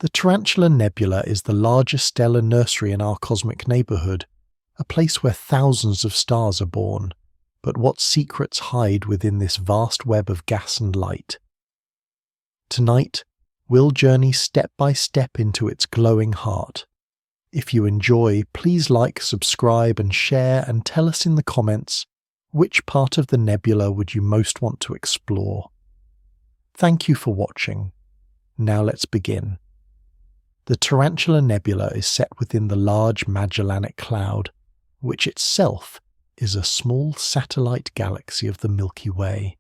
The Tarantula Nebula is the largest stellar nursery in our cosmic neighbourhood, a place where thousands of stars are born. But what secrets hide within this vast web of gas and light? Tonight, we'll journey step by step into its glowing heart. If you enjoy, please like, subscribe and share, and tell us in the comments which part of the nebula would you most want to explore. Thank you for watching. Now let's begin. The Tarantula Nebula is set within the Large Magellanic Cloud, which itself is a small satellite galaxy of the Milky Way.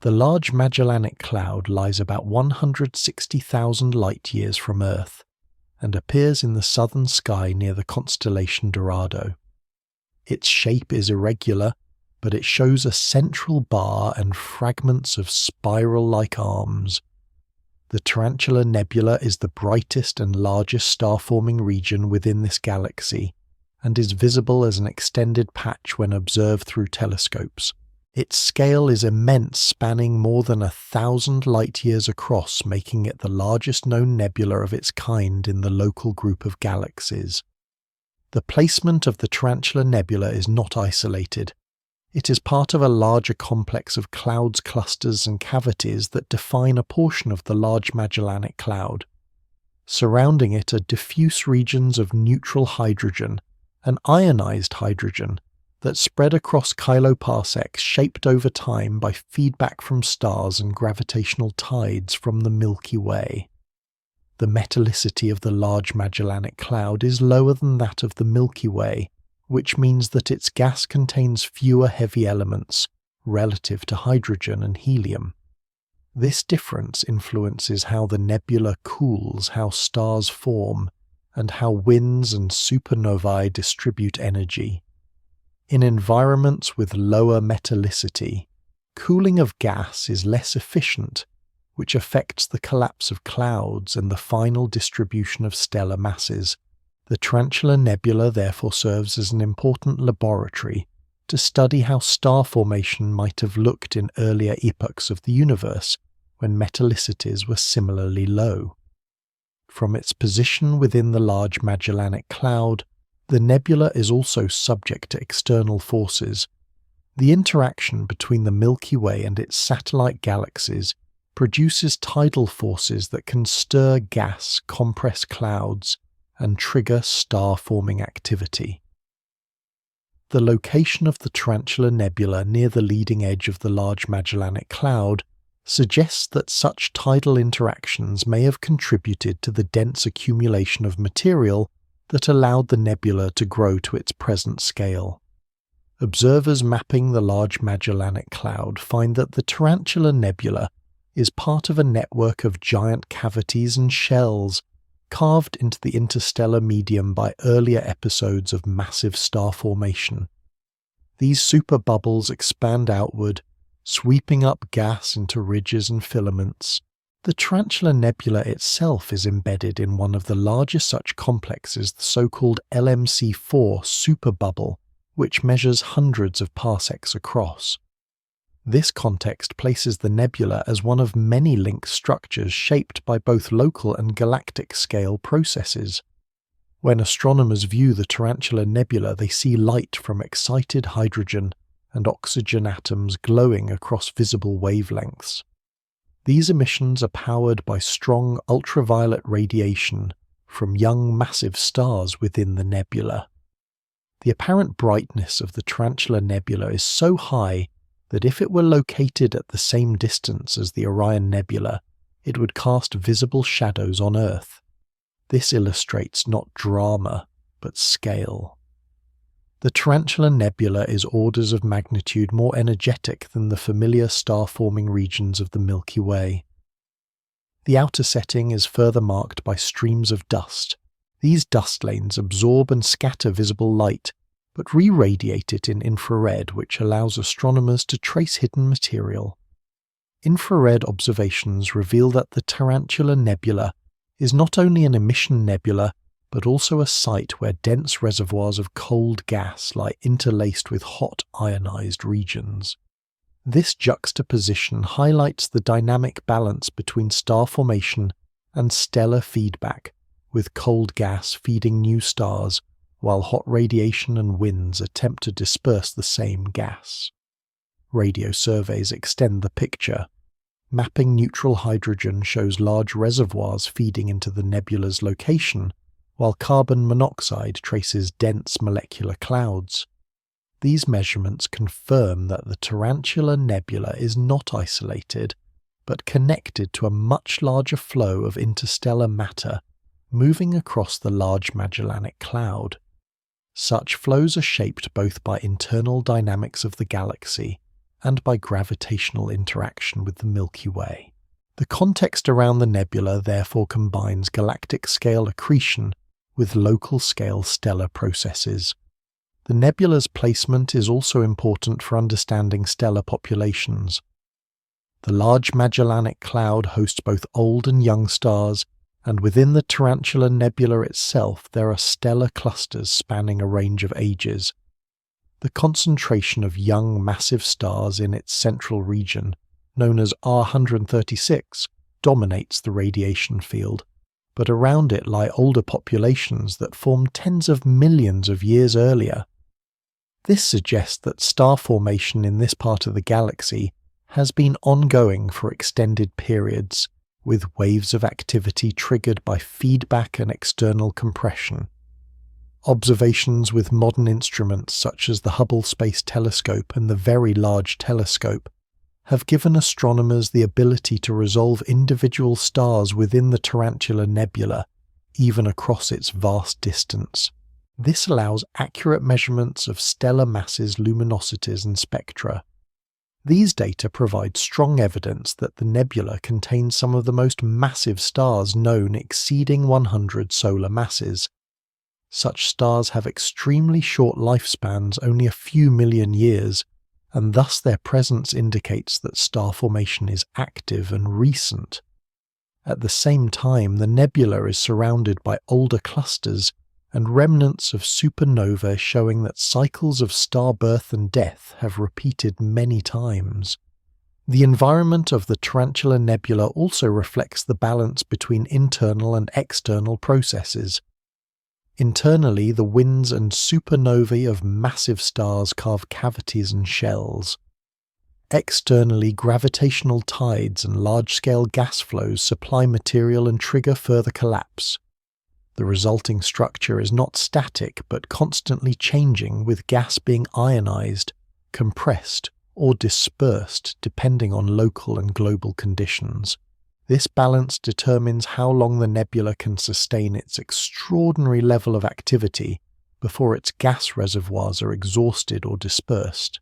The Large Magellanic Cloud lies about 160,000 light-years from Earth and appears in the southern sky near the constellation Dorado. Its shape is irregular, but it shows a central bar and fragments of spiral-like arms. The Tarantula Nebula is the brightest and largest star-forming region within this galaxy, and is visible as an extended patch when observed through telescopes. Its scale is immense, spanning more than 1,000 light-years across, making it the largest known nebula of its kind in the local group of galaxies. The placement of the Tarantula Nebula is not isolated. It is part of a larger complex of clouds, clusters and cavities that define a portion of the Large Magellanic Cloud. Surrounding it are diffuse regions of neutral hydrogen and ionized hydrogen that spread across kiloparsecs, shaped over time by feedback from stars and gravitational tides from the Milky Way. The metallicity of the Large Magellanic Cloud is lower than that of the Milky Way, which means that its gas contains fewer heavy elements relative to hydrogen and helium. This difference influences how the nebula cools, how stars form, and how winds and supernovae distribute energy. In environments with lower metallicity, cooling of gas is less efficient, which affects the collapse of clouds and the final distribution of stellar masses. The Tarantula Nebula therefore serves as an important laboratory to study how star formation might have looked in earlier epochs of the universe, when metallicities were similarly low. From its position within the Large Magellanic Cloud, the nebula is also subject to external forces. The interaction between the Milky Way and its satellite galaxies produces tidal forces that can stir gas, compress clouds, and trigger star-forming activity. The location of the Tarantula Nebula near the leading edge of the Large Magellanic Cloud suggests that such tidal interactions may have contributed to the dense accumulation of material that allowed the nebula to grow to its present scale. Observers mapping the Large Magellanic Cloud find that the Tarantula Nebula is part of a network of giant cavities and shells carved into the interstellar medium by earlier episodes of massive star formation. These superbubbles expand outward, sweeping up gas into ridges and filaments. The Tarantula Nebula itself is embedded in one of the largest such complexes, the so-called LMC4 superbubble, which measures hundreds of parsecs across. This context places the nebula as one of many linked structures shaped by both local and galactic scale processes. When astronomers view the Tarantula Nebula, they see light from excited hydrogen and oxygen atoms glowing across visible wavelengths. These emissions are powered by strong ultraviolet radiation from young massive stars within the nebula. The apparent brightness of the Tarantula Nebula is so high that if it were located at the same distance as the Orion Nebula, it would cast visible shadows on Earth. This illustrates not drama, but scale. The Tarantula Nebula is orders of magnitude more energetic than the familiar star-forming regions of the Milky Way. The outer setting is further marked by streams of dust. These dust lanes absorb and scatter visible light, but re-radiate it in infrared, which allows astronomers to trace hidden material. Infrared observations reveal that the Tarantula Nebula is not only an emission nebula, but also a site where dense reservoirs of cold gas lie interlaced with hot ionized regions. This juxtaposition highlights the dynamic balance between star formation and stellar feedback, with cold gas feeding new stars while hot radiation and winds attempt to disperse the same gas. Radio surveys extend the picture. Mapping neutral hydrogen shows large reservoirs feeding into the nebula's location, while carbon monoxide traces dense molecular clouds. These measurements confirm that the Tarantula Nebula is not isolated, but connected to a much larger flow of interstellar matter moving across the Large Magellanic Cloud. Such flows are shaped both by internal dynamics of the galaxy and by gravitational interaction with the Milky Way. The context around the nebula therefore combines galactic-scale accretion with local-scale stellar processes. The nebula's placement is also important for understanding stellar populations. The Large Magellanic Cloud hosts both old and young stars, and within the Tarantula Nebula itself there are stellar clusters spanning a range of ages. The concentration of young massive stars in its central region, known as R136, dominates the radiation field, but around it lie older populations that formed tens of millions of years earlier. This suggests that star formation in this part of the galaxy has been ongoing for extended periods, with waves of activity triggered by feedback and external compression. Observations with modern instruments such as the Hubble Space Telescope and the Very Large Telescope have given astronomers the ability to resolve individual stars within the Tarantula Nebula, even across its vast distance. This allows accurate measurements of stellar masses, luminosities, and spectra. These data provide strong evidence that the nebula contains some of the most massive stars known, exceeding 100 solar masses. Such stars have extremely short lifespans, only a few million years, and thus their presence indicates that star formation is active and recent. At the same time, the nebula is surrounded by older clusters and remnants of supernova showing that cycles of star birth and death have repeated many times. The environment of the Tarantula Nebula also reflects the balance between internal and external processes. Internally, the winds and supernovae of massive stars carve cavities and shells. Externally, gravitational tides and large-scale gas flows supply material and trigger further collapse. The resulting structure is not static but constantly changing, with gas being ionized, compressed, or dispersed depending on local and global conditions. This balance determines how long the nebula can sustain its extraordinary level of activity before its gas reservoirs are exhausted or dispersed.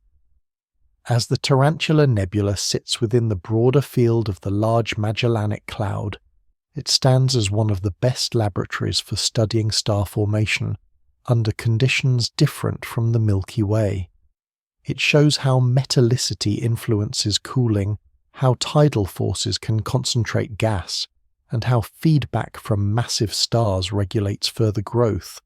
As the Tarantula Nebula sits within the broader field of the Large Magellanic Cloud, it stands as one of the best laboratories for studying star formation under conditions different from the Milky Way. It shows how metallicity influences cooling, how tidal forces can concentrate gas, and how feedback from massive stars regulates further growth.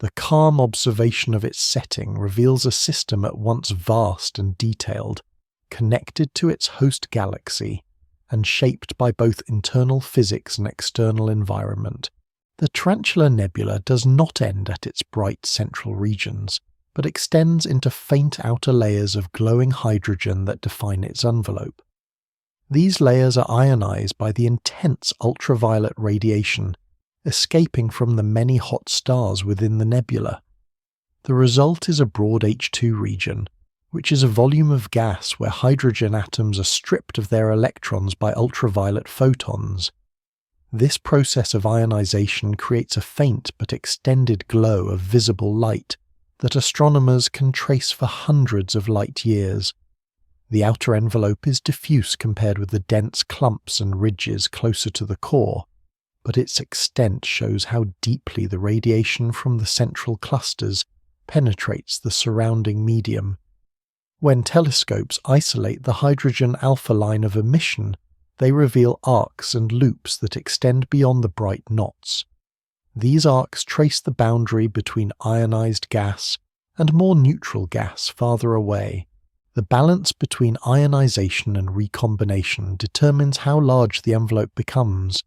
The calm observation of its setting reveals a system at once vast and detailed, connected to its host galaxy, and shaped by both internal physics and external environment. The Tarantula Nebula does not end at its bright central regions, but extends into faint outer layers of glowing hydrogen that define its envelope. These layers are ionized by the intense ultraviolet radiation escaping from the many hot stars within the nebula. The result is a broad H2 region, which is a volume of gas where hydrogen atoms are stripped of their electrons by ultraviolet photons. This process of ionization creates a faint but extended glow of visible light that astronomers can trace for hundreds of light years. The outer envelope is diffuse compared with the dense clumps and ridges closer to the core, but its extent shows how deeply the radiation from the central clusters penetrates the surrounding medium. When telescopes isolate the hydrogen alpha line of emission, they reveal arcs and loops that extend beyond the bright knots. These arcs trace the boundary between ionized gas and more neutral gas farther away. The balance between ionization and recombination determines how large the envelope becomes.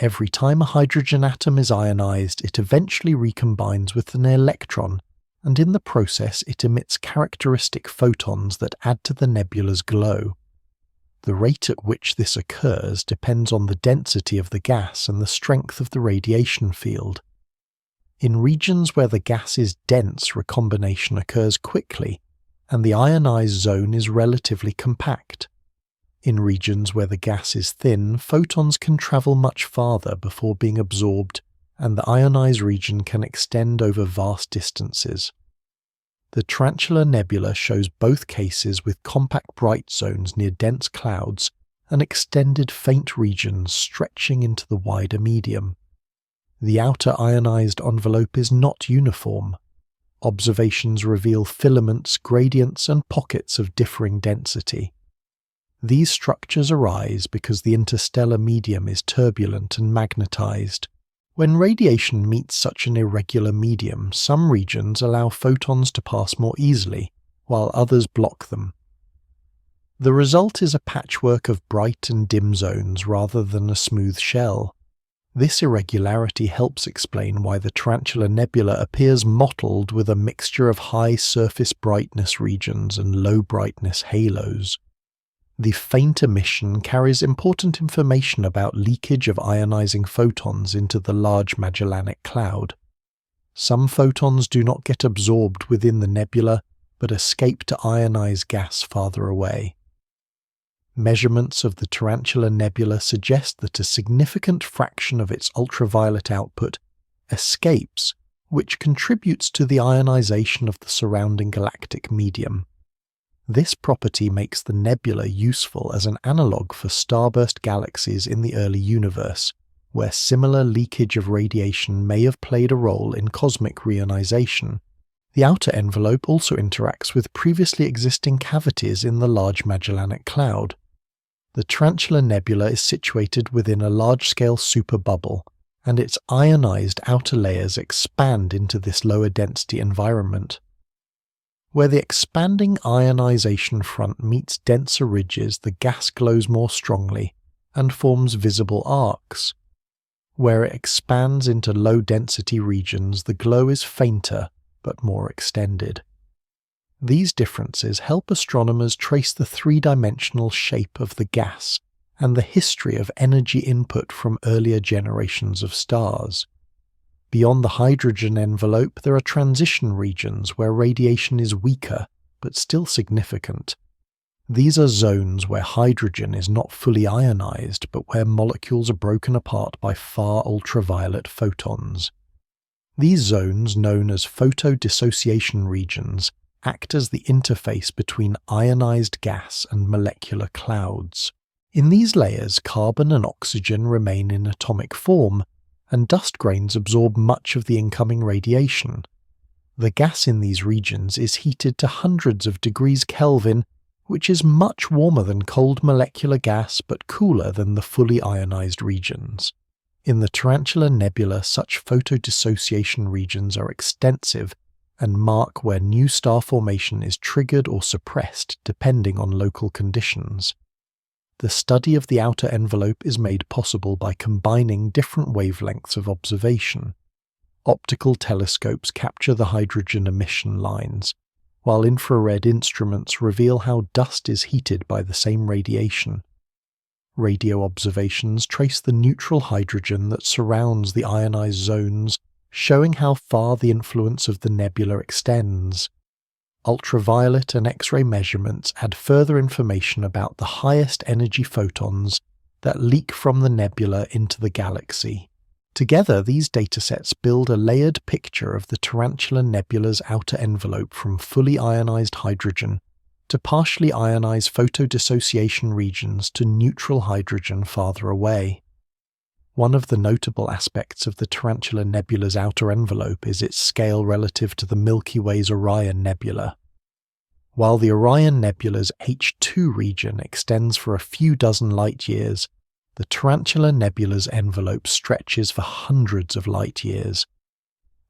Every time a hydrogen atom is ionized, it eventually recombines with an electron, and in the process it emits characteristic photons that add to the nebula's glow. The rate at which this occurs depends on the density of the gas and the strength of the radiation field. In regions where the gas is dense, recombination occurs quickly, and the ionized zone is relatively compact. In regions where the gas is thin, photons can travel much farther before being absorbed, and the ionized region can extend over vast distances. The Tarantula Nebula shows both cases with compact bright zones near dense clouds and extended faint regions stretching into the wider medium. The outer ionized envelope is not uniform. Observations reveal filaments, gradients, and pockets of differing density. These structures arise because the interstellar medium is turbulent and magnetized. When radiation meets such an irregular medium, some regions allow photons to pass more easily, while others block them. The result is a patchwork of bright and dim zones rather than a smooth shell. This irregularity helps explain why the Tarantula Nebula appears mottled with a mixture of high surface brightness regions and low brightness halos. The faint emission carries important information about leakage of ionizing photons into the Large Magellanic Cloud. Some photons do not get absorbed within the nebula, but escape to ionize gas farther away. Measurements of the Tarantula Nebula suggest that a significant fraction of its ultraviolet output escapes, which contributes to the ionization of the surrounding galactic medium. This property makes the nebula useful as an analogue for starburst galaxies in the early universe, where similar leakage of radiation may have played a role in cosmic reionization. The outer envelope also interacts with previously existing cavities in the Large Magellanic Cloud. The Tarantula Nebula is situated within a large-scale superbubble, and its ionized outer layers expand into this lower density environment. Where the expanding ionization front meets denser ridges, the gas glows more strongly and forms visible arcs. Where it expands into low-density regions, the glow is fainter but more extended. These differences help astronomers trace the three-dimensional shape of the gas and the history of energy input from earlier generations of stars. Beyond the hydrogen envelope, there are transition regions where radiation is weaker but still significant. These are zones where hydrogen is not fully ionized, but where molecules are broken apart by far ultraviolet photons. These zones, known as photodissociation regions, act as the interface between ionized gas and molecular clouds. In these layers, carbon and oxygen remain in atomic form, and dust grains absorb much of the incoming radiation. The gas in these regions is heated to hundreds of degrees Kelvin, which is much warmer than cold molecular gas but cooler than the fully ionized regions. In the Tarantula Nebula, such photodissociation regions are extensive and mark where new star formation is triggered or suppressed depending on local conditions. The study of the outer envelope is made possible by combining different wavelengths of observation. Optical telescopes capture the hydrogen emission lines, while infrared instruments reveal how dust is heated by the same radiation. Radio observations trace the neutral hydrogen that surrounds the ionized zones, showing how far the influence of the nebula extends. Ultraviolet and X-ray measurements add further information about the highest energy photons that leak from the nebula into the galaxy. Together, these datasets build a layered picture of the Tarantula Nebula's outer envelope from fully ionized hydrogen to partially ionized photodissociation regions to neutral hydrogen farther away. One of the notable aspects of the Tarantula Nebula's outer envelope is its scale relative to the Milky Way's Orion Nebula. While the Orion Nebula's H2 region extends for a few dozen light-years, the Tarantula Nebula's envelope stretches for hundreds of light-years.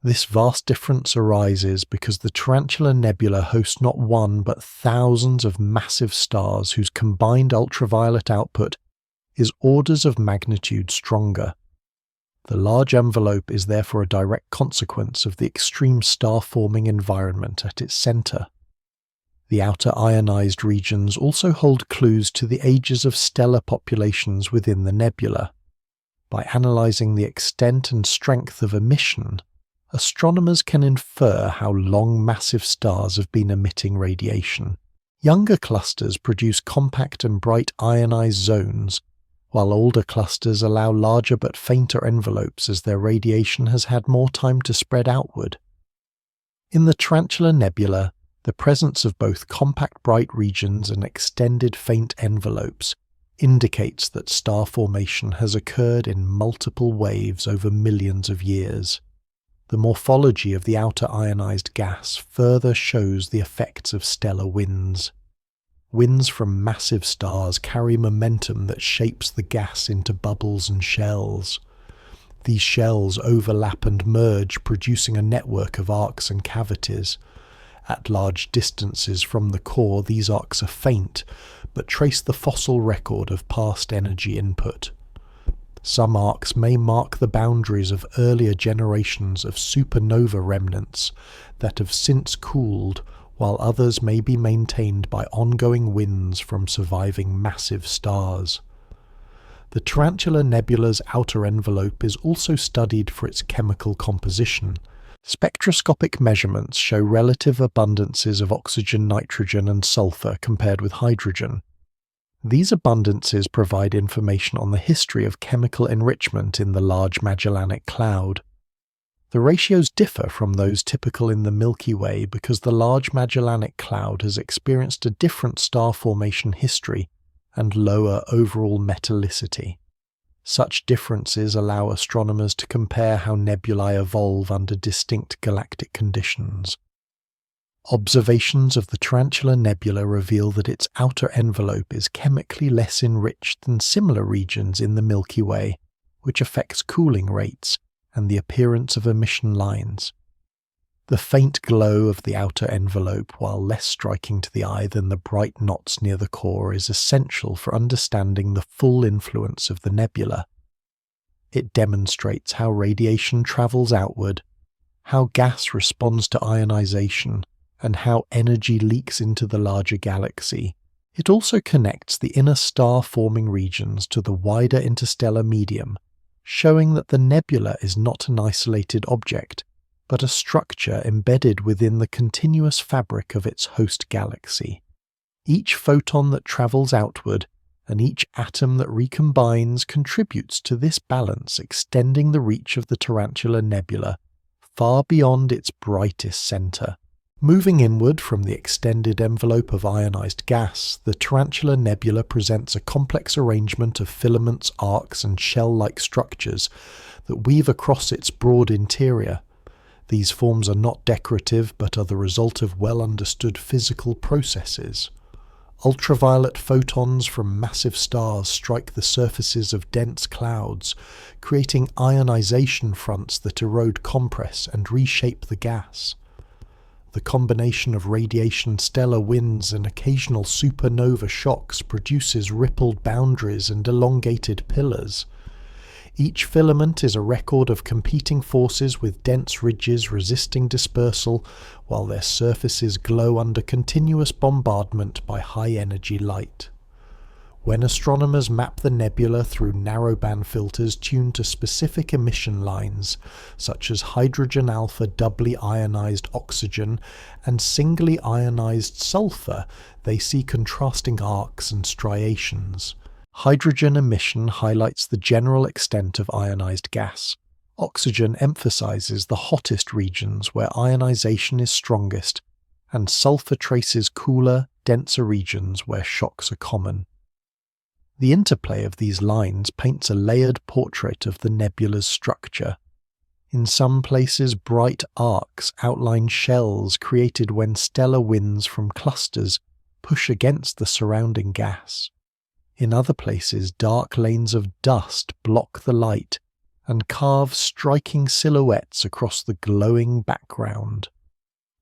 This vast difference arises because the Tarantula Nebula hosts not one but thousands of massive stars whose combined ultraviolet output is orders of magnitude stronger The large envelope is therefore a direct consequence of the extreme star-forming environment at its center. The outer ionized regions also hold clues to the ages of stellar populations within the nebula. By analyzing the extent and strength of emission, astronomers can infer how long massive stars have been emitting radiation. Younger clusters produce compact and bright ionized zones, while older clusters allow larger but fainter envelopes as their radiation has had more time to spread outward. In the Tarantula Nebula, the presence of both compact bright regions and extended faint envelopes indicates that star formation has occurred in multiple waves over millions of years. The morphology of the outer ionized gas further shows the effects of stellar winds. Winds from massive stars carry momentum that shapes the gas into bubbles and shells. These shells overlap and merge, producing a network of arcs and cavities. At large distances from the core, these arcs are faint, but trace the fossil record of past energy input. Some arcs may mark the boundaries of earlier generations of supernova remnants that have since cooled, while others may be maintained by ongoing winds from surviving massive stars. The Tarantula Nebula's outer envelope is also studied for its chemical composition. Spectroscopic measurements show relative abundances of oxygen, nitrogen, and sulfur compared with hydrogen. These abundances provide information on the history of chemical enrichment in the Large Magellanic Cloud. The ratios differ from those typical in the Milky Way because the Large Magellanic Cloud has experienced a different star formation history and lower overall metallicity. Such differences allow astronomers to compare how nebulae evolve under distinct galactic conditions. Observations of the Tarantula Nebula reveal that its outer envelope is chemically less enriched than similar regions in the Milky Way, which affects cooling rates and the appearance of emission lines. The faint glow of the outer envelope, while less striking to the eye than the bright knots near the core, is essential for understanding the full influence of the nebula. It demonstrates how radiation travels outward, how gas responds to ionization, and how energy leaks into the larger galaxy. It also connects the inner star-forming regions to the wider interstellar medium, showing that the nebula is not an isolated object, but a structure embedded within the continuous fabric of its host galaxy. Each photon that travels outward and each atom that recombines contributes to this balance, extending the reach of the Tarantula Nebula far beyond its brightest center. Moving inward from the extended envelope of ionized gas, the Tarantula Nebula presents a complex arrangement of filaments, arcs, and shell-like structures that weave across its broad interior. These forms are not decorative, but are the result of well-understood physical processes. Ultraviolet photons from massive stars strike the surfaces of dense clouds, creating ionization fronts that erode compress and reshape the gas. The combination of radiation, stellar winds, and occasional supernova shocks produces rippled boundaries and elongated pillars. Each filament is a record of competing forces with dense ridges resisting dispersal, while their surfaces glow under continuous bombardment by high-energy light. When astronomers map the nebula through narrowband filters tuned to specific emission lines, such as hydrogen alpha doubly ionized oxygen and singly ionized sulfur, they see contrasting arcs and striations. Hydrogen emission highlights the general extent of ionized gas. Oxygen emphasizes the hottest regions where ionization is strongest, and sulfur traces cooler, denser regions where shocks are common. The interplay of these lines paints a layered portrait of the nebula's structure. In some places, bright arcs outline shells created when stellar winds from clusters push against the surrounding gas. In other places, dark lanes of dust block the light and carve striking silhouettes across the glowing background.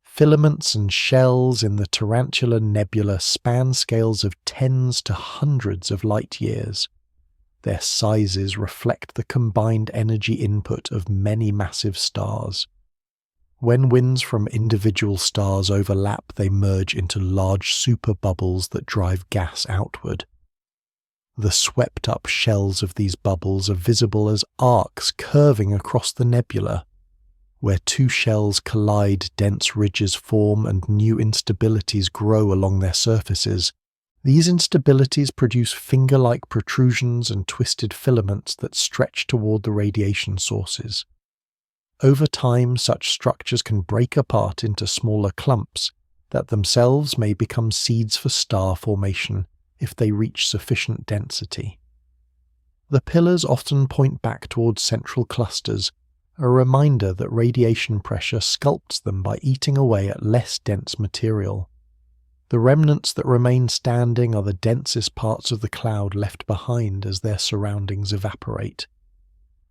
Filaments and shells in the Tarantula Nebula span scales of tens to hundreds of light years. Their sizes reflect the combined energy input of many massive stars. When winds from individual stars overlap, they merge into large superbubbles that drive gas outward. The swept-up shells of these bubbles are visible as arcs curving across the nebula. Where two shells collide, dense ridges form and new instabilities grow along their surfaces. These instabilities produce finger-like protrusions and twisted filaments that stretch toward the radiation sources. Over time, such structures can break apart into smaller clumps that themselves may become seeds for star formation if they reach sufficient density. The pillars often point back towards central clusters, a reminder that radiation pressure sculpts them by eating away at less dense material. The remnants that remain standing are the densest parts of the cloud left behind as their surroundings evaporate.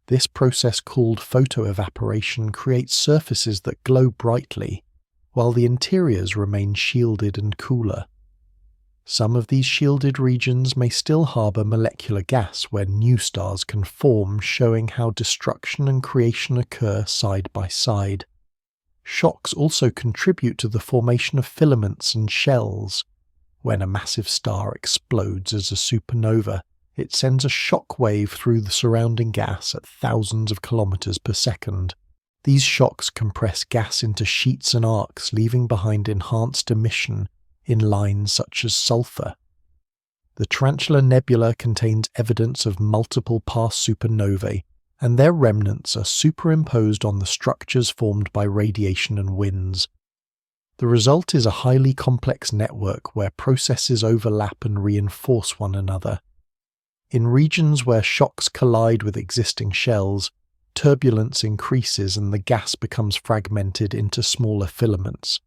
This process, called photoevaporation, creates surfaces that glow brightly, while the interiors remain shielded and cooler. Some of these shielded regions may still harbour molecular gas where new stars can form, showing how destruction and creation occur side by side. Shocks also contribute to the formation of filaments and shells. When a massive star explodes as a supernova, it sends a shock wave through the surrounding gas at thousands of kilometers per second. These shocks compress gas into sheets and arcs, leaving behind enhanced emission in lines such as sulfur. The Tarantula Nebula contains evidence of multiple past supernovae, and their remnants are superimposed on the structures formed by radiation and winds. The result is a highly complex network where processes overlap and reinforce one another. In regions where shocks collide with existing shells, turbulence increases and the gas becomes fragmented into smaller filaments.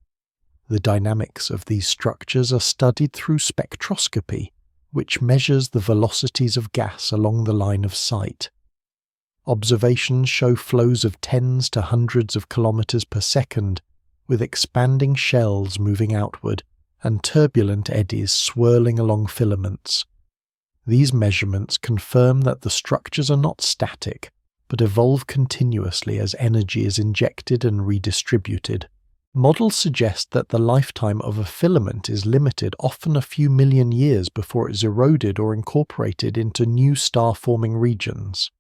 The dynamics of these structures are studied through spectroscopy, which measures the velocities of gas along the line of sight. Observations show flows of tens to hundreds of kilometers per second, with expanding shells moving outward and turbulent eddies swirling along filaments. These measurements confirm that the structures are not static, but evolve continuously as energy is injected and redistributed. Models suggest that the lifetime of a filament is limited, often a few million years before it is eroded or incorporated into new star-forming regions.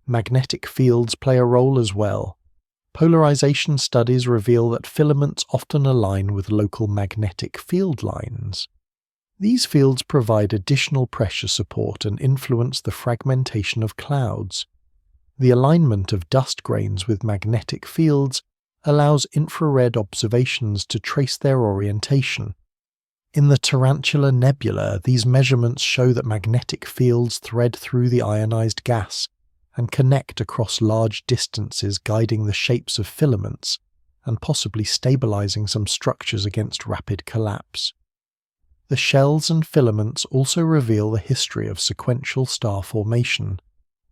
Magnetic fields play a role as well. Polarization studies reveal that filaments often align with local magnetic field lines. These fields provide additional pressure support and influence the fragmentation of clouds. The alignment of dust grains with magnetic fields allows infrared observations to trace their orientation. In the Tarantula Nebula, these measurements show that magnetic fields thread through the ionized gas and connect across large distances, guiding the shapes of filaments and possibly stabilizing some structures against rapid collapse. The shells and filaments also reveal the history of sequential star formation.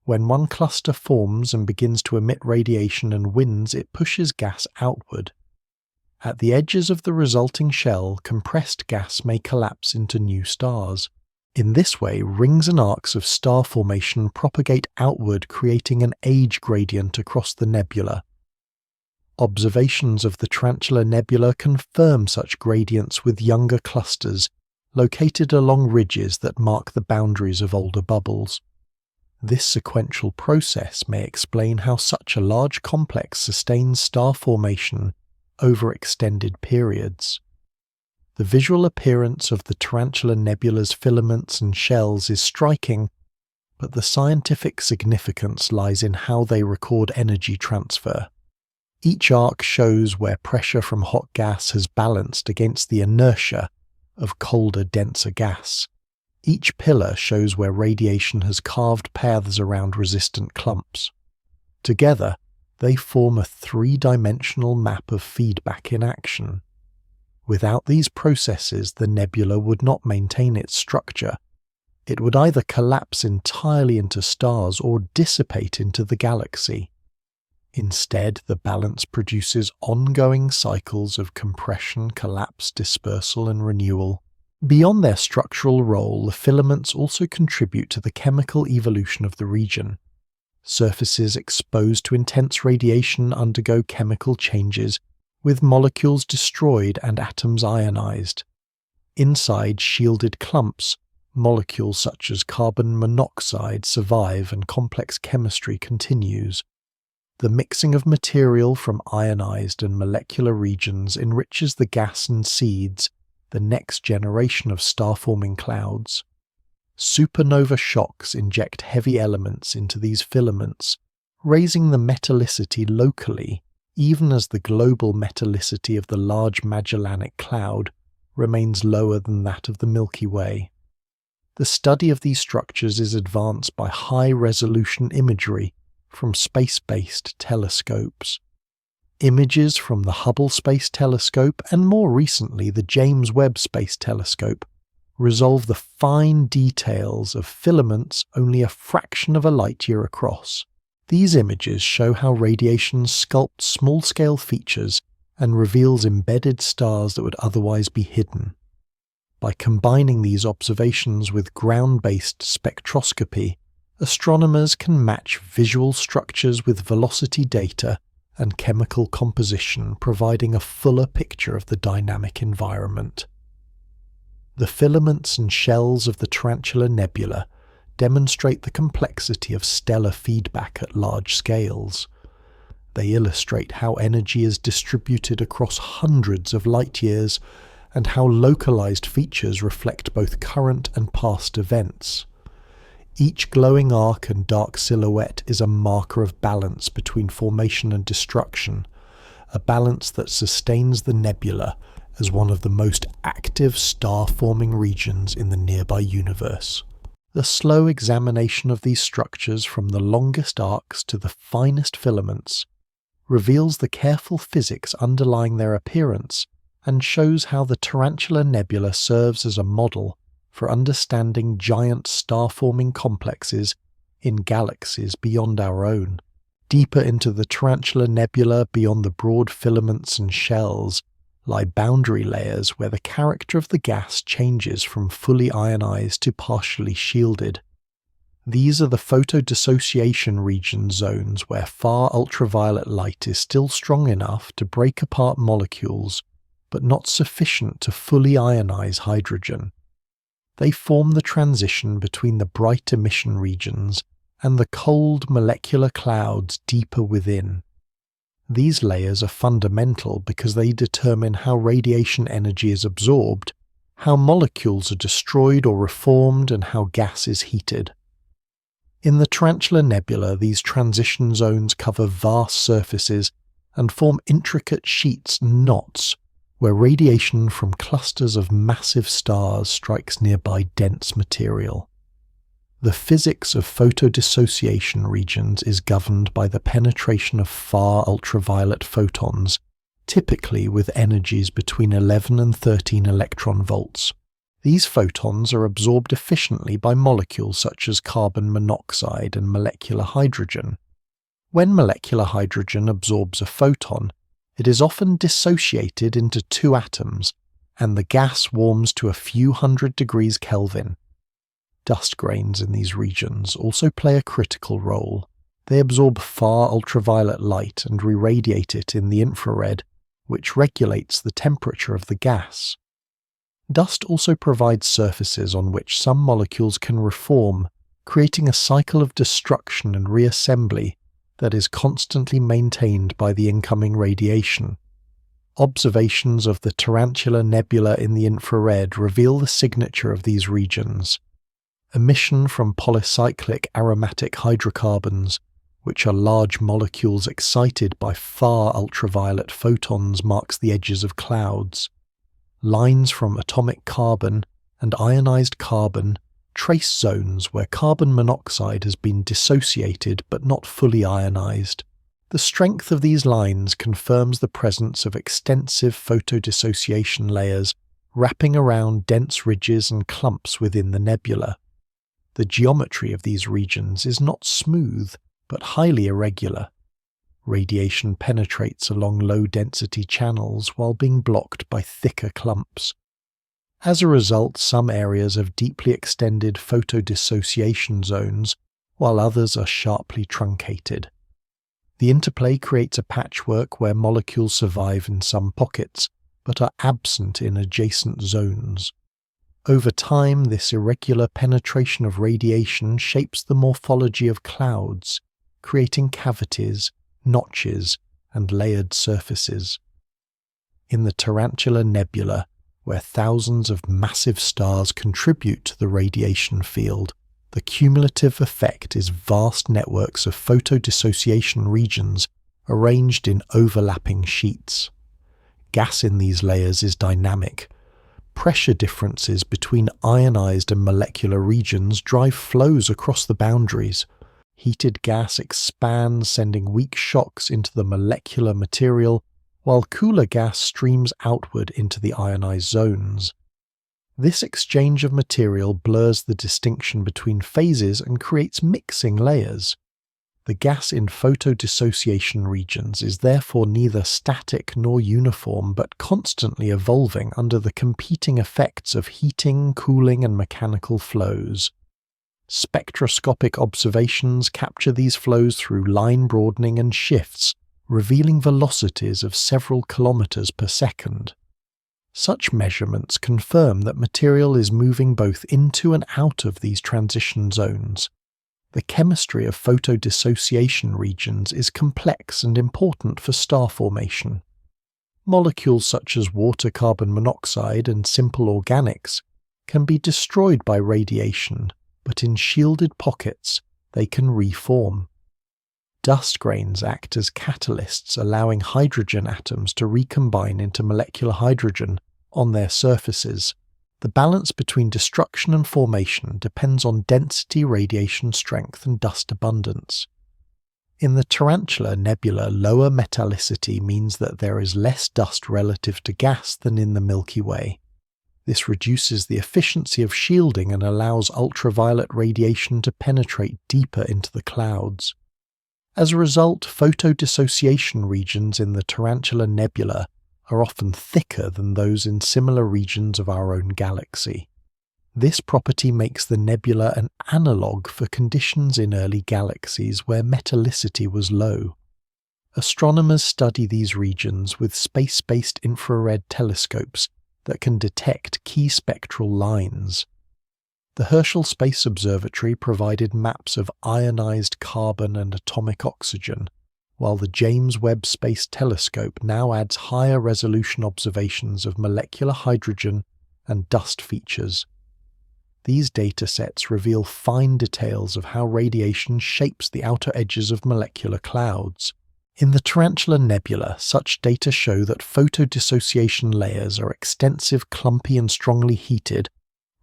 When one cluster forms and begins to emit radiation and winds, it pushes gas outward. At the edges of the resulting shell, compressed gas may collapse into new stars. In this way, rings and arcs of star formation propagate outward, creating an age gradient across the nebula. Observations of the Tarantula Nebula confirm such gradients with younger clusters, located along ridges that mark the boundaries of older bubbles. This sequential process may explain how such a large complex sustains star formation over extended periods. The visual appearance of the Tarantula Nebula's filaments and shells is striking, but the scientific significance lies in how they record energy transfer. Each arc shows where pressure from hot gas has balanced against the inertia of colder, denser gas. Each pillar shows where radiation has carved paths around resistant clumps. Together, they form a three-dimensional map of feedback in action. Without these processes, the nebula would not maintain its structure. It would either collapse entirely into stars or dissipate into the galaxy. Instead, the balance produces ongoing cycles of compression, collapse, dispersal, and renewal. Beyond their structural role, the filaments also contribute to the chemical evolution of the region. Surfaces exposed to intense radiation undergo chemical changes, with molecules destroyed and atoms ionized. Inside shielded clumps, molecules such as carbon monoxide survive and complex chemistry continues. The mixing of material from ionized and molecular regions enriches the gas and seeds the next generation of star-forming clouds. Supernova shocks inject heavy elements into these filaments, raising the metallicity locally, even as the global metallicity of the Large Magellanic Cloud remains lower than that of the Milky Way. The study of these structures is advanced by high-resolution imagery from space-based telescopes. Images from the Hubble Space Telescope and more recently the James Webb Space Telescope resolve the fine details of filaments only a fraction of a light-year across. These images show how radiation sculpts small-scale features and reveals embedded stars that would otherwise be hidden. By combining these observations with ground-based spectroscopy, astronomers can match visual structures with velocity data and chemical composition, providing a fuller picture of the dynamic environment. The filaments and shells of the Tarantula Nebula demonstrate the complexity of stellar feedback at large scales. They illustrate how energy is distributed across hundreds of light-years and how localized features reflect both current and past events. Each glowing arc and dark silhouette is a marker of balance between formation and destruction, a balance that sustains the nebula as one of the most active star-forming regions in the nearby universe. The slow examination of these structures from the longest arcs to the finest filaments reveals the careful physics underlying their appearance and shows how the Tarantula Nebula serves as a model for understanding giant star-forming complexes in galaxies beyond our own. Deeper into the Tarantula Nebula, beyond the broad filaments and shells, lie boundary layers where the character of the gas changes from fully ionized to partially shielded. These are the photodissociation region zones where far ultraviolet light is still strong enough to break apart molecules, but not sufficient to fully ionize hydrogen. They form the transition between the bright emission regions and the cold molecular clouds deeper within. These layers are fundamental because they determine how radiation energy is absorbed, how molecules are destroyed or reformed, and how gas is heated. In the Tarantula Nebula, these transition zones cover vast surfaces and form intricate sheets and knots where radiation from clusters of massive stars strikes nearby dense material. The physics of photodissociation regions is governed by the penetration of far ultraviolet photons, typically with energies between 11 and 13 electron volts. These photons are absorbed efficiently by molecules such as carbon monoxide and molecular hydrogen. When molecular hydrogen absorbs a photon, it is often dissociated into two atoms, and the gas warms to a few hundred degrees Kelvin. Dust grains in these regions also play a critical role. They absorb far ultraviolet light and re-radiate it in the infrared, which regulates the temperature of the gas. Dust also provides surfaces on which some molecules can reform, creating a cycle of destruction and reassembly that is constantly maintained by the incoming radiation. Observations of the Tarantula Nebula in the infrared reveal the signature of these regions. Emission from polycyclic aromatic hydrocarbons, which are large molecules excited by far ultraviolet photons, marks the edges of clouds. Lines from atomic carbon and ionized carbon trace zones where carbon monoxide has been dissociated but not fully ionized. The strength of these lines confirms the presence of extensive photodissociation layers wrapping around dense ridges and clumps within the nebula. The geometry of these regions is not smooth, but highly irregular. Radiation penetrates along low-density channels while being blocked by thicker clumps. As a result, some areas have deeply extended photodissociation zones, while others are sharply truncated. The interplay creates a patchwork where molecules survive in some pockets, but are absent in adjacent zones. Over time, this irregular penetration of radiation shapes the morphology of clouds, creating cavities, notches, and layered surfaces. In the Tarantula Nebula, where thousands of massive stars contribute to the radiation field, the cumulative effect is vast networks of photodissociation regions arranged in overlapping sheets. Gas in these layers is dynamic. Pressure differences between ionized and molecular regions drive flows across the boundaries. Heated gas expands, sending weak shocks into the molecular material, while cooler gas streams outward into the ionized zones. This exchange of material blurs the distinction between phases and creates mixing layers. The gas in photodissociation regions is therefore neither static nor uniform, but constantly evolving under the competing effects of heating, cooling, and mechanical flows. Spectroscopic observations capture these flows through line broadening and shifts, revealing velocities of several kilometers per second. Such measurements confirm that material is moving both into and out of these transition zones. The chemistry of photodissociation regions is complex and important for star formation. Molecules such as water, carbon monoxide, and simple organics can be destroyed by radiation, but in shielded pockets they can reform. Dust grains act as catalysts, allowing hydrogen atoms to recombine into molecular hydrogen on their surfaces. The balance between destruction and formation depends on density, radiation strength, and dust abundance. In the Tarantula Nebula, lower metallicity means that there is less dust relative to gas than in the Milky Way. This reduces the efficiency of shielding and allows ultraviolet radiation to penetrate deeper into the clouds. As a result, photodissociation regions in the Tarantula Nebula are often thicker than those in similar regions of our own galaxy. This property makes the nebula an analogue for conditions in early galaxies where metallicity was low. Astronomers study these regions with space-based infrared telescopes that can detect key spectral lines. The Herschel Space Observatory provided maps of ionized carbon and atomic oxygen, while the James Webb Space Telescope now adds higher resolution observations of molecular hydrogen and dust features. These datasets reveal fine details of how radiation shapes the outer edges of molecular clouds. In the Tarantula Nebula, such data show that photodissociation layers are extensive, clumpy, and strongly heated,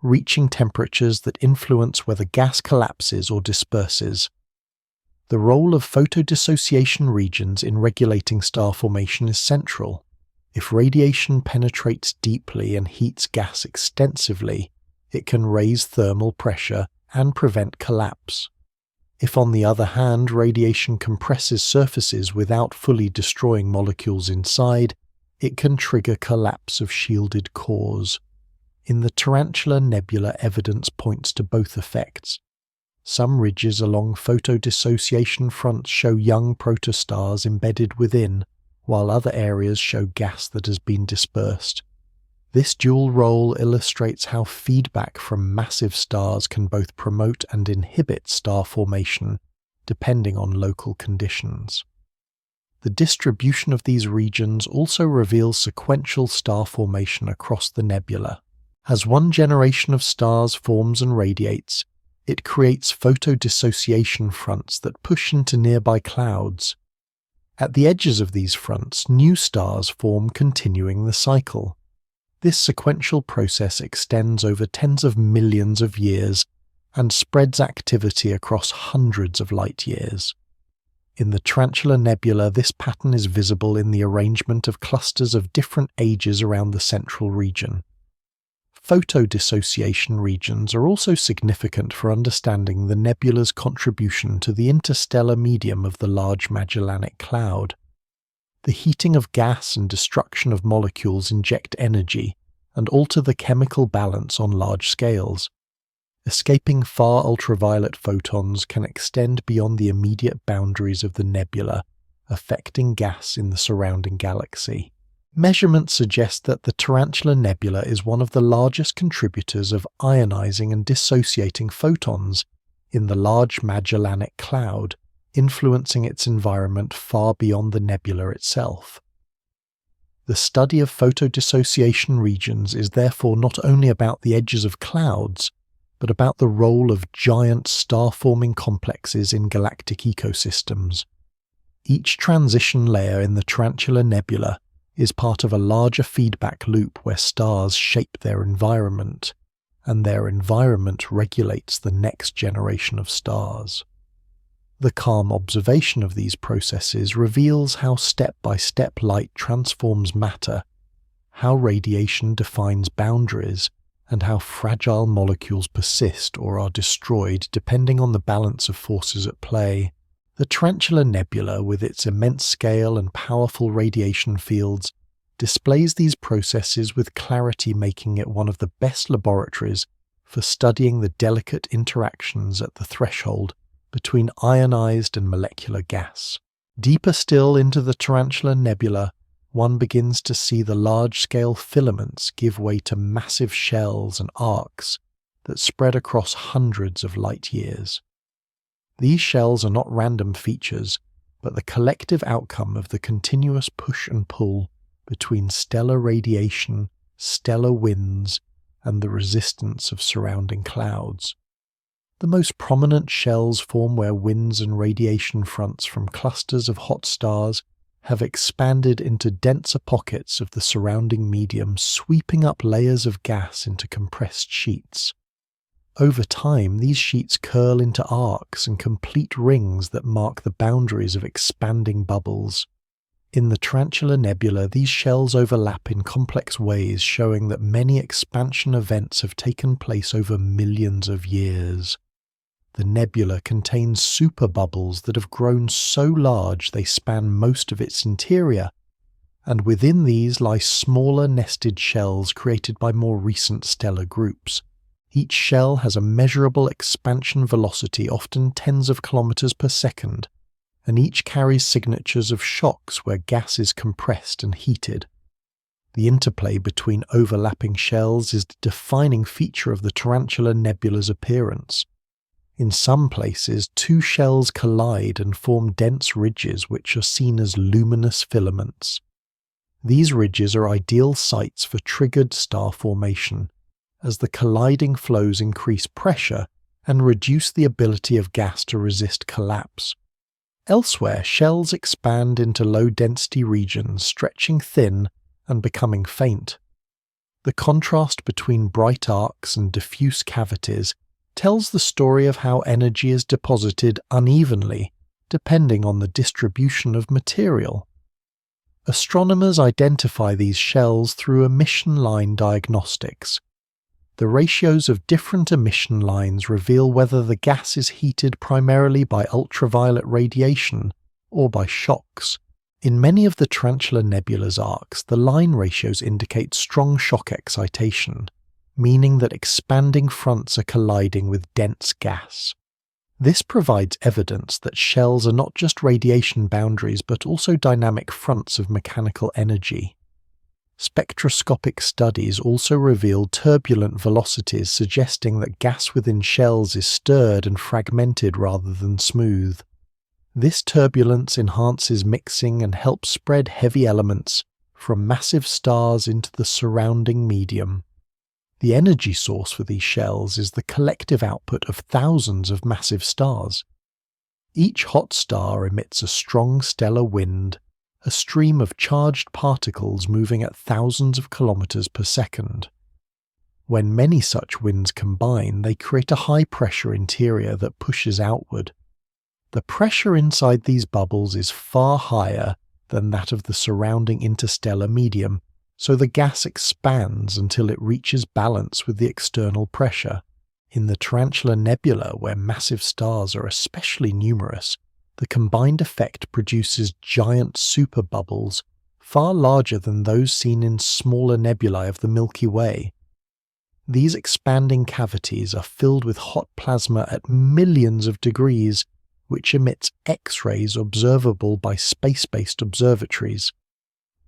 reaching temperatures that influence whether gas collapses or disperses. The role of photodissociation regions in regulating star formation is central. If radiation penetrates deeply and heats gas extensively, it can raise thermal pressure and prevent collapse. If, on the other hand, radiation compresses surfaces without fully destroying molecules inside, it can trigger collapse of shielded cores. In the Tarantula Nebula, evidence points to both effects. Some ridges along photodissociation fronts show young protostars embedded within, while other areas show gas that has been dispersed. This dual role illustrates how feedback from massive stars can both promote and inhibit star formation, depending on local conditions. The distribution of these regions also reveals sequential star formation across the nebula. As one generation of stars forms and radiates, it creates photodissociation fronts that push into nearby clouds. At the edges of these fronts, new stars form, continuing the cycle. This sequential process extends over tens of millions of years and spreads activity across hundreds of light years. In the Tarantula Nebula, this pattern is visible in the arrangement of clusters of different ages around the central region. Photodissociation regions are also significant for understanding the nebula's contribution to the interstellar medium of the Large Magellanic Cloud. The heating of gas and destruction of molecules inject energy, and alter the chemical balance on large scales. Escaping far ultraviolet photons can extend beyond the immediate boundaries of the nebula, affecting gas in the surrounding galaxy. Measurements suggest that the Tarantula Nebula is one of the largest contributors of ionizing and dissociating photons in the Large Magellanic Cloud, influencing its environment far beyond the nebula itself. The study of photodissociation regions is therefore not only about the edges of clouds, but about the role of giant star-forming complexes in galactic ecosystems. Each transition layer in the Tarantula Nebula is part of a larger feedback loop where stars shape their environment, and their environment regulates the next generation of stars. The calm observation of these processes reveals how step-by-step light transforms matter, how radiation defines boundaries, and how fragile molecules persist or are destroyed depending on the balance of forces at play. The Tarantula Nebula, with its immense scale and powerful radiation fields, displays these processes with clarity, making it one of the best laboratories for studying the delicate interactions at the threshold between ionized and molecular gas. Deeper still into the Tarantula Nebula, one begins to see the large-scale filaments give way to massive shells and arcs that spread across hundreds of light years. These shells are not random features, but the collective outcome of the continuous push and pull between stellar radiation, stellar winds, and the resistance of surrounding clouds. The most prominent shells form where winds and radiation fronts from clusters of hot stars have expanded into denser pockets of the surrounding medium, sweeping up layers of gas into compressed sheets. Over time, these sheets curl into arcs and complete rings that mark the boundaries of expanding bubbles. In the Tarantula Nebula, these shells overlap in complex ways, showing that many expansion events have taken place over millions of years. The nebula contains superbubbles that have grown so large they span most of its interior, and within these lie smaller nested shells created by more recent stellar groups. Each shell has a measurable expansion velocity, often tens of kilometers per second, and each carries signatures of shocks where gas is compressed and heated. The interplay between overlapping shells is the defining feature of the Tarantula Nebula's appearance. In some places, two shells collide and form dense ridges which are seen as luminous filaments. These ridges are ideal sites for triggered star formation, as the colliding flows increase pressure and reduce the ability of gas to resist collapse. Elsewhere, shells expand into low-density regions, stretching thin and becoming faint. The contrast between bright arcs and diffuse cavities tells the story of how energy is deposited unevenly, depending on the distribution of material. Astronomers identify these shells through emission line diagnostics. The ratios of different emission lines reveal whether the gas is heated primarily by ultraviolet radiation or by shocks. In many of the Tarantula Nebula's arcs, the line ratios indicate strong shock excitation, meaning that expanding fronts are colliding with dense gas. This provides evidence that shells are not just radiation boundaries but also dynamic fronts of mechanical energy. Spectroscopic studies also reveal turbulent velocities, suggesting that gas within shells is stirred and fragmented rather than smooth. This turbulence enhances mixing and helps spread heavy elements from massive stars into the surrounding medium. The energy source for these shells is the collective output of thousands of massive stars. Each hot star emits a strong stellar wind, a stream of charged particles moving at thousands of kilometers per second. When many such winds combine, they create a high-pressure interior that pushes outward. The pressure inside these bubbles is far higher than that of the surrounding interstellar medium, so the gas expands until it reaches balance with the external pressure. In the Tarantula Nebula, where massive stars are especially numerous, the combined effect produces giant superbubbles far larger than those seen in smaller nebulae of the Milky Way. These expanding cavities are filled with hot plasma at millions of degrees, which emits X-rays observable by space-based observatories.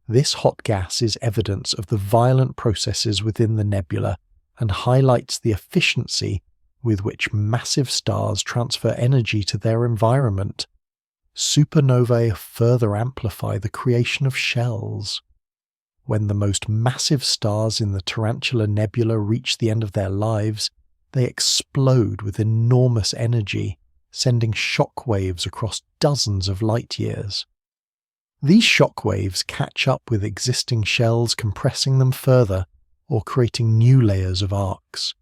This hot gas is evidence of the violent processes within the nebula and highlights the efficiency with which massive stars transfer energy to their environment. Supernovae further amplify the creation of shells. When the most massive stars in the Tarantula Nebula reach the end of their lives, they explode with enormous energy, sending shock waves across dozens of light years. These shock waves catch up with existing shells, compressing them further or creating new layers of arcs.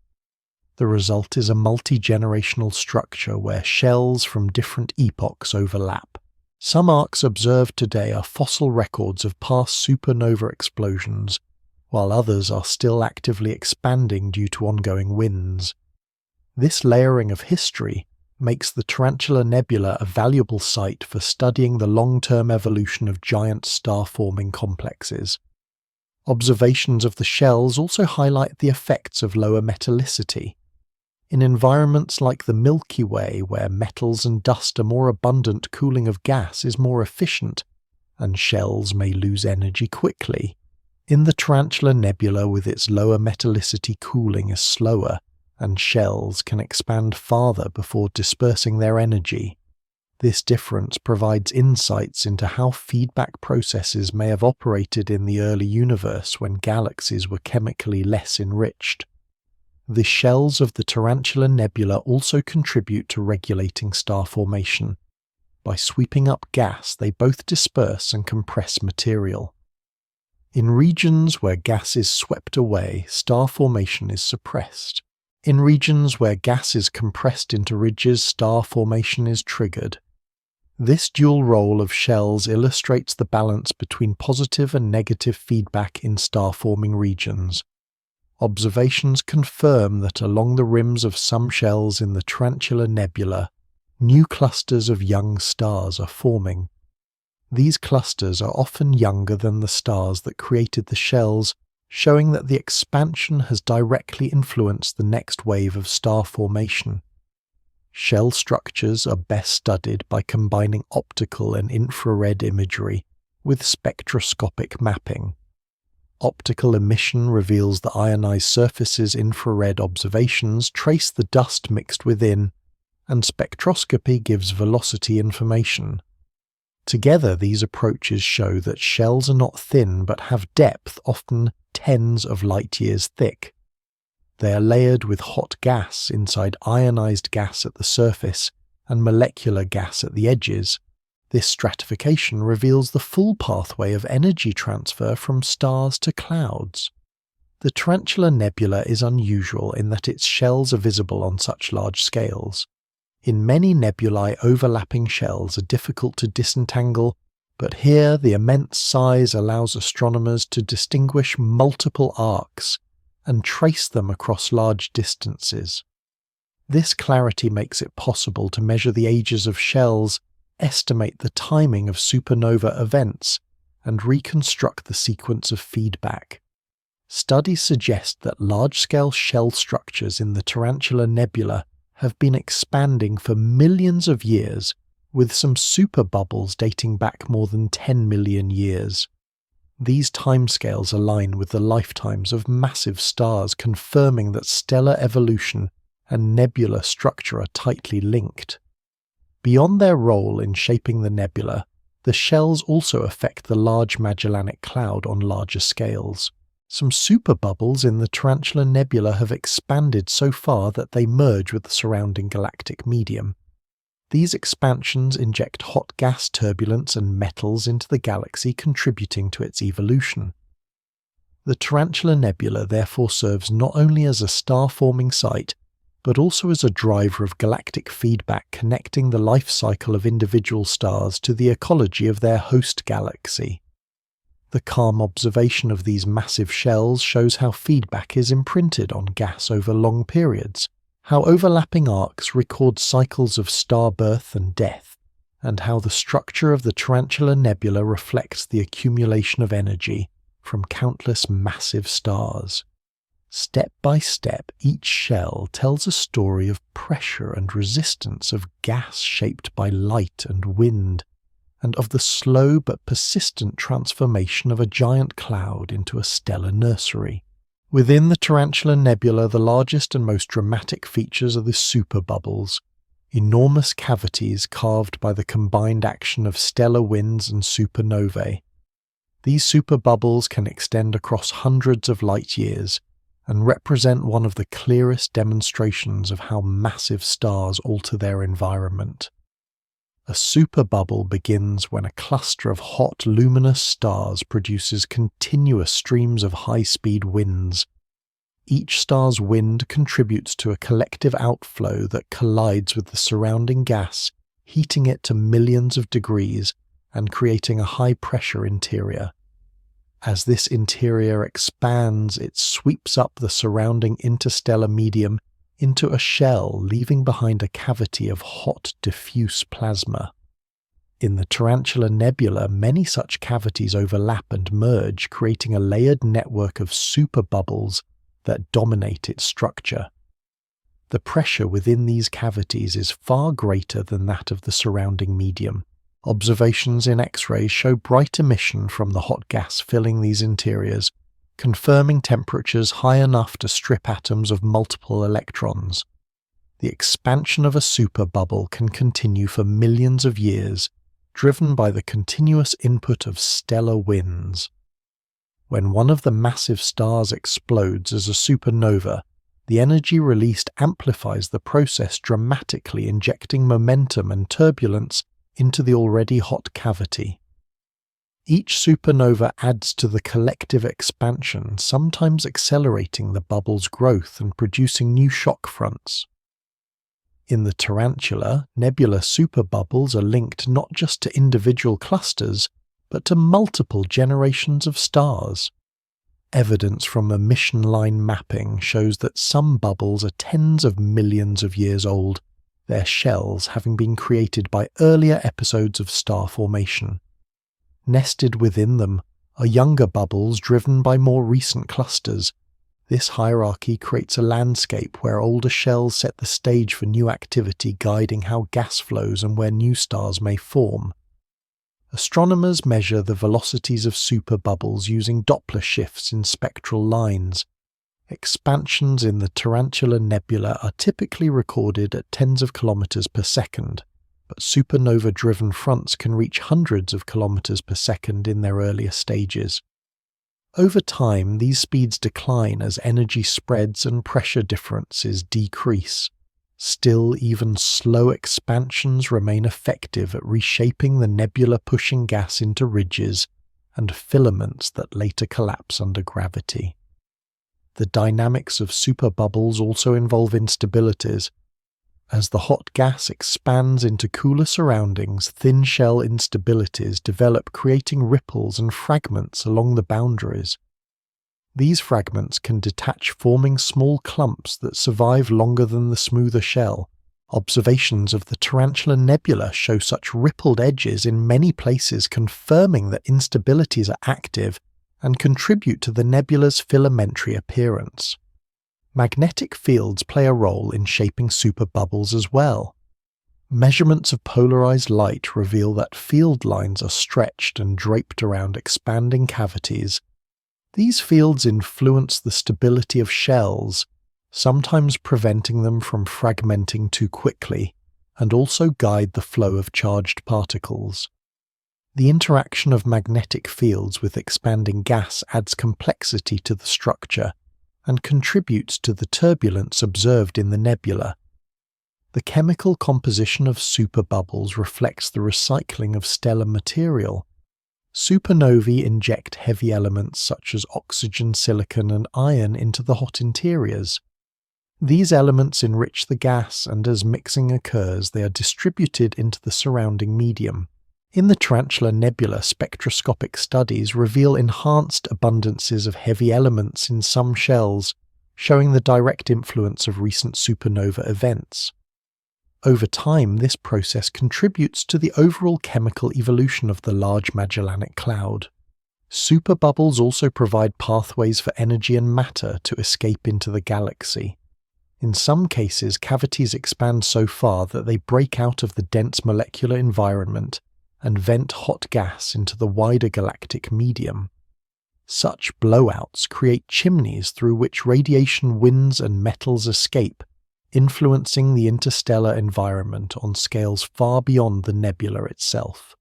The result is a multi-generational structure where shells from different epochs overlap. Some arcs observed today are fossil records of past supernova explosions, while others are still actively expanding due to ongoing winds. This layering of history makes the Tarantula Nebula a valuable site for studying the long-term evolution of giant star-forming complexes. Observations of the shells also highlight the effects of lower metallicity. In environments like the Milky Way, where metals and dust are more abundant, cooling of gas is more efficient, and shells may lose energy quickly. In the Tarantula Nebula, with its lower metallicity, cooling is slower, and shells can expand farther before dispersing their energy. This difference provides insights into how feedback processes may have operated in the early universe when galaxies were chemically less enriched. The shells of the Tarantula Nebula also contribute to regulating star formation. By sweeping up gas, they both disperse and compress material. In regions where gas is swept away, star formation is suppressed. In regions where gas is compressed into ridges, star formation is triggered. This dual role of shells illustrates the balance between positive and negative feedback in star-forming regions. Observations confirm that along the rims of some shells in the Tarantula Nebula, new clusters of young stars are forming. These clusters are often younger than the stars that created the shells, showing that the expansion has directly influenced the next wave of star formation. Shell structures are best studied by combining optical and infrared imagery with spectroscopic mapping. Optical emission reveals the ionized surfaces, infrared observations trace the dust mixed within, and spectroscopy gives velocity information. Together, these approaches show that shells are not thin but have depth, often tens of light years thick. They are layered with hot gas inside ionized gas at the surface and molecular gas at the edges. This stratification reveals the full pathway of energy transfer from stars to clouds. The Tarantula Nebula is unusual in that its shells are visible on such large scales. In many nebulae, overlapping shells are difficult to disentangle, but here the immense size allows astronomers to distinguish multiple arcs and trace them across large distances. This clarity makes it possible to measure the ages of shells, estimate the timing of supernova events, and reconstruct the sequence of feedback. Studies suggest that large-scale shell structures in the Tarantula Nebula have been expanding for millions of years, with some superbubbles dating back more than 10 million years. These timescales align with the lifetimes of massive stars, confirming that stellar evolution and nebula structure are tightly linked. Beyond their role in shaping the nebula, the shells also affect the Large Magellanic Cloud on larger scales. Some superbubbles in the Tarantula Nebula have expanded so far that they merge with the surrounding galactic medium. These expansions inject hot gas turbulence and metals into the galaxy, contributing to its evolution. The Tarantula Nebula therefore serves not only as a star-forming site, but also as a driver of galactic feedback, connecting the life cycle of individual stars to the ecology of their host galaxy. The calm observation of these massive shells shows how feedback is imprinted on gas over long periods, how overlapping arcs record cycles of star birth and death, and how the structure of the Tarantula Nebula reflects the accumulation of energy from countless massive stars. Step by step, each shell tells a story of pressure and resistance, of gas shaped by light and wind, and of the slow but persistent transformation of a giant cloud into a stellar nursery. Within the Tarantula Nebula, the largest and most dramatic features are the superbubbles, enormous cavities carved by the combined action of stellar winds and supernovae. These superbubbles can extend across hundreds of light years and represent one of the clearest demonstrations of how massive stars alter their environment. A superbubble begins when a cluster of hot, luminous stars produces continuous streams of high-speed winds. Each star's wind contributes to a collective outflow that collides with the surrounding gas, heating it to millions of degrees and creating a high-pressure interior. As this interior expands, it sweeps up the surrounding interstellar medium into a shell, leaving behind a cavity of hot, diffuse plasma. In the Tarantula Nebula, many such cavities overlap and merge, creating a layered network of superbubbles that dominate its structure. The pressure within these cavities is far greater than that of the surrounding medium. Observations in X-rays show bright emission from the hot gas filling these interiors, confirming temperatures high enough to strip atoms of multiple electrons. The expansion of a superbubble can continue for millions of years, driven by the continuous input of stellar winds. When one of the massive stars explodes as a supernova, the energy released amplifies the process dramatically, injecting momentum and turbulence into the already hot cavity. Each supernova adds to the collective expansion, sometimes accelerating the bubble's growth and producing new shock fronts. In the Tarantula Nebula, superbubbles are linked not just to individual clusters, but to multiple generations of stars. Evidence from emission line mapping shows that some bubbles are tens of millions of years old, their shells having been created by earlier episodes of star formation. Nested within them are younger bubbles driven by more recent clusters. This hierarchy creates a landscape where older shells set the stage for new activity, guiding how gas flows and where new stars may form. Astronomers measure the velocities of superbubbles using Doppler shifts in spectral lines. Expansions in the Tarantula Nebula are typically recorded at tens of kilometers per second, but supernova-driven fronts can reach hundreds of kilometers per second in their earlier stages. Over time, these speeds decline as energy spreads and pressure differences decrease. Still, even slow expansions remain effective at reshaping the nebula-pushing gas into ridges and filaments that later collapse under gravity. The dynamics of superbubbles also involve instabilities. As the hot gas expands into cooler surroundings, thin shell instabilities develop, creating ripples and fragments along the boundaries. These fragments can detach, forming small clumps that survive longer than the smoother shell. Observations of the Tarantula Nebula show such rippled edges in many places, confirming that instabilities are active and contribute to the nebula's filamentary appearance. Magnetic fields play a role in shaping superbubbles as well. Measurements of polarized light reveal that field lines are stretched and draped around expanding cavities. These fields influence the stability of shells, sometimes preventing them from fragmenting too quickly, and also guide the flow of charged particles. The interaction of magnetic fields with expanding gas adds complexity to the structure and contributes to the turbulence observed in the nebula. The chemical composition of superbubbles reflects the recycling of stellar material. Supernovae inject heavy elements such as oxygen, silicon, and iron into the hot interiors. These elements enrich the gas, and as mixing occurs, they are distributed into the surrounding medium. In the Tarantula Nebula, spectroscopic studies reveal enhanced abundances of heavy elements in some shells, showing the direct influence of recent supernova events. Over time, this process contributes to the overall chemical evolution of the Large Magellanic Cloud. Superbubbles also provide pathways for energy and matter to escape into the galaxy. In some cases, cavities expand so far that they break out of the dense molecular environment and vent hot gas into the wider galactic medium. Such blowouts create chimneys through which radiation winds and metals escape, influencing the interstellar environment on scales far beyond the nebula itself.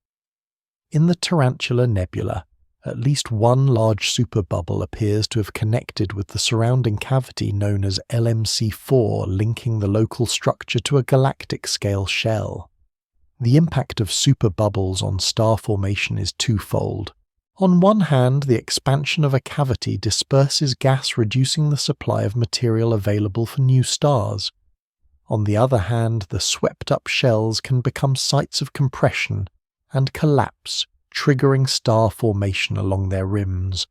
In the Tarantula Nebula, at least one large superbubble appears to have connected with the surrounding cavity known as LMC4, linking the local structure to a galactic-scale shell. The impact of superbubbles on star formation is twofold. On one hand, the expansion of a cavity disperses gas, reducing the supply of material available for new stars. On the other hand, the swept-up shells can become sites of compression and collapse, triggering star formation along their rims.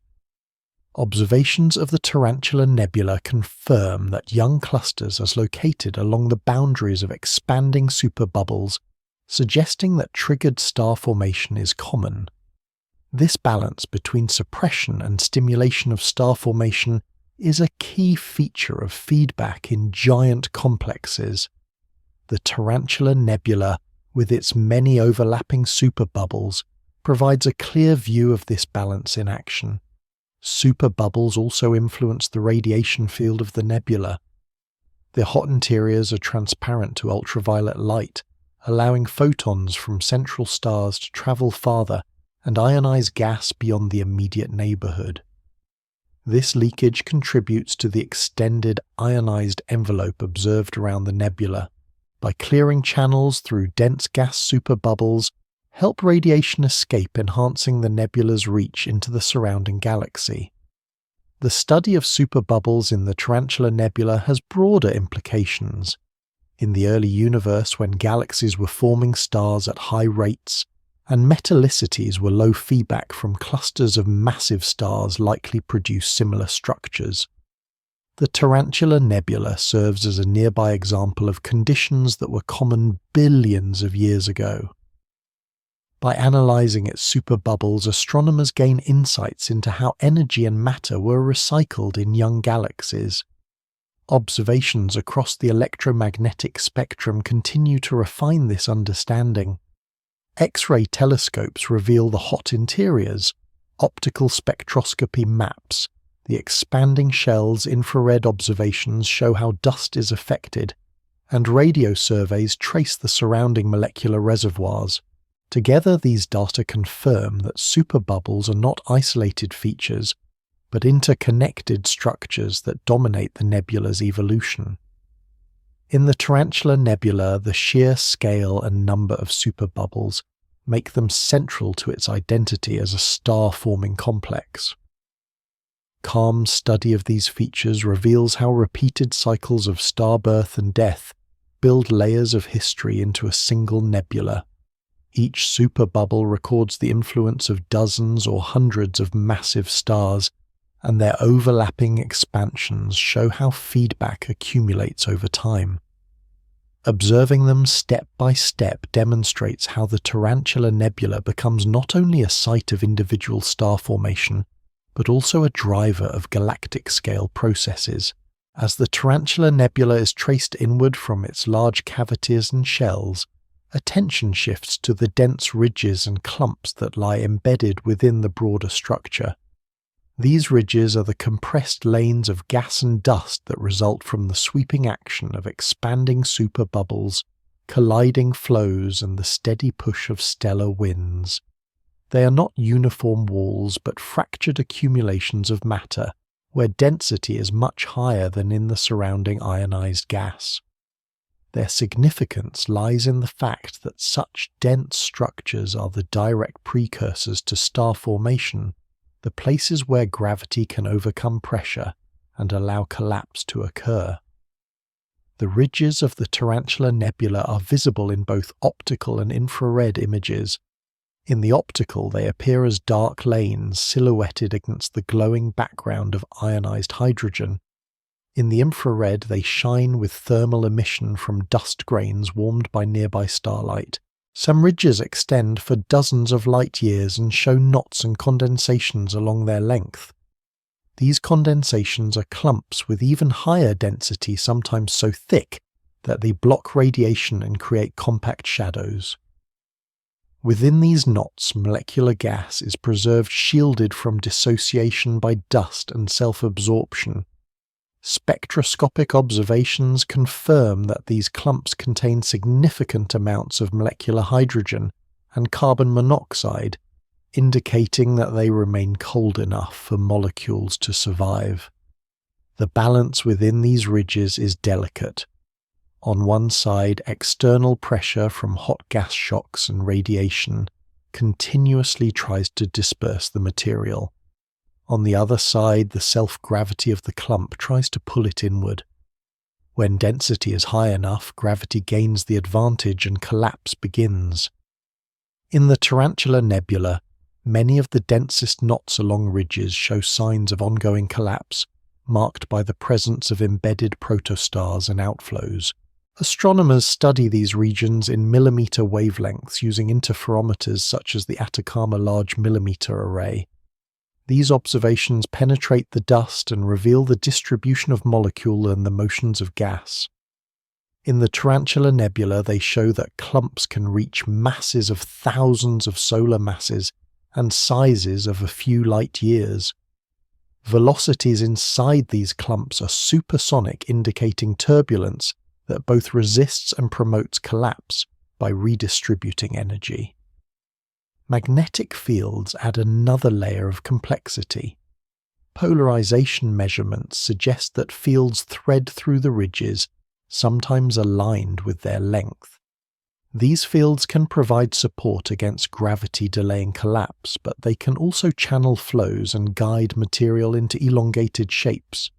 Observations of the Tarantula Nebula confirm that young clusters are located along the boundaries of expanding superbubbles, suggesting that triggered star formation is common. This balance between suppression and stimulation of star formation is a key feature of feedback in giant complexes. The Tarantula Nebula, with its many overlapping superbubbles, provides a clear view of this balance in action. Superbubbles also influence the radiation field of the nebula. Their hot interiors are transparent to ultraviolet light, allowing photons from central stars to travel farther and ionize gas beyond the immediate neighborhood. This leakage contributes to the extended ionized envelope observed around the nebula. By clearing channels through dense gas superbubbles, help radiation escape, enhancing the nebula's reach into the surrounding galaxy. The study of superbubbles in the Tarantula Nebula has broader implications. In the early universe, when galaxies were forming stars at high rates, and metallicities were low feedback from clusters of massive stars likely produce similar structures. The Tarantula Nebula serves as a nearby example of conditions that were common billions of years ago. By analyzing its superbubbles, astronomers gain insights into how energy and matter were recycled in young galaxies. Observations across the electromagnetic spectrum continue to refine this understanding. X-ray telescopes reveal the hot interiors, optical spectroscopy maps, the expanding shells, infrared observations show how dust is affected, and radio surveys trace the surrounding molecular reservoirs. Together, these data confirm that superbubbles are not isolated features, but interconnected structures that dominate the nebula's evolution. In the Tarantula Nebula, the sheer scale and number of superbubbles make them central to its identity as a star-forming complex. Calm study of these features reveals how repeated cycles of star birth and death build layers of history into a single nebula. Each superbubble records the influence of dozens or hundreds of massive stars, and their overlapping expansions show how feedback accumulates over time. Observing them step by step demonstrates how the Tarantula Nebula becomes not only a site of individual star formation, but also a driver of galactic-scale processes. As the Tarantula Nebula is traced inward from its large cavities and shells, attention shifts to the dense ridges and clumps that lie embedded within the broader structure. These ridges are the compressed lanes of gas and dust that result from the sweeping action of expanding superbubbles, colliding flows, and the steady push of stellar winds. They are not uniform walls but fractured accumulations of matter, where density is much higher than in the surrounding ionized gas. Their significance lies in the fact that such dense structures are the direct precursors to star formation, the places where gravity can overcome pressure and allow collapse to occur. The ridges of the Tarantula Nebula are visible in both optical and infrared images. In the optical, they appear as dark lanes silhouetted against the glowing background of ionized hydrogen. In the infrared, they shine with thermal emission from dust grains warmed by nearby starlight. Some ridges extend for dozens of light years and show knots and condensations along their length. These condensations are clumps with even higher density, sometimes so thick that they block radiation and create compact shadows. Within these knots, molecular gas is preserved shielded from dissociation by dust and self-absorption. Spectroscopic observations confirm that these clumps contain significant amounts of molecular hydrogen and carbon monoxide, indicating that they remain cold enough for molecules to survive. The balance within these ridges is delicate. On one side, external pressure from hot gas shocks and radiation continuously tries to disperse the material. On the other side, the self-gravity of the clump tries to pull it inward. When density is high enough, gravity gains the advantage and collapse begins. In the Tarantula Nebula, many of the densest knots along ridges show signs of ongoing collapse, marked by the presence of embedded protostars and outflows. Astronomers study these regions in millimeter wavelengths using interferometers such as the Atacama Large Magellanic Array. These observations penetrate the dust and reveal the distribution of molecule and the motions of gas. In the Tarantula Nebula, they show that clumps can reach masses of thousands of solar masses and sizes of a few light years. Velocities inside these clumps are supersonic, indicating turbulence that both resists and promotes collapse by redistributing energy. Magnetic fields add another layer of complexity. Polarization measurements suggest that fields thread through the ridges, sometimes aligned with their length. These fields can provide support against gravity delaying collapse, but they can also channel flows and guide material into elongated shapes.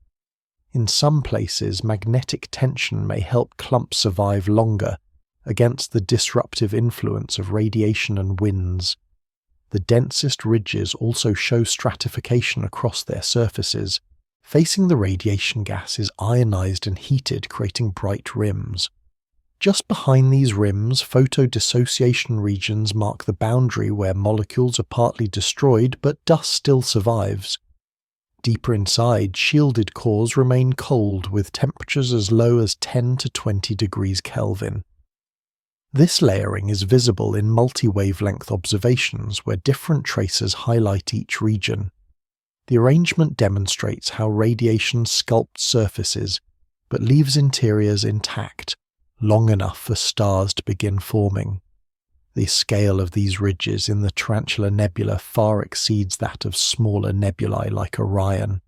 In some places, magnetic tension may help clumps survive longer against the disruptive influence of radiation and winds. The densest ridges also show stratification across their surfaces. Facing the radiation gas is ionized and heated, creating bright rims. Just behind these rims, photodissociation regions mark the boundary where molecules are partly destroyed but dust still survives. Deeper inside, shielded cores remain cold with temperatures as low as 10 to 20 degrees Kelvin. This layering is visible in multi-wavelength observations where different tracers highlight each region. The arrangement demonstrates how radiation sculpts surfaces, but leaves interiors intact, long enough for stars to begin forming. The scale of these ridges in the Tarantula Nebula far exceeds that of smaller nebulae like Orion.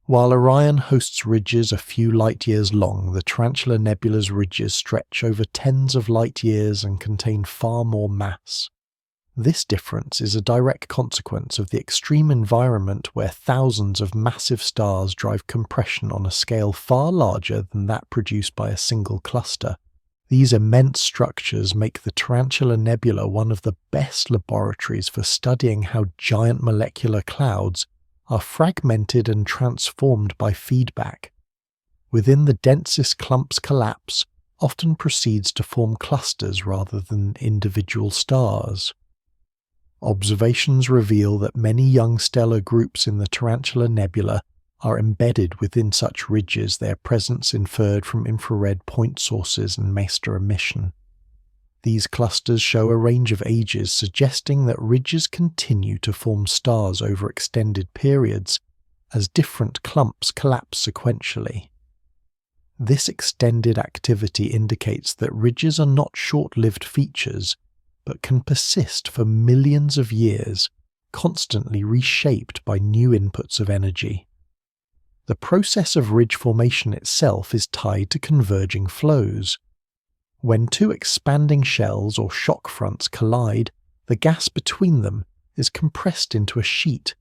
While Orion hosts ridges a few light years long, the Tarantula Nebula's ridges stretch over tens of light years and contain far more mass. This difference is a direct consequence of the extreme environment where thousands of massive stars drive compression on a scale far larger than that produced by a single cluster. These immense structures make the Tarantula Nebula one of the best laboratories for studying how giant molecular clouds are fragmented and transformed by feedback. Within the densest clumps, collapse often proceeds to form clusters rather than individual stars. Observations reveal that many young stellar groups in the Tarantula Nebula are embedded within such ridges, their presence inferred from infrared point sources and master emission. These clusters show a range of ages, suggesting that ridges continue to form stars over extended periods as different clumps collapse sequentially. This extended activity indicates that ridges are not short-lived features, but can persist for millions of years, constantly reshaped by new inputs of energy. The process of ridge formation itself is tied to converging flows. When two expanding shells or shock fronts collide, the gas between them is compressed into a sheet.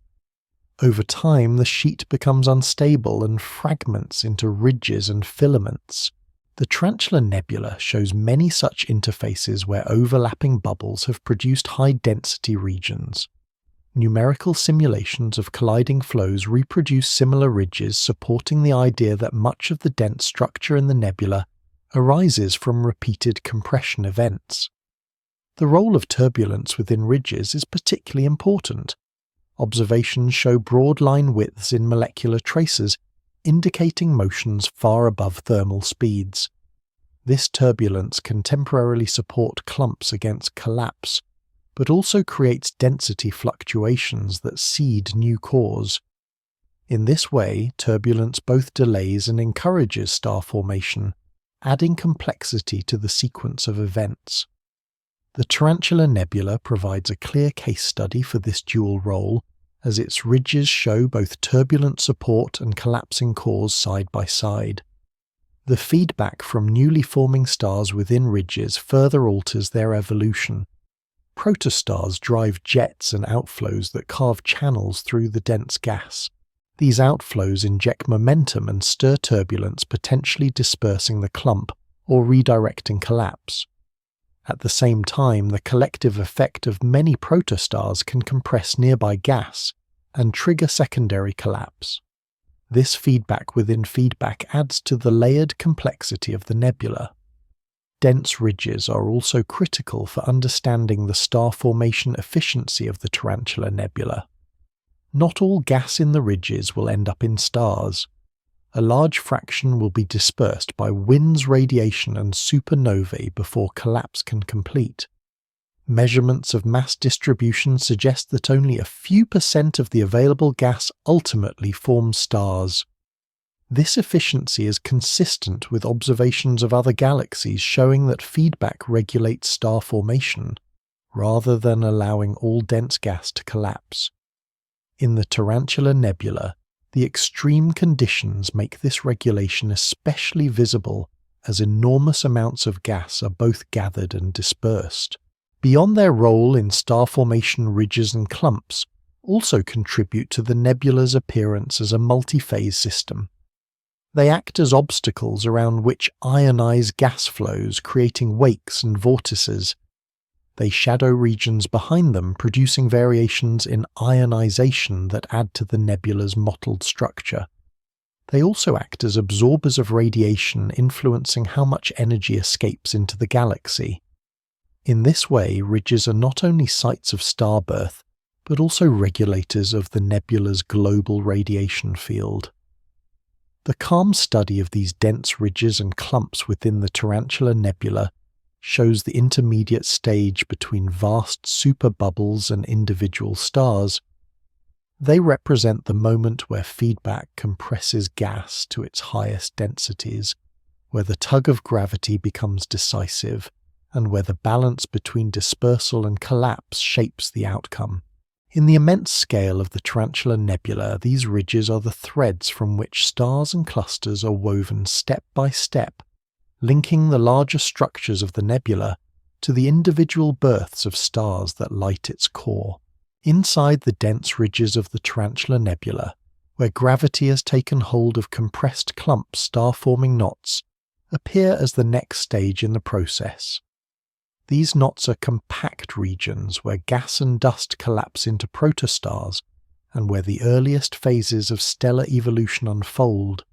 Over time, the sheet becomes unstable and fragments into ridges and filaments. The Tarantula Nebula shows many such interfaces where overlapping bubbles have produced high-density regions. Numerical simulations of colliding flows reproduce similar ridges, supporting the idea that much of the dense structure in the nebula arises from repeated compression events. The role of turbulence within ridges is particularly important. Observations show broad line widths in molecular traces, indicating motions far above thermal speeds. This turbulence can temporarily support clumps against collapse, but also creates density fluctuations that seed new cores. In this way, turbulence both delays and encourages star formation, adding complexity to the sequence of events. The Tarantula Nebula provides a clear case study for this dual role, as its ridges show both turbulent support and collapsing cores side by side. The feedback from newly forming stars within ridges further alters their evolution. Protostars drive jets and outflows that carve channels through the dense gas. These outflows inject momentum and stir turbulence, potentially dispersing the clump or redirecting collapse. At the same time, the collective effect of many protostars can compress nearby gas and trigger secondary collapse. This feedback within feedback adds to the layered complexity of the nebula. Dense ridges are also critical for understanding the star formation efficiency of the Tarantula Nebula. Not all gas in the ridges will end up in stars. A large fraction will be dispersed by winds, radiation, and supernovae before collapse can complete. Measurements of mass distribution suggest that only a few % of the available gas ultimately forms stars. This efficiency is consistent with observations of other galaxies showing that feedback regulates star formation, rather than allowing all dense gas to collapse. In the Tarantula Nebula, the extreme conditions make this regulation especially visible, as enormous amounts of gas are both gathered and dispersed. Beyond their role in star formation, ridges and clumps also contribute to the nebula's appearance as a multi-phase system. They act as obstacles around which ionize gas flows, creating wakes and vortices. They shadow regions behind them, producing variations in ionization that add to the nebula's mottled structure. They also act as absorbers of radiation, influencing how much energy escapes into the galaxy. In this way, ridges are not only sites of star birth, but also regulators of the nebula's global radiation field. The calm study of these dense ridges and clumps within the Tarantula Nebula shows the intermediate stage between vast superbubbles and individual stars. They represent the moment where feedback compresses gas to its highest densities, where the tug of gravity becomes decisive, and where the balance between dispersal and collapse shapes the outcome. In the immense scale of the Tarantula Nebula, these ridges are the threads from which stars and clusters are woven step by step, linking the larger structures of the nebula to the individual births of stars that light its core. Inside the dense ridges of the Tarantula Nebula, where gravity has taken hold of compressed clumps, star-forming knots appear as the next stage in the process. These knots are compact regions where gas and dust collapse into protostars and where the earliest phases of stellar evolution unfold.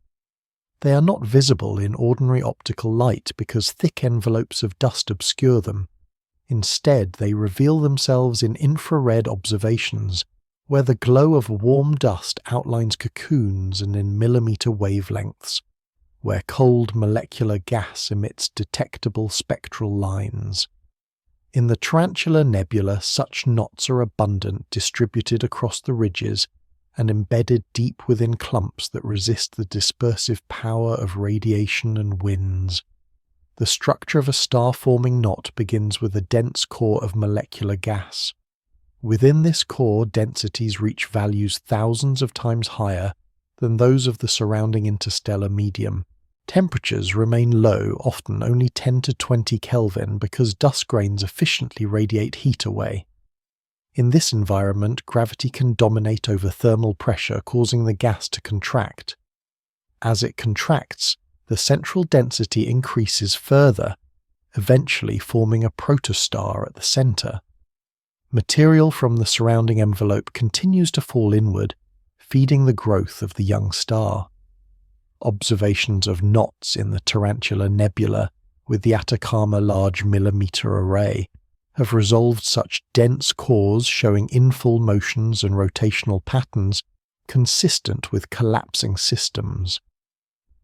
They are not visible in ordinary optical light because thick envelopes of dust obscure them. Instead, they reveal themselves in infrared observations, where the glow of warm dust outlines cocoons, and in millimeter wavelengths, where cold molecular gas emits detectable spectral lines. In the Tarantula Nebula, such knots are abundant, distributed across the ridges, and embedded deep within clumps that resist the dispersive power of radiation and winds. The structure of a star-forming knot begins with a dense core of molecular gas. Within this core, densities reach values thousands of times higher than those of the surrounding interstellar medium. Temperatures remain low, often only 10 to 20 Kelvin, because dust grains efficiently radiate heat away. In this environment, gravity can dominate over thermal pressure, causing the gas to contract. As it contracts, the central density increases further, eventually forming a protostar at the center. Material from the surrounding envelope continues to fall inward, feeding the growth of the young star. Observations of knots in the Tarantula Nebula with the Atacama Large Millimeter Array have resolved such dense cores showing infill motions and rotational patterns consistent with collapsing systems.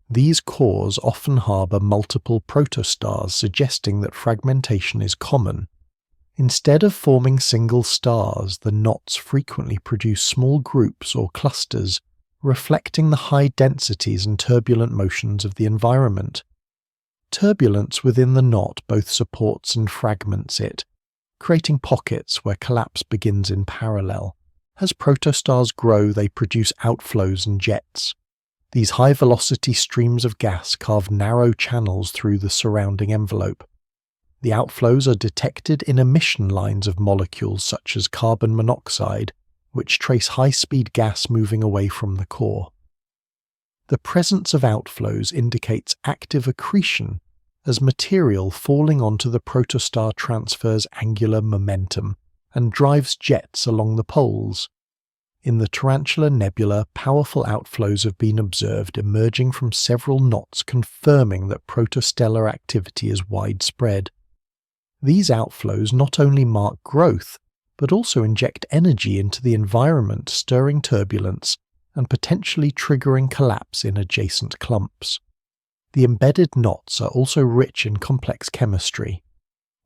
These cores often harbour multiple protostars, suggesting that fragmentation is common. Instead of forming single stars, the knots frequently produce small groups or clusters, reflecting the high densities and turbulent motions of the environment. Turbulence within the knot both supports and fragments it, creating pockets where collapse begins in parallel. As protostars grow, they produce outflows and jets. These high-velocity streams of gas carve narrow channels through the surrounding envelope. The outflows are detected in emission lines of molecules such as carbon monoxide, which trace high-speed gas moving away from the core. The presence of outflows indicates active accretion, as material falling onto the protostar transfers angular momentum and drives jets along the poles. In the Tarantula Nebula, powerful outflows have been observed emerging from several knots, confirming that protostellar activity is widespread. These outflows not only mark growth, but also inject energy into the environment, stirring turbulence and potentially triggering collapse in adjacent clumps. The embedded knots are also rich in complex chemistry.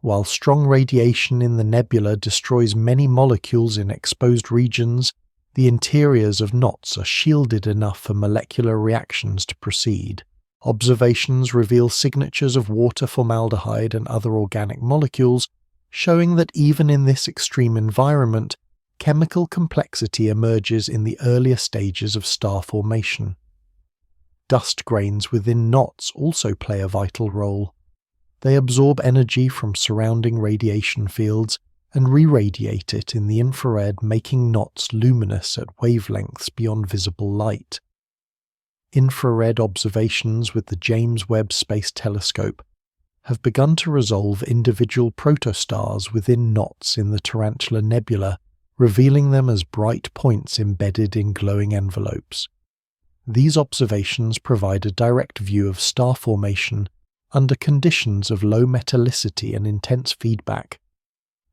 While strong radiation in the nebula destroys many molecules in exposed regions, the interiors of knots are shielded enough for molecular reactions to proceed. Observations reveal signatures of water formaldehyde and other organic molecules, showing that even in this extreme environment, chemical complexity emerges in the earlier stages of star formation. Dust grains within knots also play a vital role. They absorb energy from surrounding radiation fields and re-radiate it in the infrared, making knots luminous at wavelengths beyond visible light. Infrared observations with the James Webb Space Telescope have begun to resolve individual protostars within knots in the Tarantula Nebula, revealing them as bright points embedded in glowing envelopes. These observations provide a direct view of star formation under conditions of low metallicity and intense feedback.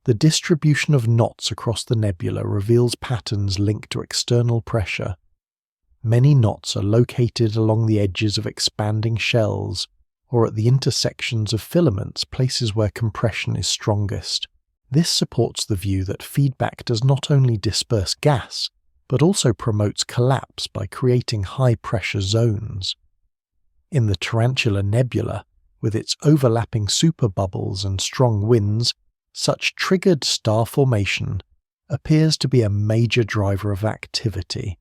The distribution of knots across the nebula reveals patterns linked to external pressure. Many knots are located along the edges of expanding shells or at the intersections of filaments, places where compression is strongest. This supports the view that feedback does not only disperse gas, but also promotes collapse by creating high-pressure zones. In the Tarantula Nebula, with its overlapping superbubbles and strong winds, such triggered star formation appears to be a major driver of activity.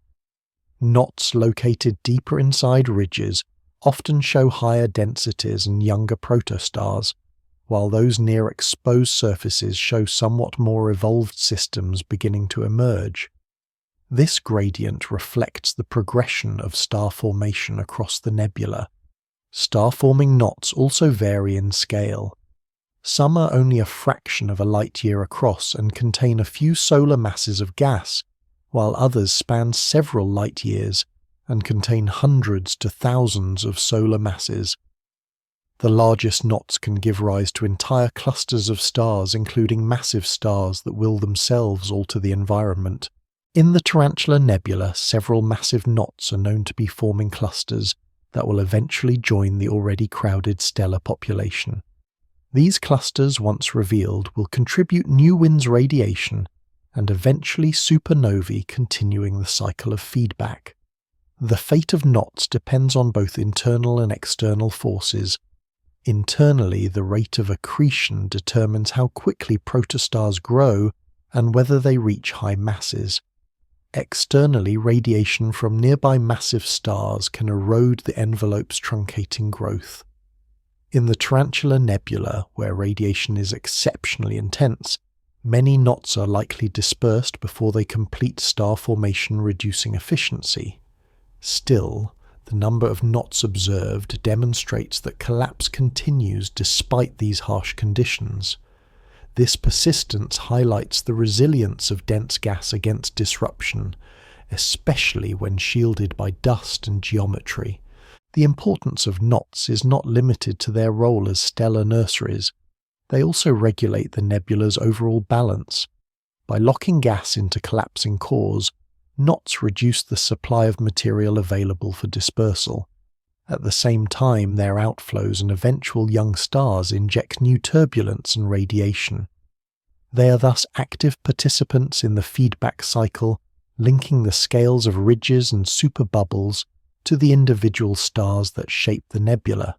Knots located deeper inside ridges often show higher densities and younger protostars, while those near exposed surfaces show somewhat more evolved systems beginning to emerge. This gradient reflects the progression of star formation across the nebula. Star-forming knots also vary in scale. Some are only a fraction of a light-year across and contain a few solar masses of gas, while others span several light-years and contain hundreds to thousands of solar masses. The largest knots can give rise to entire clusters of stars, including massive stars that will themselves alter the environment. In the Tarantula Nebula, several massive knots are known to be forming clusters that will eventually join the already crowded stellar population. These clusters, once revealed, will contribute new winds radiation and eventually supernovae, continuing the cycle of feedback. The fate of knots depends on both internal and external forces. Internally, the rate of accretion determines how quickly protostars grow and whether they reach high masses. Externally, radiation from nearby massive stars can erode the envelope's truncating growth. In the Tarantula Nebula, where radiation is exceptionally intense, many knots are likely dispersed before they complete star formation, reducing efficiency. Still, the number of knots observed demonstrates that collapse continues despite these harsh conditions. This persistence highlights the resilience of dense gas against disruption, especially when shielded by dust and geometry. The importance of knots is not limited to their role as stellar nurseries. They also regulate the nebula's overall balance. By locking gas into collapsing cores, knots reduce the supply of material available for dispersal. At the same time, their outflows and eventual young stars inject new turbulence and radiation. They are thus active participants in the feedback cycle, linking the scales of ridges and superbubbles to the individual stars that shape the nebula.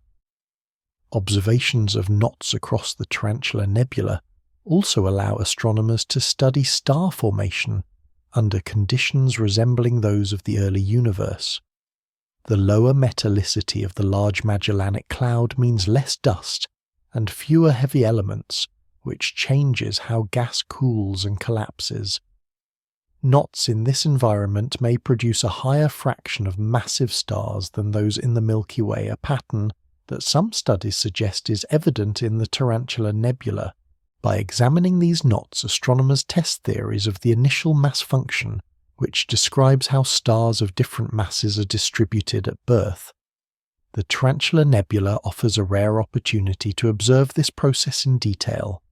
Observations of knots across the Tarantula Nebula also allow astronomers to study star formation under conditions resembling those of the early universe. The lower metallicity of the Large Magellanic Cloud means less dust and fewer heavy elements, which changes how gas cools and collapses. Knots in this environment may produce a higher fraction of massive stars than those in the Milky Way, a pattern that some studies suggest is evident in the Tarantula Nebula. By examining these knots, astronomers test theories of the initial mass function, which describes how stars of different masses are distributed at birth. The Tarantula Nebula offers a rare opportunity to observe this process in detail.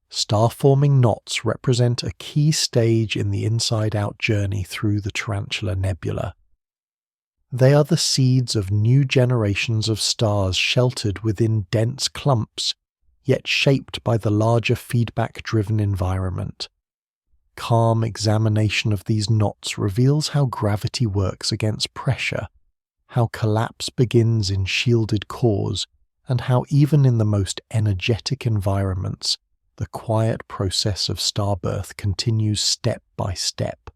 Star-forming knots represent a key stage in the inside-out journey through the Tarantula Nebula. They are the seeds of new generations of stars sheltered within dense clumps, yet shaped by the larger feedback-driven environment. Calm examination of these knots reveals how gravity works against pressure, how collapse begins in shielded cores, and how even in the most energetic environments, the quiet process of starbirth continues step by step.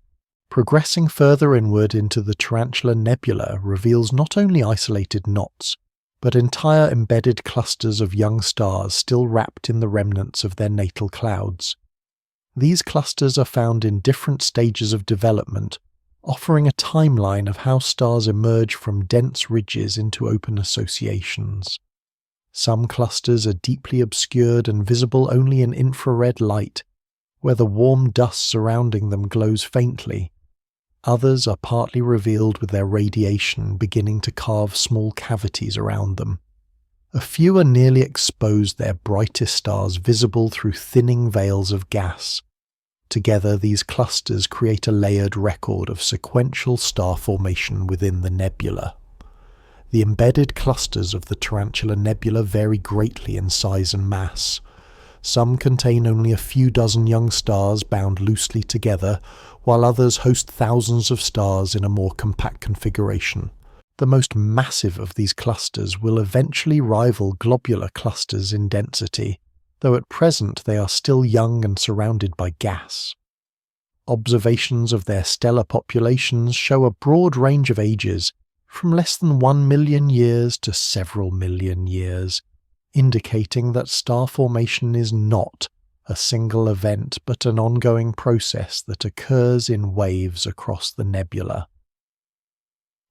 Progressing further inward into the Tarantula Nebula reveals not only isolated knots, but entire embedded clusters of young stars still wrapped in the remnants of their natal clouds. These clusters are found in different stages of development, offering a timeline of how stars emerge from dense ridges into open associations. Some clusters are deeply obscured and visible only in infrared light, where the warm dust surrounding them glows faintly. Others are partly revealed with their radiation beginning to carve small cavities around them. A few are nearly exposed, their brightest stars visible through thinning veils of gas. Together, these clusters create a layered record of sequential star formation within the nebula. The embedded clusters of the Tarantula Nebula vary greatly in size and mass. Some contain only a few dozen young stars bound loosely together, while others host thousands of stars in a more compact configuration. The most massive of these clusters will eventually rival globular clusters in density, though at present they are still young and surrounded by gas. Observations of their stellar populations show a broad range of ages, from less than 1 million years to several million years, indicating that star formation is not a single event but an ongoing process that occurs in waves across the nebula.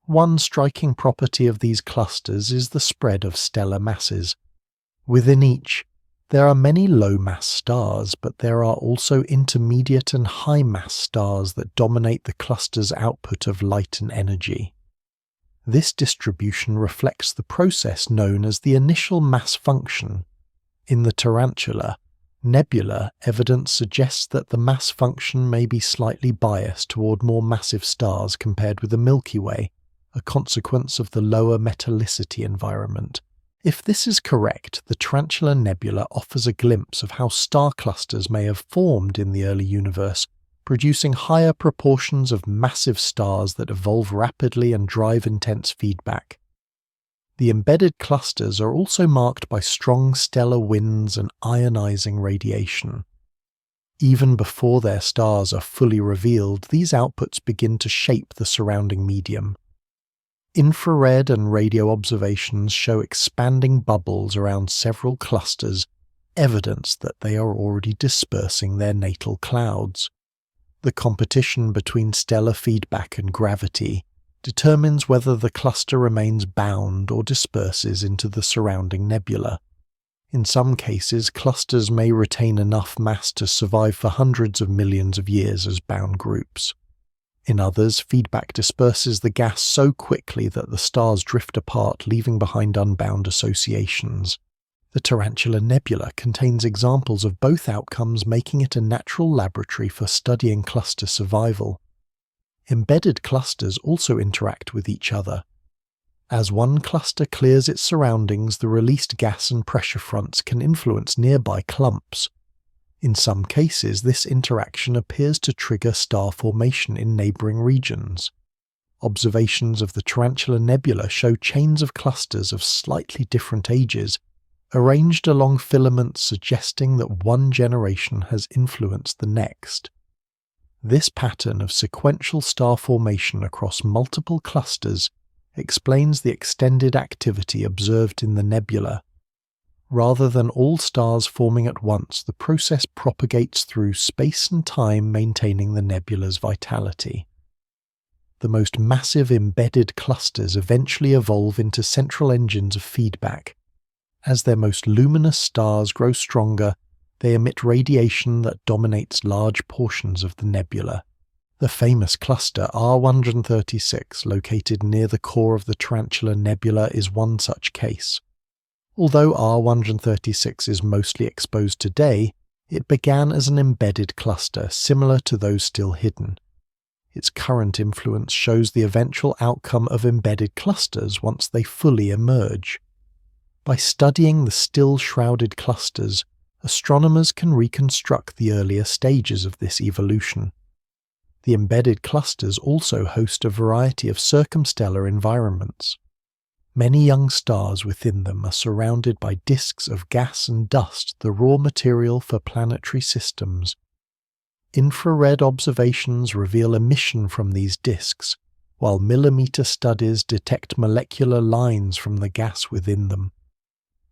One striking property of these clusters is the spread of stellar masses. Within each, there are many low-mass stars, but there are also intermediate and high-mass stars that dominate the cluster's output of light and energy. This distribution reflects the process known as the initial mass function. In the Tarantula Nebula, evidence suggests that the mass function may be slightly biased toward more massive stars compared with the Milky Way, a consequence of the lower metallicity environment. If this is correct, the Tarantula Nebula offers a glimpse of how star clusters may have formed in the early universe, producing higher proportions of massive stars that evolve rapidly and drive intense feedback. The embedded clusters are also marked by strong stellar winds and ionizing radiation. Even before their stars are fully revealed, these outputs begin to shape the surrounding medium. Infrared and radio observations show expanding bubbles around several clusters, evidence that they are already dispersing their natal clouds. The competition between stellar feedback and gravity determines whether the cluster remains bound or disperses into the surrounding nebula. In some cases, clusters may retain enough mass to survive for hundreds of millions of years as bound groups. In others, feedback disperses the gas so quickly that the stars drift apart, leaving behind unbound associations. The Tarantula Nebula contains examples of both outcomes, making it a natural laboratory for studying cluster survival. Embedded clusters also interact with each other. As one cluster clears its surroundings, the released gas and pressure fronts can influence nearby clumps. In some cases, this interaction appears to trigger star formation in neighboring regions. Observations of the Tarantula Nebula show chains of clusters of slightly different ages, arranged along filaments suggesting that one generation has influenced the next. This pattern of sequential star formation across multiple clusters explains the extended activity observed in the nebula. Rather than all stars forming at once, the process propagates through space and time, maintaining the nebula's vitality. The most massive embedded clusters eventually evolve into central engines of feedback. As their most luminous stars grow stronger, they emit radiation that dominates large portions of the nebula. The famous cluster R136, located near the core of the Tarantula Nebula, is one such case. Although R136 is mostly exposed today, it began as an embedded cluster similar to those still hidden. Its current influence shows the eventual outcome of embedded clusters once they fully emerge. By studying the still shrouded clusters, astronomers can reconstruct the earlier stages of this evolution. The embedded clusters also host a variety of circumstellar environments. Many young stars within them are surrounded by disks of gas and dust, the raw material for planetary systems. Infrared observations reveal emission from these disks, while millimeter studies detect molecular lines from the gas within them.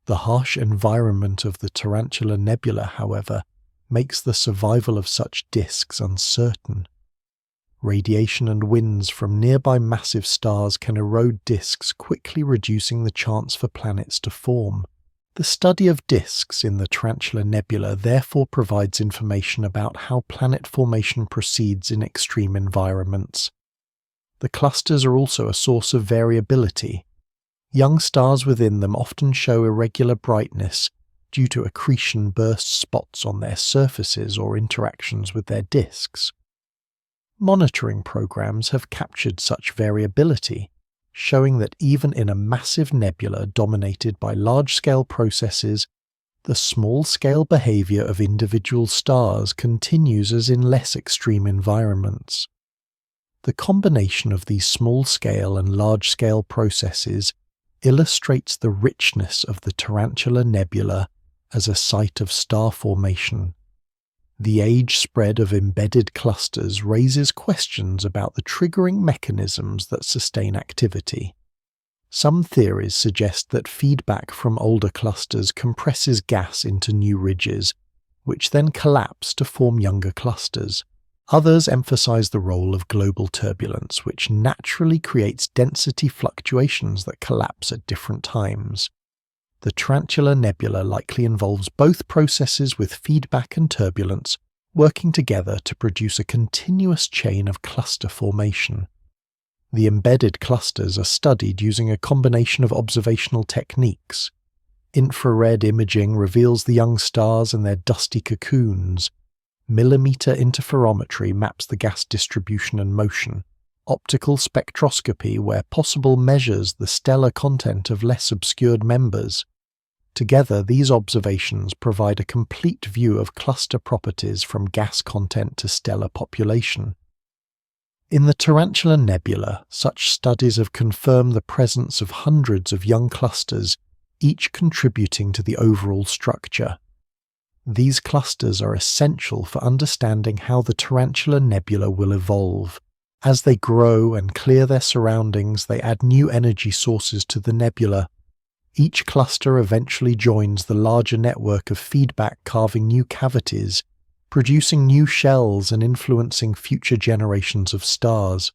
The harsh environment of the Tarantula Nebula, however, makes the survival of such disks uncertain. Radiation and winds from nearby massive stars can erode disks, quickly reducing the chance for planets to form. The study of disks in the Tarantula Nebula therefore provides information about how planet formation proceeds in extreme environments. The clusters are also a source of variability. Young stars within them often show irregular brightness due to accretion burst spots on their surfaces or interactions with their disks. Monitoring programs have captured such variability, showing that even in a massive nebula dominated by large-scale processes, the small-scale behavior of individual stars continues as in less extreme environments. The combination of these small-scale and large-scale processes illustrates the richness of the Tarantula Nebula as a site of star formation. The age spread of embedded clusters raises questions about the triggering mechanisms that sustain activity. Some theories suggest that feedback from older clusters compresses gas into new ridges, which then collapse to form younger clusters. Others emphasize the role of global turbulence, which naturally creates density fluctuations that collapse at different times. The Tarantula Nebula likely involves both processes, with feedback and turbulence working together to produce a continuous chain of cluster formation. The embedded clusters are studied using a combination of observational techniques. Infrared imaging reveals the young stars and their dusty cocoons. Millimeter interferometry maps the gas distribution and motion. Optical spectroscopy, where possible, measures the stellar content of less obscured members. Together, these observations provide a complete view of cluster properties from gas content to stellar population. In the Tarantula Nebula, such studies have confirmed the presence of hundreds of young clusters, each contributing to the overall structure. These clusters are essential for understanding how the Tarantula Nebula will evolve. As they grow and clear their surroundings, they add new energy sources to the nebula. Each cluster eventually joins the larger network of feedback, carving new cavities, producing new shells and influencing future generations of stars.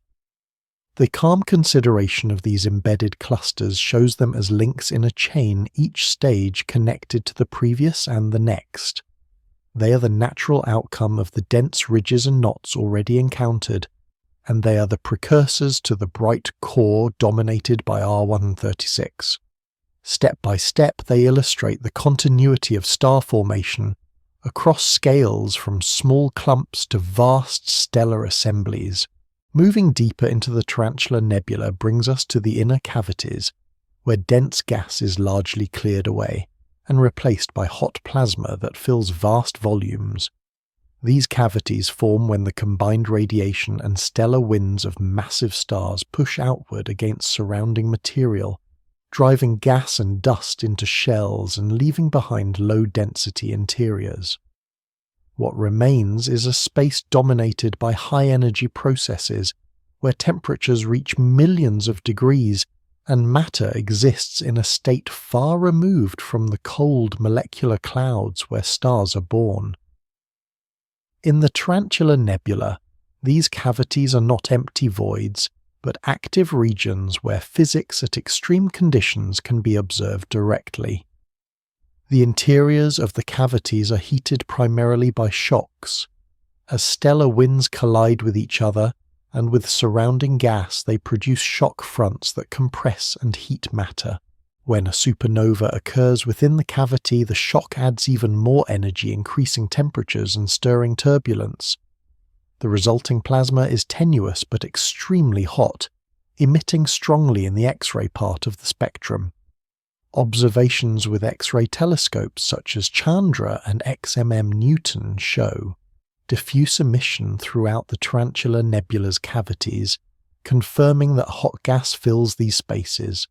The calm consideration of these embedded clusters shows them as links in a chain, each stage connected to the previous and the next. They are the natural outcome of the dense ridges and knots already encountered, and they are the precursors to the bright core dominated by R136. Step by step, they illustrate the continuity of star formation across scales from small clumps to vast stellar assemblies. Moving deeper into the Tarantula Nebula brings us to the inner cavities, where dense gas is largely cleared away and replaced by hot plasma that fills vast volumes. These cavities form when the combined radiation and stellar winds of massive stars push outward against surrounding material, driving gas and dust into shells and leaving behind low-density interiors. What remains is a space dominated by high-energy processes, where temperatures reach millions of degrees and matter exists in a state far removed from the cold molecular clouds where stars are born. In the Tarantula Nebula, these cavities are not empty voids, but active regions where physics at extreme conditions can be observed directly. The interiors of the cavities are heated primarily by shocks. As stellar winds collide with each other and with surrounding gas, they produce shock fronts that compress and heat matter. When a supernova occurs within the cavity, the shock adds even more energy, increasing temperatures and stirring turbulence. The resulting plasma is tenuous but extremely hot, emitting strongly in the X-ray part of the spectrum. Observations with X-ray telescopes such as Chandra and XMM Newton show diffuse emission throughout the Tarantula Nebula's cavities, confirming that hot gas fills these spaces.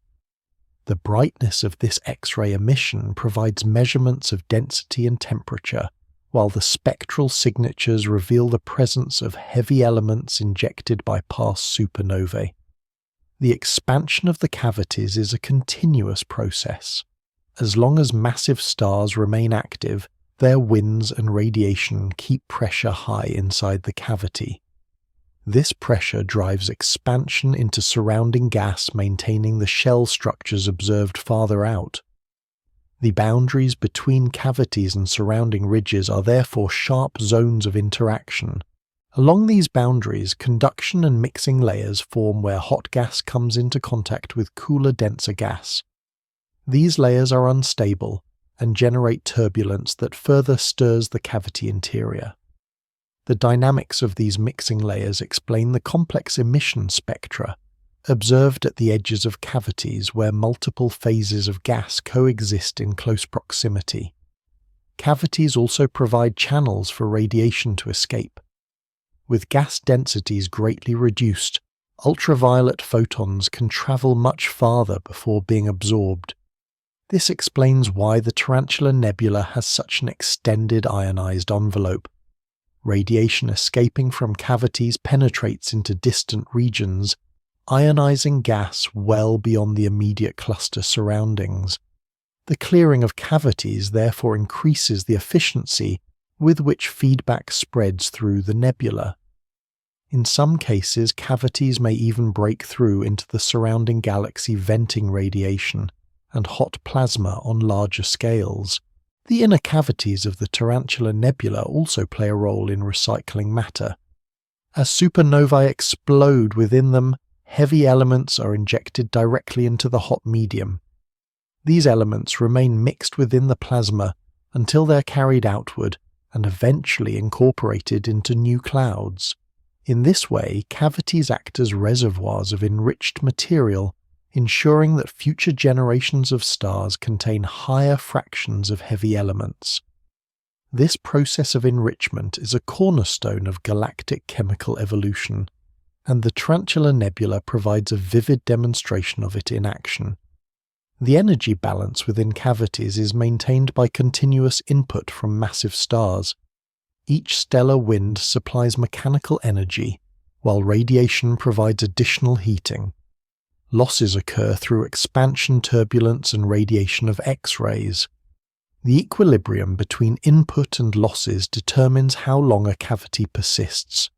The brightness of this X-ray emission provides measurements of density and temperature, while the spectral signatures reveal the presence of heavy elements injected by past supernovae. The expansion of the cavities is a continuous process. As long as massive stars remain active, their winds and radiation keep pressure high inside the cavity. This pressure drives expansion into surrounding gas, maintaining the shell structures observed farther out. The boundaries between cavities and surrounding ridges are therefore sharp zones of interaction. Along these boundaries, conduction and mixing layers form where hot gas comes into contact with cooler, denser gas. These layers are unstable and generate turbulence that further stirs the cavity interior. The dynamics of these mixing layers explain the complex emission spectra observed at the edges of cavities where multiple phases of gas coexist in close proximity. Cavities also provide channels for radiation to escape. With gas densities greatly reduced, ultraviolet photons can travel much farther before being absorbed. This explains why the Tarantula Nebula has such an extended ionized envelope. Radiation escaping from cavities penetrates into distant regions, ionizing gas well beyond the immediate cluster surroundings. The clearing of cavities therefore increases the efficiency with which feedback spreads through the nebula. In some cases, cavities may even break through into the surrounding galaxy, venting radiation and hot plasma on larger scales. The inner cavities of the Tarantula Nebula also play a role in recycling matter. As supernovae explode within them, heavy elements are injected directly into the hot medium. These elements remain mixed within the plasma until they're carried outward and eventually incorporated into new clouds. In this way, cavities act as reservoirs of enriched material, ensuring that future generations of stars contain higher fractions of heavy elements. This process of enrichment is a cornerstone of galactic chemical evolution, and the Tarantula Nebula provides a vivid demonstration of it in action. The energy balance within cavities is maintained by continuous input from massive stars. Each stellar wind supplies mechanical energy, while radiation provides additional heating. Losses occur through expansion, turbulence, and radiation of X-rays. The equilibrium between input and losses determines how long a cavity persists.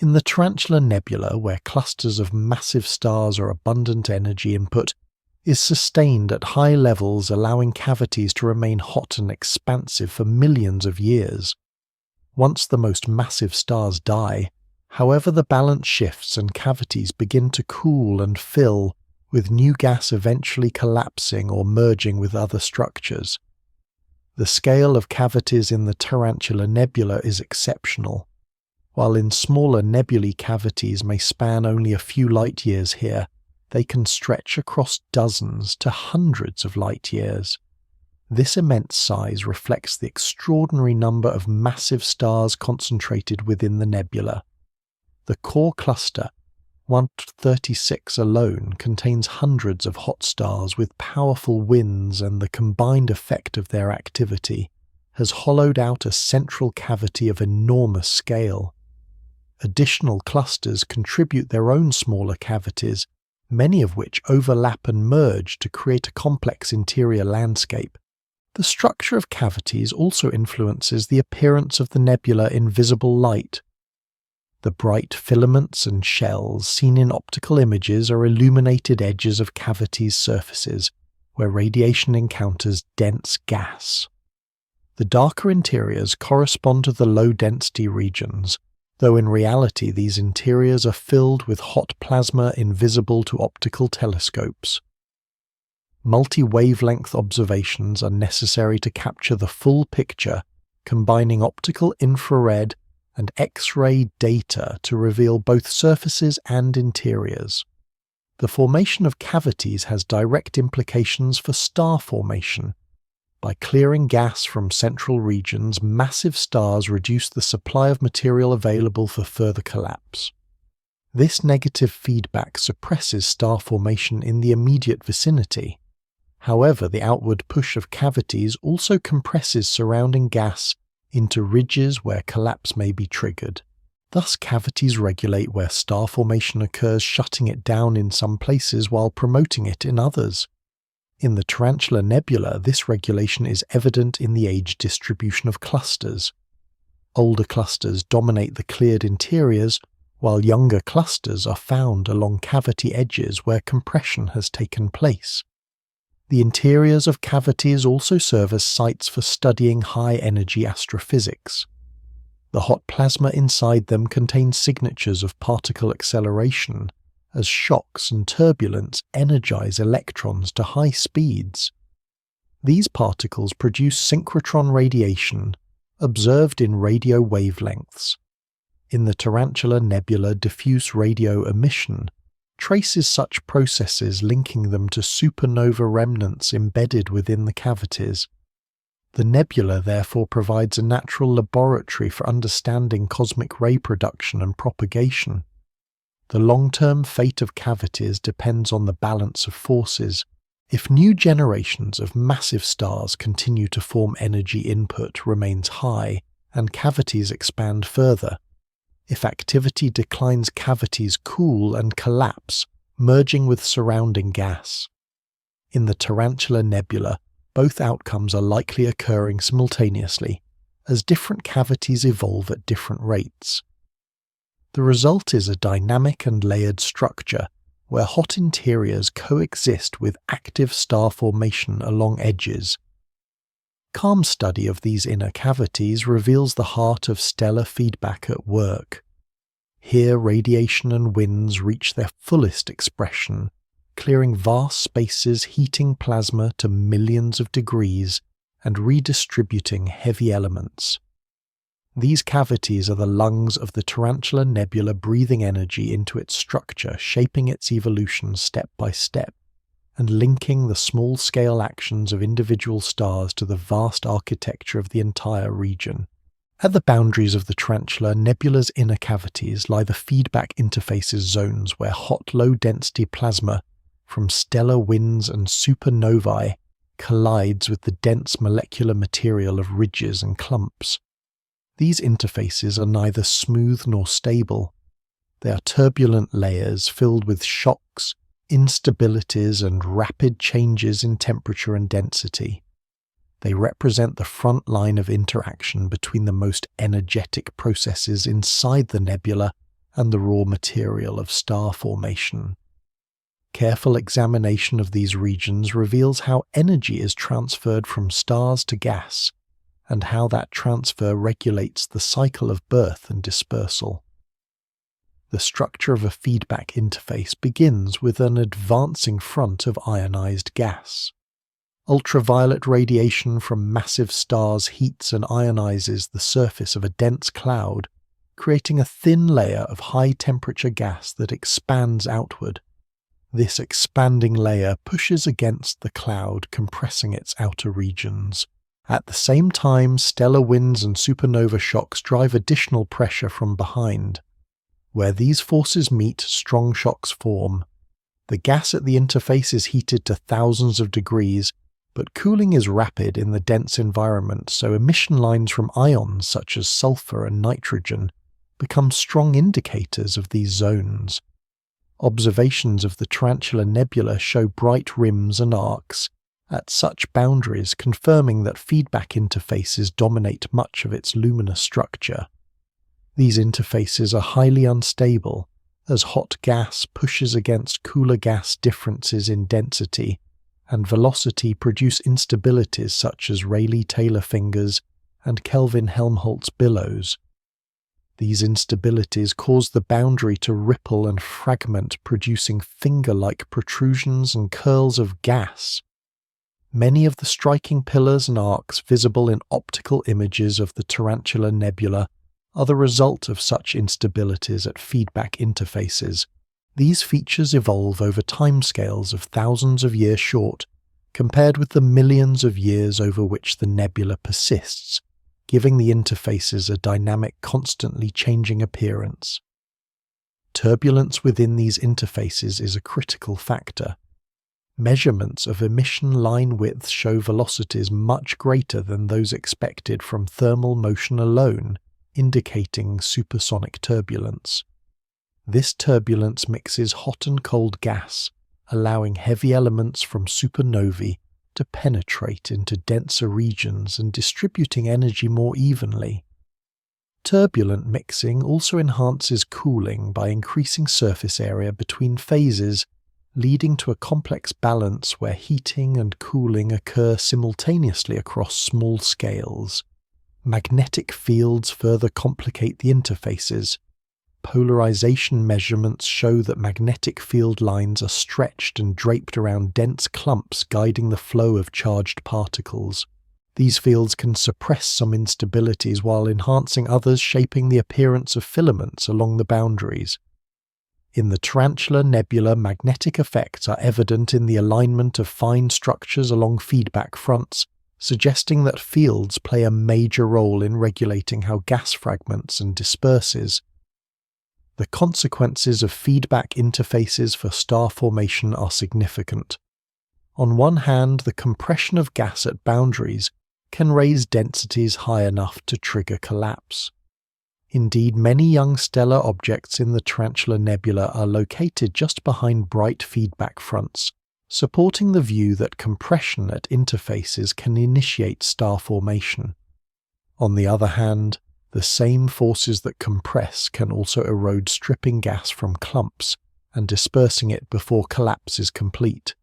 In the Tarantula Nebula, where clusters of massive stars or abundant energy input is sustained at high levels, allowing cavities to remain hot and expansive for millions of years. Once the most massive stars die, however, the balance shifts and cavities begin to cool and fill, with new gas eventually collapsing or merging with other structures. The scale of cavities in the Tarantula Nebula is exceptional. While in smaller nebulae cavities may span only a few light years here, they can stretch across dozens to hundreds of light years. This immense size reflects the extraordinary number of massive stars concentrated within the nebula. The core cluster, 136 alone, contains hundreds of hot stars with powerful winds, and the combined effect of their activity has hollowed out a central cavity of enormous scale. Additional clusters contribute their own smaller cavities, many of which overlap and merge to create a complex interior landscape. The structure of cavities also influences the appearance of the nebula in visible light. The bright filaments and shells seen in optical images are illuminated edges of cavities' surfaces, where radiation encounters dense gas. The darker interiors correspond to the low-density regions, though in reality these interiors are filled with hot plasma invisible to optical telescopes. Multi-wavelength observations are necessary to capture the full picture, combining optical infrared and X-ray data to reveal both surfaces and interiors. The formation of cavities has direct implications for star formation. By clearing gas from central regions, massive stars reduce the supply of material available for further collapse. This negative feedback suppresses star formation in the immediate vicinity. However, the outward push of cavities also compresses surrounding gas into ridges where collapse may be triggered. Thus, cavities regulate where star formation occurs, shutting it down in some places while promoting it in others. In the Tarantula Nebula, this regulation is evident in the age distribution of clusters. Older clusters dominate the cleared interiors, while younger clusters are found along cavity edges where compression has taken place. The interiors of cavities also serve as sites for studying high-energy astrophysics. The hot plasma inside them contains signatures of particle acceleration, as shocks and turbulence energize electrons to high speeds. These particles produce synchrotron radiation, observed in radio wavelengths. In the Tarantula Nebula, diffuse radio emission traces such processes, linking them to supernova remnants embedded within the cavities. The nebula therefore provides a natural laboratory for understanding cosmic ray production and propagation. The long-term fate of cavities depends on the balance of forces. If new generations of massive stars continue to form, energy input remains high, and cavities expand further. If activity declines, cavities cool and collapse, merging with surrounding gas. In the Tarantula Nebula, both outcomes are likely occurring simultaneously, as different cavities evolve at different rates. The result is a dynamic and layered structure, where hot interiors coexist with active star formation along edges. Calm study of these inner cavities reveals the heart of stellar feedback at work. Here radiation and winds reach their fullest expression, clearing vast spaces, heating plasma to millions of degrees, and redistributing heavy elements. These cavities are the lungs of the Tarantula Nebula, breathing energy into its structure, shaping its evolution step by step, and linking the small-scale actions of individual stars to the vast architecture of the entire region. At the boundaries of the Tarantula Nebula's inner cavities lie the feedback interfaces zones where hot, low-density plasma from stellar winds and supernovae collides with the dense molecular material of ridges and clumps. These interfaces are neither smooth nor stable. They are turbulent layers filled with shocks, instabilities, and rapid changes in temperature and density. They represent the front line of interaction between the most energetic processes inside the nebula and the raw material of star formation. Careful examination of these regions reveals how energy is transferred from stars to gas, and how that transfer regulates the cycle of birth and dispersal. The structure of a feedback interface begins with an advancing front of ionized gas. Ultraviolet radiation from massive stars heats and ionizes the surface of a dense cloud, creating a thin layer of high-temperature gas that expands outward. This expanding layer pushes against the cloud, compressing its outer regions. At the same time, stellar winds and supernova shocks drive additional pressure from behind. Where these forces meet, strong shocks form. The gas at the interface is heated to thousands of degrees, but cooling is rapid in the dense environment, so emission lines from ions such as sulfur and nitrogen become strong indicators of these zones. Observations of the Tarantula Nebula show bright rims and arcs at such boundaries, confirming that feedback interfaces dominate much of its luminous structure. These interfaces are highly unstable, as hot gas pushes against cooler gas. Differences in density and velocity produce instabilities such as Rayleigh-Taylor fingers and Kelvin-Helmholtz billows. These instabilities cause the boundary to ripple and fragment, producing finger-like protrusions and curls of gas. Many of the striking pillars and arcs visible in optical images of the Tarantula Nebula are the result of such instabilities at feedback interfaces. These features evolve over timescales of thousands of years short, compared with the millions of years over which the nebula persists, giving the interfaces a dynamic, constantly changing appearance. Turbulence within these interfaces is a critical factor. Measurements of emission line widths show velocities much greater than those expected from thermal motion alone, indicating supersonic turbulence. This turbulence mixes hot and cold gas, allowing heavy elements from supernovae to penetrate into denser regions and distributing energy more evenly. Turbulent mixing also enhances cooling by increasing surface area between phases, leading to a complex balance where heating and cooling occur simultaneously across small scales. Magnetic fields further complicate the interfaces. Polarization measurements show that magnetic field lines are stretched and draped around dense clumps, guiding the flow of charged particles. These fields can suppress some instabilities while enhancing others, shaping the appearance of filaments along the boundaries. In the Tarantula Nebula, magnetic effects are evident in the alignment of fine structures along feedback fronts, suggesting that fields play a major role in regulating how gas fragments and disperses. The consequences of feedback interfaces for star formation are significant. On one hand, the compression of gas at boundaries can raise densities high enough to trigger collapse. Indeed, many young stellar objects in the Tarantula Nebula are located just behind bright feedback fronts, supporting the view that compression at interfaces can initiate star formation. On the other hand, the same forces that compress can also erode, stripping gas from clumps and dispersing it before collapse is complete.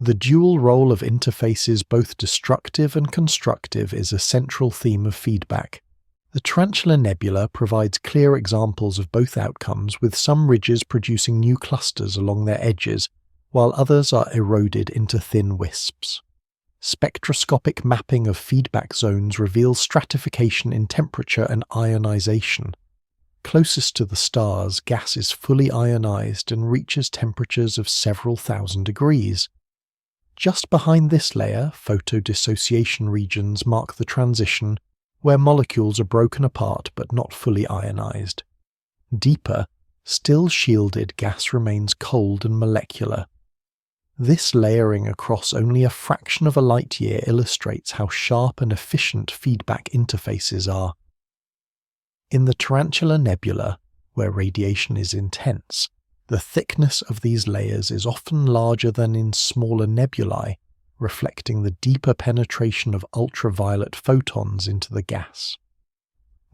The dual role of interfaces, both destructive and constructive, is a central theme of feedback. The Tarantula Nebula provides clear examples of both outcomes, with some ridges producing new clusters along their edges, while others are eroded into thin wisps. Spectroscopic mapping of feedback zones reveals stratification in temperature and ionization. Closest to the stars, gas is fully ionized and reaches temperatures of several thousand degrees. Just behind this layer, photodissociation regions mark the transition, where molecules are broken apart but not fully ionized. Deeper, still shielded gas remains cold and molecular. This layering across only a fraction of a light year illustrates how sharp and efficient feedback interfaces are. In the Tarantula Nebula, where radiation is intense, the thickness of these layers is often larger than in smaller nebulae, reflecting the deeper penetration of ultraviolet photons into the gas.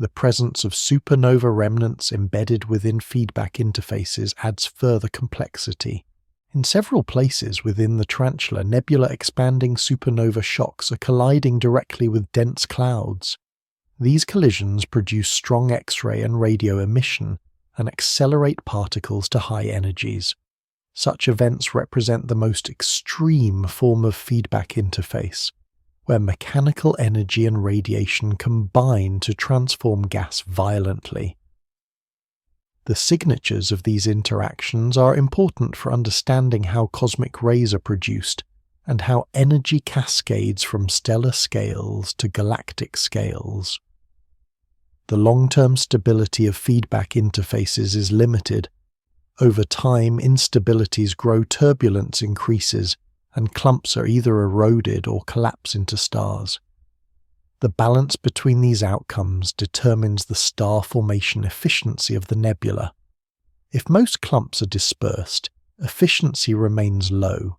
The presence of supernova remnants embedded within feedback interfaces adds further complexity. In several places within the Tarantula Nebula, expanding supernova shocks are colliding directly with dense clouds. These collisions produce strong X-ray and radio emission and accelerate particles to high energies. Such events represent the most extreme form of feedback interface, where mechanical energy and radiation combine to transform gas violently. The signatures of these interactions are important for understanding how cosmic rays are produced and how energy cascades from stellar scales to galactic scales. The long-term stability of feedback interfaces is limited. Over time, instabilities grow, turbulence increases, and clumps are either eroded or collapse into stars. The balance between these outcomes determines the star formation efficiency of the nebula. If most clumps are dispersed, efficiency remains low.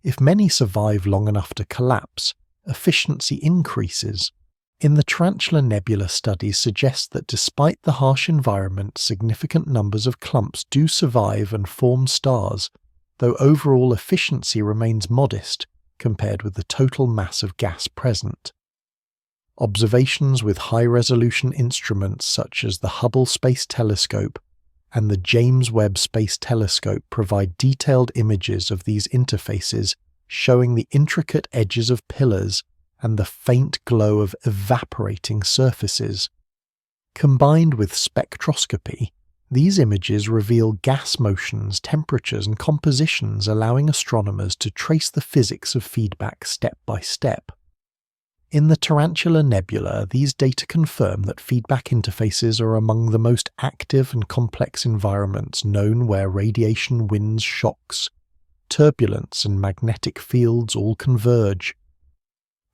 If many survive long enough to collapse, efficiency increases. In the Tarantula Nebula, studies suggest that despite the harsh environment, significant numbers of clumps do survive and form stars, though overall efficiency remains modest compared with the total mass of gas present. Observations with high-resolution instruments such as the Hubble Space Telescope and the James Webb Space Telescope provide detailed images of these interfaces, showing the intricate edges of pillars and the faint glow of evaporating surfaces. Combined with spectroscopy, these images reveal gas motions, temperatures, and compositions, allowing astronomers to trace the physics of feedback step by step. In the Tarantula Nebula, these data confirm that feedback interfaces are among the most active and complex environments known, where radiation, winds, shocks, turbulence, and magnetic fields all converge.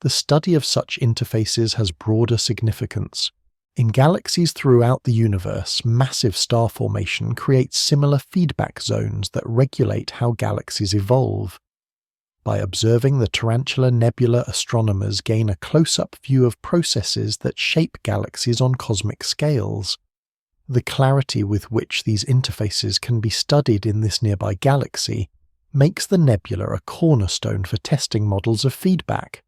The study of such interfaces has broader significance. In galaxies throughout the universe, massive star formation creates similar feedback zones that regulate how galaxies evolve. By observing the Tarantula Nebula, astronomers gain a close-up view of processes that shape galaxies on cosmic scales. The clarity with which these interfaces can be studied in this nearby galaxy makes the nebula a cornerstone for testing models of feedback.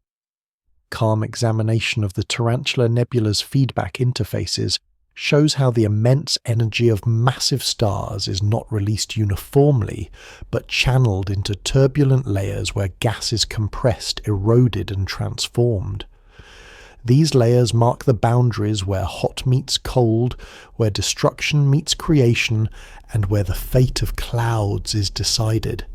Calm examination of the Tarantula Nebula's feedback interfaces shows how the immense energy of massive stars is not released uniformly, but channeled into turbulent layers where gas is compressed, eroded, and transformed. These layers mark the boundaries where hot meets cold, where destruction meets creation, and where the fate of clouds is decided.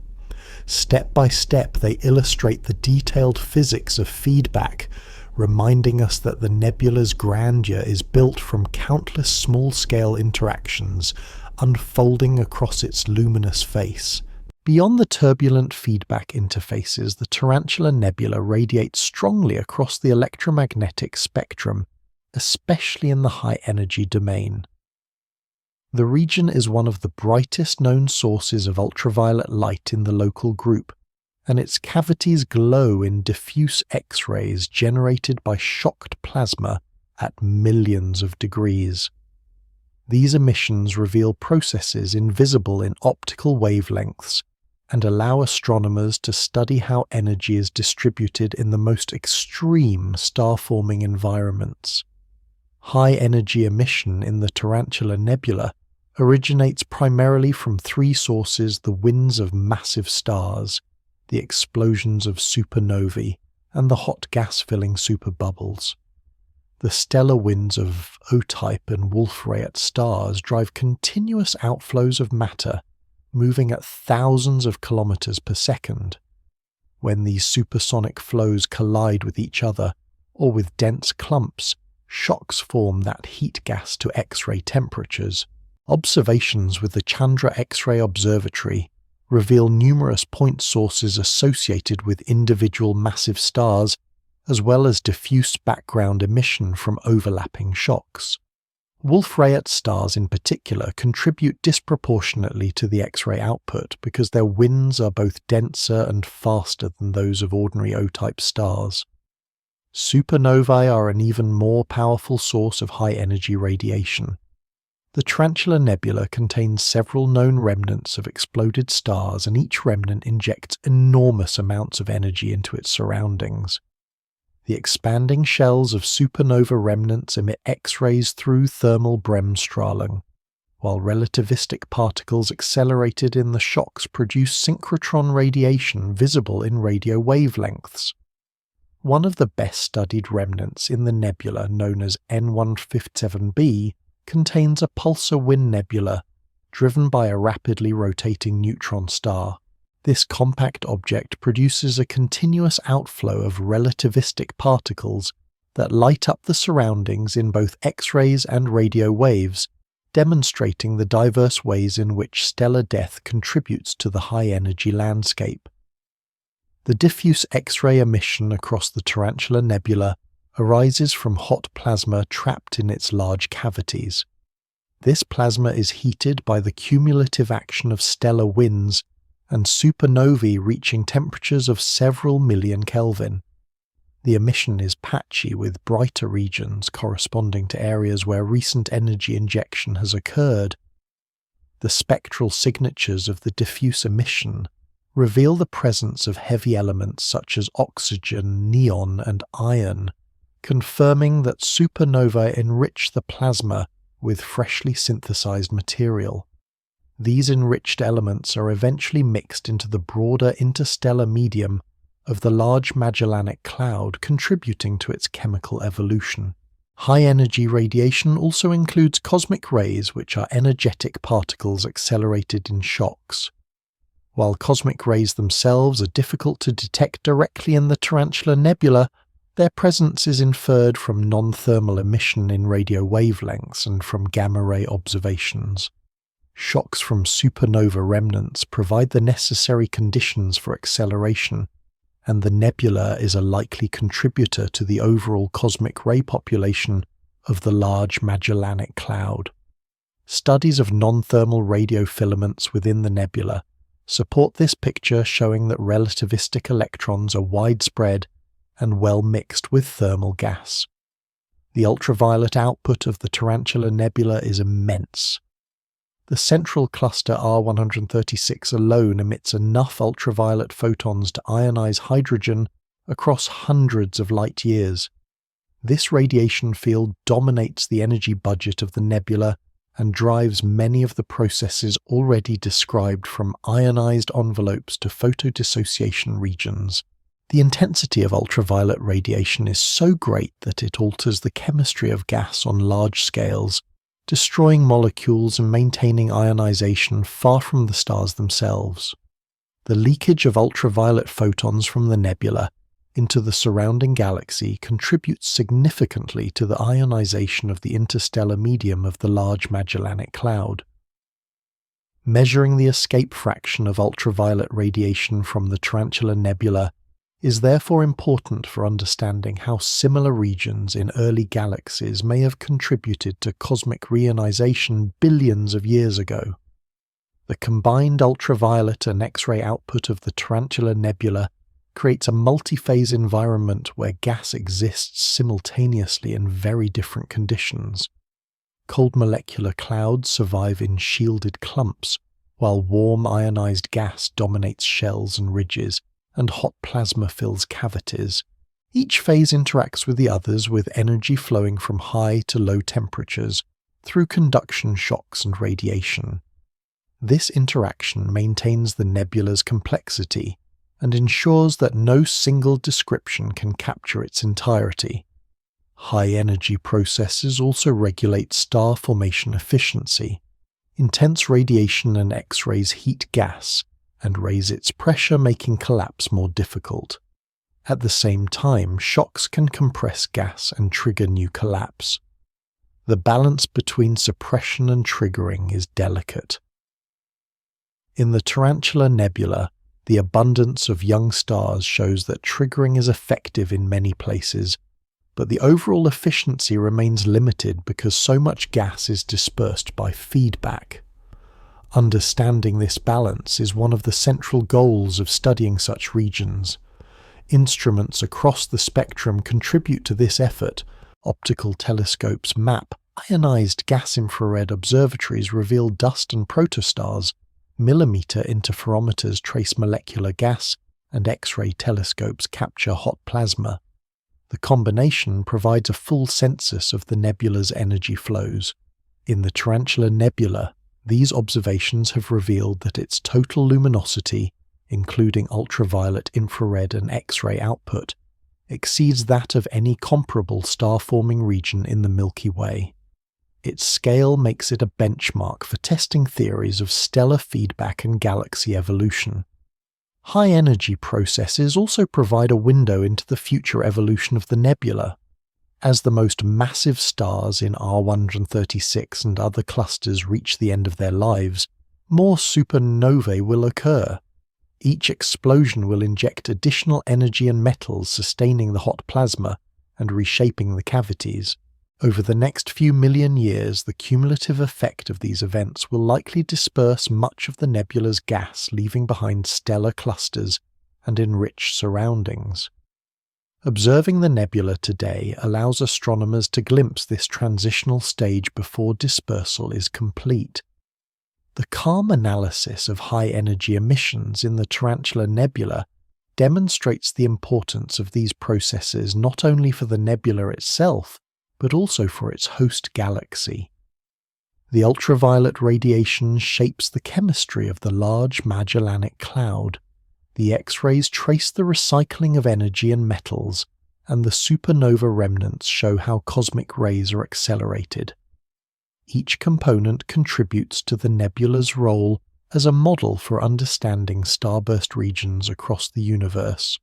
Step by step, they illustrate the detailed physics of feedback, reminding us that the nebula's grandeur is built from countless small-scale interactions unfolding across its luminous face. Beyond the turbulent feedback interfaces, the Tarantula Nebula radiates strongly across the electromagnetic spectrum, especially in the high-energy domain. The region is one of the brightest known sources of ultraviolet light in the local group, and its cavities glow in diffuse X-rays generated by shocked plasma at millions of degrees. These emissions reveal processes invisible in optical wavelengths and allow astronomers to study how energy is distributed in the most extreme star-forming environments. High-energy emission in the Tarantula Nebula originates primarily from three sources: the winds of massive stars, the explosions of supernovae, and the hot gas-filling superbubbles. The stellar winds of O-type and Wolf-Rayet stars drive continuous outflows of matter, moving at thousands of kilometers per second. When these supersonic flows collide with each other, or with dense clumps, shocks form that heat gas to X-ray temperatures. Observations with the Chandra X-ray Observatory reveal numerous point sources associated with individual massive stars, as well as diffuse background emission from overlapping shocks. Wolf-Rayet stars in particular contribute disproportionately to the X-ray output because their winds are both denser and faster than those of ordinary O-type stars. Supernovae are an even more powerful source of high-energy radiation. The Tarantula Nebula contains several known remnants of exploded stars, and each remnant injects enormous amounts of energy into its surroundings. The expanding shells of supernova remnants emit X-rays through thermal bremsstrahlung, while relativistic particles accelerated in the shocks produce synchrotron radiation visible in radio wavelengths. One of the best-studied remnants in the nebula, known as N157b, contains a pulsar wind nebula driven by a rapidly rotating neutron star. This compact object produces a continuous outflow of relativistic particles that light up the surroundings in both X-rays and radio waves, demonstrating the diverse ways in which stellar death contributes to the high-energy landscape. The diffuse X-ray emission across the Tarantula Nebula arises from hot plasma trapped in its large cavities. This plasma is heated by the cumulative action of stellar winds and supernovae reaching temperatures of several million Kelvin. The emission is patchy, with brighter regions corresponding to areas where recent energy injection has occurred. The spectral signatures of the diffuse emission reveal the presence of heavy elements such as oxygen, neon, and iron, confirming that supernovae enrich the plasma with freshly synthesized material. These enriched elements are eventually mixed into the broader interstellar medium of the Large Magellanic Cloud, contributing to its chemical evolution. High-energy radiation also includes cosmic rays, which are energetic particles accelerated in shocks. While cosmic rays themselves are difficult to detect directly in the Tarantula Nebula, their presence is inferred from non-thermal emission in radio wavelengths and from gamma-ray observations. Shocks from supernova remnants provide the necessary conditions for acceleration, and the nebula is a likely contributor to the overall cosmic ray population of the Large Magellanic Cloud. Studies of non-thermal radio filaments within the nebula support this picture, showing that relativistic electrons are widespread and well mixed with thermal gas. The ultraviolet output of the Tarantula Nebula is immense. The central cluster R136 alone emits enough ultraviolet photons to ionize hydrogen across hundreds of light years. This radiation field dominates the energy budget of the nebula and drives many of the processes already described, from ionized envelopes to photodissociation regions. The intensity of ultraviolet radiation is so great that it alters the chemistry of gas on large scales, destroying molecules and maintaining ionization far from the stars themselves. The leakage of ultraviolet photons from the nebula into the surrounding galaxy contributes significantly to the ionization of the interstellar medium of the Large Magellanic Cloud. Measuring the escape fraction of ultraviolet radiation from the Tarantula Nebula is therefore important for understanding how similar regions in early galaxies may have contributed to cosmic reionization billions of years ago. The combined ultraviolet and X-ray output of the Tarantula Nebula creates a multi-phase environment where gas exists simultaneously in very different conditions. Cold molecular clouds survive in shielded clumps, while warm ionized gas dominates shells and ridges, and hot plasma fills cavities. Each phase interacts with the others, with energy flowing from high to low temperatures through conduction shocks and radiation. This interaction maintains the nebula's complexity and ensures that no single description can capture its entirety. High-energy processes also regulate star formation efficiency. Intense radiation and X-rays heat gas and raise its pressure, making collapse more difficult. At the same time, shocks can compress gas and trigger new collapse. The balance between suppression and triggering is delicate. In the Tarantula Nebula, the abundance of young stars shows that triggering is effective in many places, but the overall efficiency remains limited because so much gas is dispersed by feedback. Understanding this balance is one of the central goals of studying such regions. Instruments across the spectrum contribute to this effort. Optical telescopes map, ionized gas-infrared observatories reveal dust and protostars, millimeter interferometers trace molecular gas, and X-ray telescopes capture hot plasma. The combination provides a full census of the nebula's energy flows. In the Tarantula Nebula, these observations have revealed that its total luminosity, including ultraviolet, infrared, and X-ray output, exceeds that of any comparable star-forming region in the Milky Way. Its scale makes it a benchmark for testing theories of stellar feedback and galaxy evolution. High-energy processes also provide a window into the future evolution of the nebula. As the most massive stars in R136 and other clusters reach the end of their lives, more supernovae will occur. Each explosion will inject additional energy and metals, sustaining the hot plasma and reshaping the cavities. Over the next few million years, the cumulative effect of these events will likely disperse much of the nebula's gas, leaving behind stellar clusters and enriched surroundings. Observing the nebula today allows astronomers to glimpse this transitional stage before dispersal is complete. The calm analysis of high-energy emissions in the Tarantula Nebula demonstrates the importance of these processes not only for the nebula itself, but also for its host galaxy. The ultraviolet radiation shapes the chemistry of the Large Magellanic Cloud. The X-rays trace the recycling of energy and metals, and the supernova remnants show how cosmic rays are accelerated. Each component contributes to the nebula's role as a model for understanding starburst regions across the universe.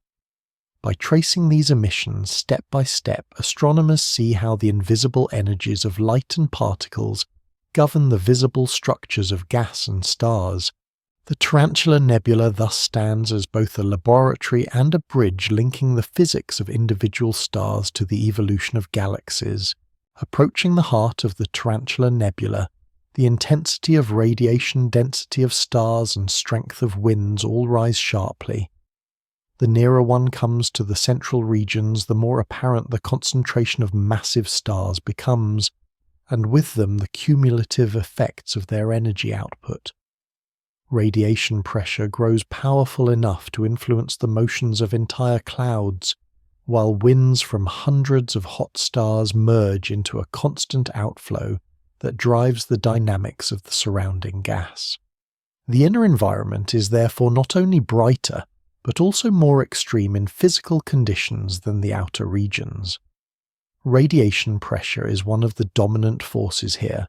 By tracing these emissions step by step, astronomers see how the invisible energies of light and particles govern the visible structures of gas and stars. The Tarantula Nebula thus stands as both a laboratory and a bridge linking the physics of individual stars to the evolution of galaxies. Approaching the heart of the Tarantula Nebula, the intensity of radiation, density of stars, and strength of winds all rise sharply. The nearer one comes to the central regions, the more apparent the concentration of massive stars becomes, and with them the cumulative effects of their energy output. Radiation pressure grows powerful enough to influence the motions of entire clouds, while winds from hundreds of hot stars merge into a constant outflow that drives the dynamics of the surrounding gas. The inner environment is therefore not only brighter, but also more extreme in physical conditions than the outer regions. Radiation pressure is one of the dominant forces here.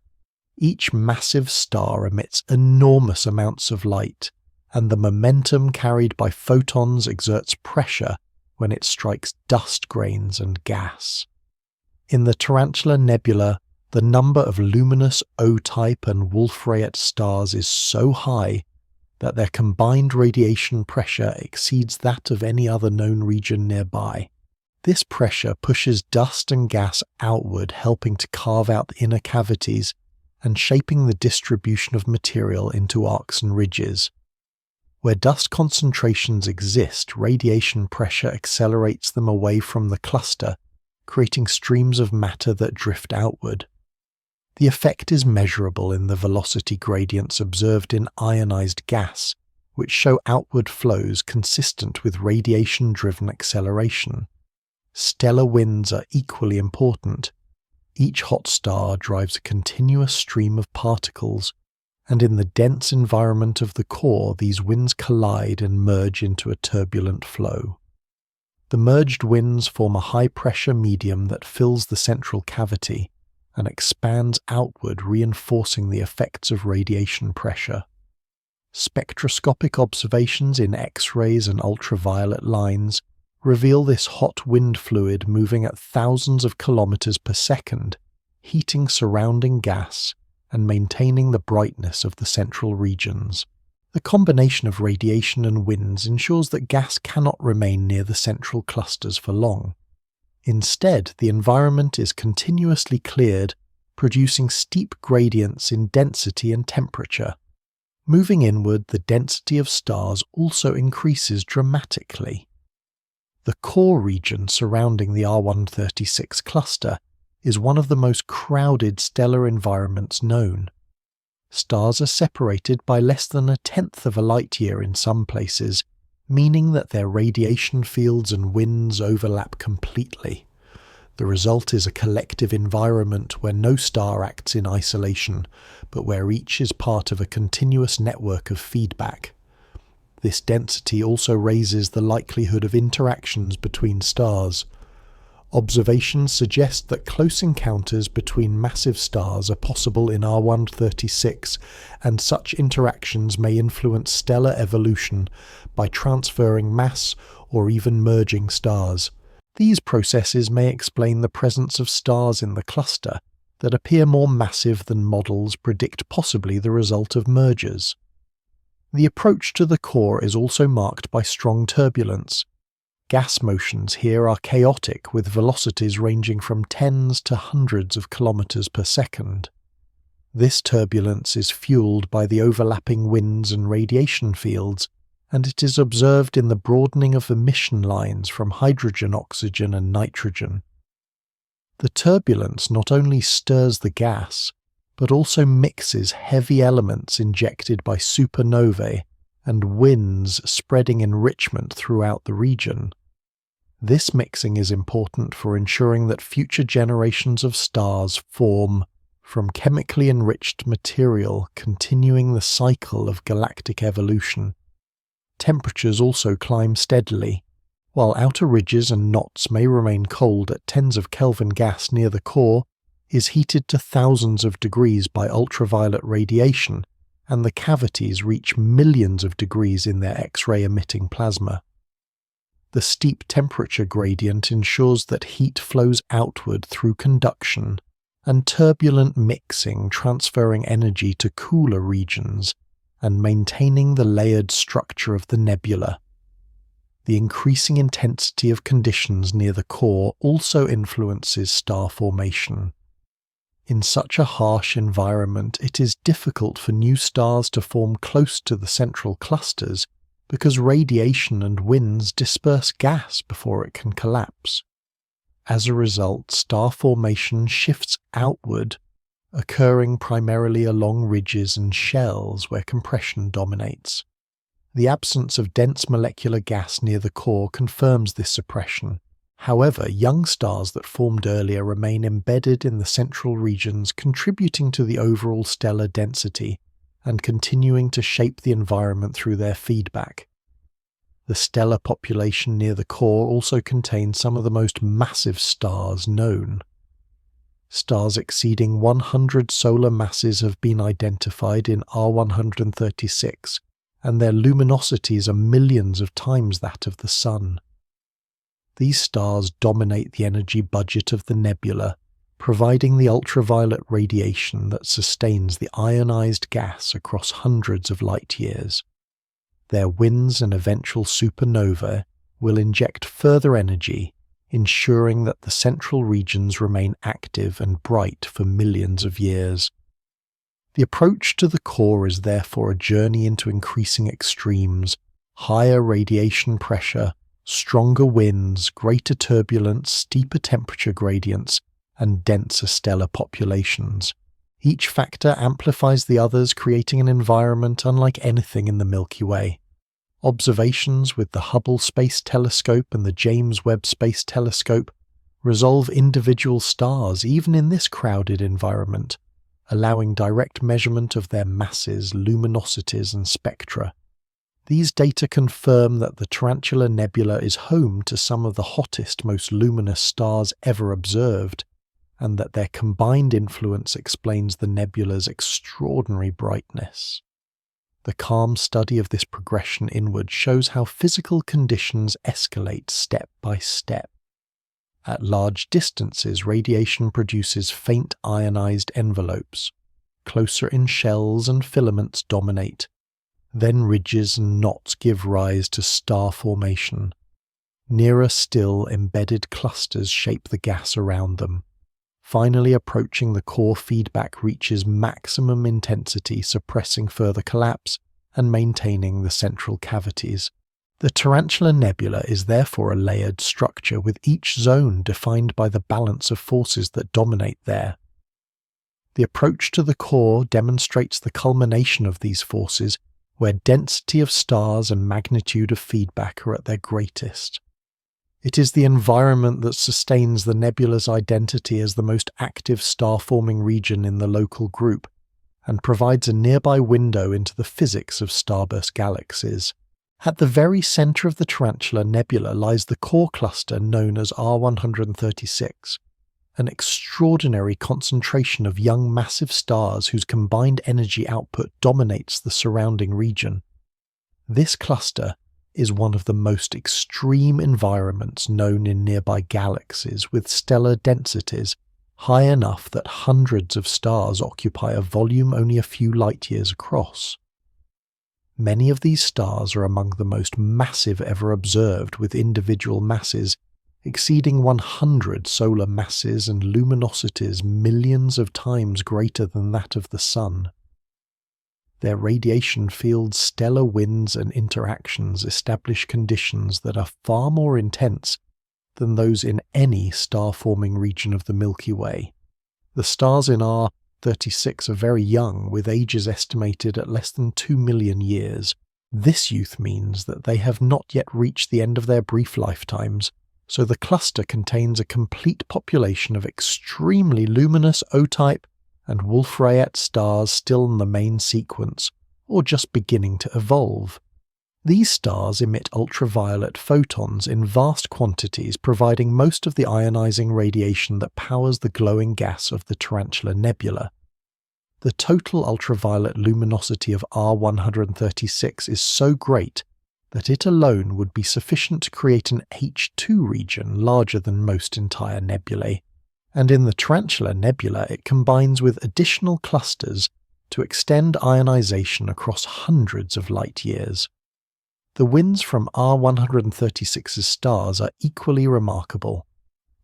Each massive star emits enormous amounts of light, and the momentum carried by photons exerts pressure when it strikes dust grains and gas. In the Tarantula Nebula, the number of luminous O-type and Wolf-Rayet stars is so high that their combined radiation pressure exceeds that of any other known region nearby. This pressure pushes dust and gas outward, helping to carve out the inner cavities and shaping the distribution of material into arcs and ridges. Where dust concentrations exist, radiation pressure accelerates them away from the cluster, creating streams of matter that drift outward. The effect is measurable in the velocity gradients observed in ionized gas, which show outward flows consistent with radiation-driven acceleration. Stellar winds are equally important. Each hot star drives a continuous stream of particles, and in the dense environment of the core, these winds collide and merge into a turbulent flow. The merged winds form a high-pressure medium that fills the central cavity and expands outward, reinforcing the effects of radiation pressure. Spectroscopic observations in X-rays and ultraviolet lines reveal this hot wind fluid moving at thousands of kilometers per second, heating surrounding gas and maintaining the brightness of the central regions. The combination of radiation and winds ensures that gas cannot remain near the central clusters for long. Instead, the environment is continuously cleared, producing steep gradients in density and temperature. Moving inward, the density of stars also increases dramatically. The core region surrounding the R136 cluster is one of the most crowded stellar environments known. Stars are separated by less than 1/10 of a light-year in some places, meaning that their radiation fields and winds overlap completely. The result is a collective environment where no star acts in isolation, but where each is part of a continuous network of feedback. This density also raises the likelihood of interactions between stars. Observations suggest that close encounters between massive stars are possible in R136, and such interactions may influence stellar evolution by transferring mass or even merging stars. These processes may explain the presence of stars in the cluster that appear more massive than models predict, possibly the result of mergers. The approach to the core is also marked by strong turbulence. Gas motions here are chaotic, with velocities ranging from tens to hundreds of kilometers per second. This turbulence is fueled by the overlapping winds and radiation fields, and it is observed in the broadening of emission lines from hydrogen, oxygen, and nitrogen. The turbulence not only stirs the gas, but also mixes heavy elements injected by supernovae and winds spreading enrichment throughout the region. This mixing is important for ensuring that future generations of stars form from chemically enriched material, continuing the cycle of galactic evolution. Temperatures also climb steadily. While outer ridges and knots may remain cold at tens of Kelvin, gas near the core is heated to thousands of degrees by ultraviolet radiation, and the cavities reach millions of degrees in their X-ray emitting plasma. The steep temperature gradient ensures that heat flows outward through conduction and turbulent mixing, transferring energy to cooler regions and maintaining the layered structure of the nebula. The increasing intensity of conditions near the core also influences star formation. In such a harsh environment, it is difficult for new stars to form close to the central clusters because radiation and winds disperse gas before it can collapse. As a result, star formation shifts outward, occurring primarily along ridges and shells where compression dominates. The absence of dense molecular gas near the core confirms this suppression. However, young stars that formed earlier remain embedded in the central regions, contributing to the overall stellar density and continuing to shape the environment through their feedback. The stellar population near the core also contains some of the most massive stars known. Stars exceeding 100 solar masses have been identified in R136, and their luminosities are millions of times that of the Sun. These stars dominate the energy budget of the nebula, providing the ultraviolet radiation that sustains the ionized gas across hundreds of light-years. Their winds and eventual supernova will inject further energy, ensuring that the central regions remain active and bright for millions of years. The approach to the core is therefore a journey into increasing extremes, higher radiation pressure, stronger winds, greater turbulence, steeper temperature gradients, and denser stellar populations. Each factor amplifies the others, creating an environment unlike anything in the Milky Way. Observations with the Hubble Space Telescope and the James Webb Space Telescope resolve individual stars even in this crowded environment, allowing direct measurement of their masses, luminosities, and spectra. These data confirm that the Tarantula Nebula is home to some of the hottest, most luminous stars ever observed, and that their combined influence explains the nebula's extraordinary brightness. The calm study of this progression inward shows how physical conditions escalate step by step. At large distances, radiation produces faint ionized envelopes. Closer in, shells and filaments dominate. Then ridges and knots give rise to star formation. Nearer still, embedded clusters shape the gas around them. Finally, approaching the core, feedback reaches maximum intensity, suppressing further collapse and maintaining the central cavities. The Tarantula Nebula is therefore a layered structure, with each zone defined by the balance of forces that dominate there. The approach to the core demonstrates the culmination of these forces, where density of stars and magnitude of feedback are at their greatest. It is the environment that sustains the nebula's identity as the most active star-forming region in the local group, and provides a nearby window into the physics of starburst galaxies. At the very centre of the Tarantula Nebula lies the core cluster known as R136, an extraordinary concentration of young massive stars whose combined energy output dominates the surrounding region. This cluster is one of the most extreme environments known in nearby galaxies, with stellar densities high enough that hundreds of stars occupy a volume only a few light-years across. Many of these stars are among the most massive ever observed, with individual masses exceeding 100 solar masses and luminosities millions of times greater than that of the Sun. Their radiation fields, stellar winds and interactions establish conditions that are far more intense than those in any star-forming region of the Milky Way. The stars in R36 are very young, with ages estimated at less than 2 million years. This youth means that they have not yet reached the end of their brief lifetimes, so the cluster contains a complete population of extremely luminous O-type and Wolf-Rayet stars still in the main sequence, or just beginning to evolve. These stars emit ultraviolet photons in vast quantities, providing most of the ionizing radiation that powers the glowing gas of the Tarantula Nebula. The total ultraviolet luminosity of R136 is so great that it alone would be sufficient to create an H2 region larger than most entire nebulae, and in the Tarantula Nebula it combines with additional clusters to extend ionization across hundreds of light-years. The winds from R136's stars are equally remarkable.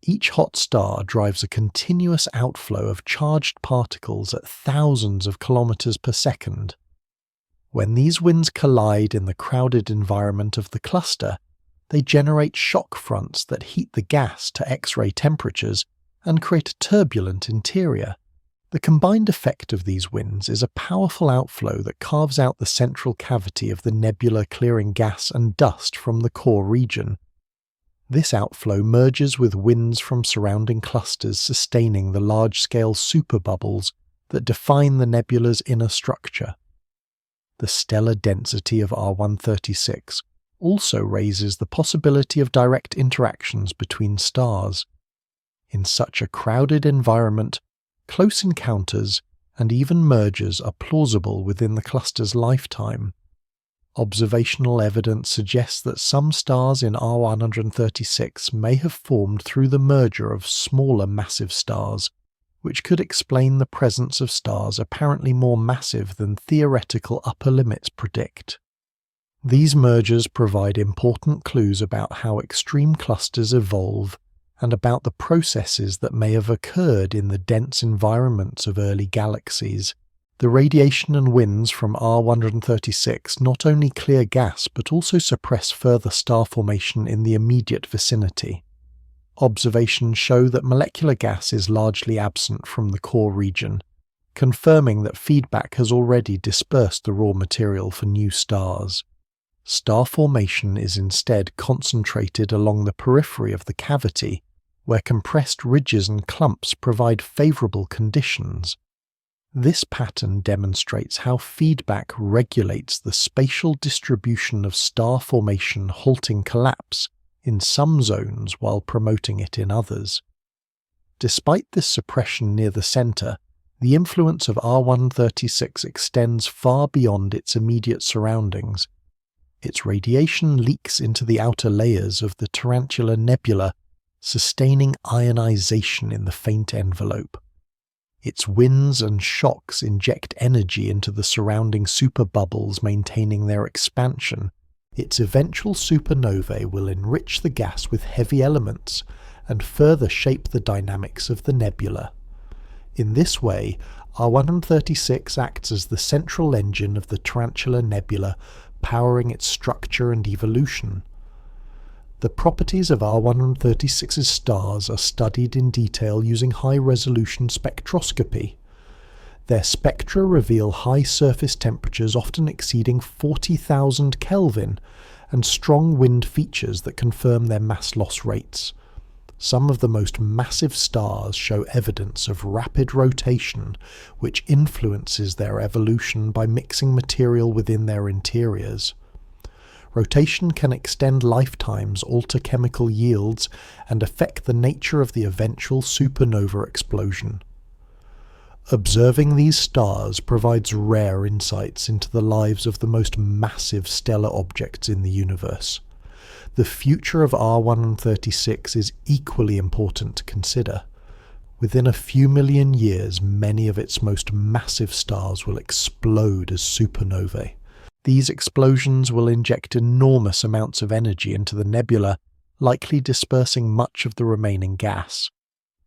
Each hot star drives a continuous outflow of charged particles at thousands of kilometers per second. When these winds collide in the crowded environment of the cluster, they generate shock fronts that heat the gas to X-ray temperatures and create a turbulent interior. The combined effect of these winds is a powerful outflow that carves out the central cavity of the nebula, clearing gas and dust from the core region. This outflow merges with winds from surrounding clusters, sustaining the large-scale superbubbles that define the nebula's inner structure. The stellar density of R136 also raises the possibility of direct interactions between stars. In such a crowded environment, close encounters and even mergers are plausible within the cluster's lifetime. Observational evidence suggests that some stars in R136 may have formed through the merger of smaller massive stars, which could explain the presence of stars apparently more massive than theoretical upper limits predict. These mergers provide important clues about how extreme clusters evolve and about the processes that may have occurred in the dense environments of early galaxies. The radiation and winds from R136 not only clear gas but also suppress further star formation in the immediate vicinity. Observations show that molecular gas is largely absent from the core region, confirming that feedback has already dispersed the raw material for new stars. Star formation is instead concentrated along the periphery of the cavity, where compressed ridges and clumps provide favourable conditions. This pattern demonstrates how feedback regulates the spatial distribution of star formation, halting collapse in some zones while promoting it in others. Despite this suppression near the centre, the influence of R136 extends far beyond its immediate surroundings. Its radiation leaks into the outer layers of the Tarantula Nebula, sustaining ionization in the faint envelope. Its winds and shocks inject energy into the surrounding superbubbles, maintaining their expansion. Its eventual supernovae will enrich the gas with heavy elements and further shape the dynamics of the nebula. In this way, R136 acts as the central engine of the Tarantula Nebula, powering its structure and evolution. The properties of R136's stars are studied in detail using high-resolution spectroscopy. Their spectra reveal high surface temperatures often exceeding 40,000 Kelvin and strong wind features that confirm their mass loss rates. Some of the most massive stars show evidence of rapid rotation, which influences their evolution by mixing material within their interiors. Rotation can extend lifetimes, alter chemical yields, and affect the nature of the eventual supernova explosion. Observing these stars provides rare insights into the lives of the most massive stellar objects in the universe. The future of R136 is equally important to consider. Within a few million years, many of its most massive stars will explode as supernovae. These explosions will inject enormous amounts of energy into the nebula, likely dispersing much of the remaining gas.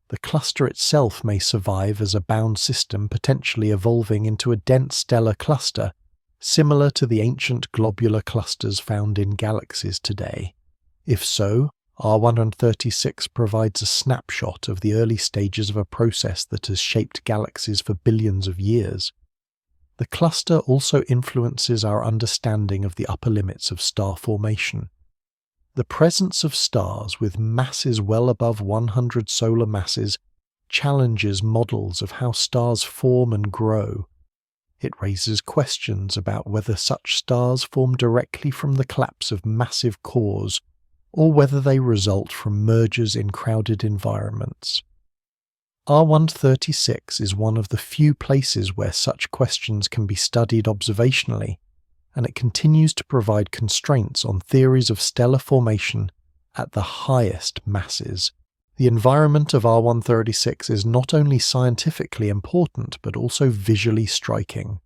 The cluster itself may survive as a bound system, potentially evolving into a dense stellar cluster, similar to the ancient globular clusters found in galaxies today. If so, R136 provides a snapshot of the early stages of a process that has shaped galaxies for billions of years. The cluster also influences our understanding of the upper limits of star formation. The presence of stars with masses well above 100 solar masses challenges models of how stars form and grow. It raises questions about whether such stars form directly from the collapse of massive cores, or whether they result from mergers in crowded environments. R136 is one of the few places where such questions can be studied observationally, and it continues to provide constraints on theories of stellar formation at the highest masses. The environment of R136 is not only scientifically important but also visually striking.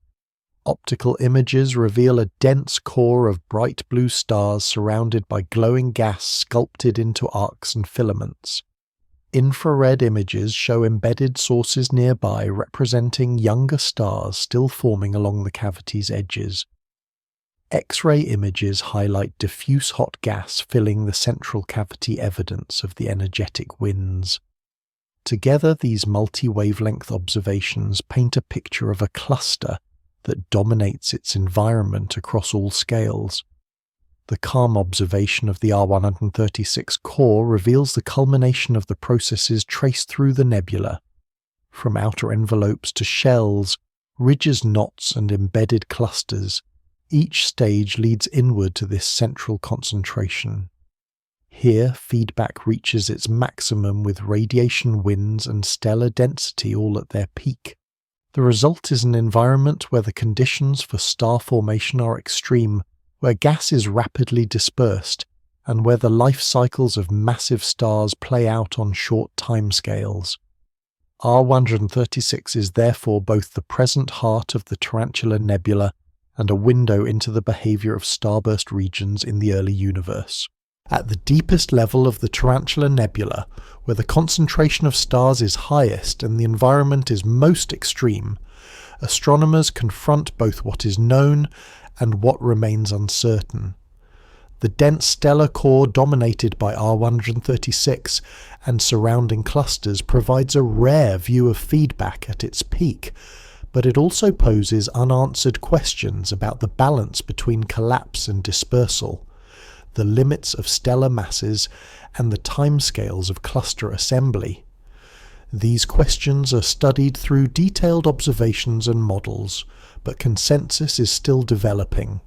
Optical images reveal a dense core of bright blue stars surrounded by glowing gas sculpted into arcs and filaments. Infrared images show embedded sources nearby representing younger stars still forming along the cavity's edges. X-ray images highlight diffuse hot gas filling the central cavity, evidence of the energetic winds. Together, these multi-wavelength observations paint a picture of a cluster that dominates its environment across all scales. The calm observation of the R136 core reveals the culmination of the processes traced through the nebula. From outer envelopes to shells, ridges, knots, and embedded clusters, each stage leads inward to this central concentration. Here, feedback reaches its maximum with radiation winds and stellar density all at their peak. The result is an environment where the conditions for star formation are extreme, where gas is rapidly dispersed, and where the life cycles of massive stars play out on short timescales. R136 is therefore both the present heart of the Tarantula Nebula and a window into the behavior of starburst regions in the early universe. At the deepest level of the Tarantula Nebula, where the concentration of stars is highest and the environment is most extreme, astronomers confront both what is known and what remains uncertain. The dense stellar core dominated by R136 and surrounding clusters provides a rare view of feedback at its peak, but it also poses unanswered questions about the balance between collapse and dispersal, the limits of stellar masses, and the timescales of cluster assembly. These questions are studied through detailed observations and models, but consensus is still developing,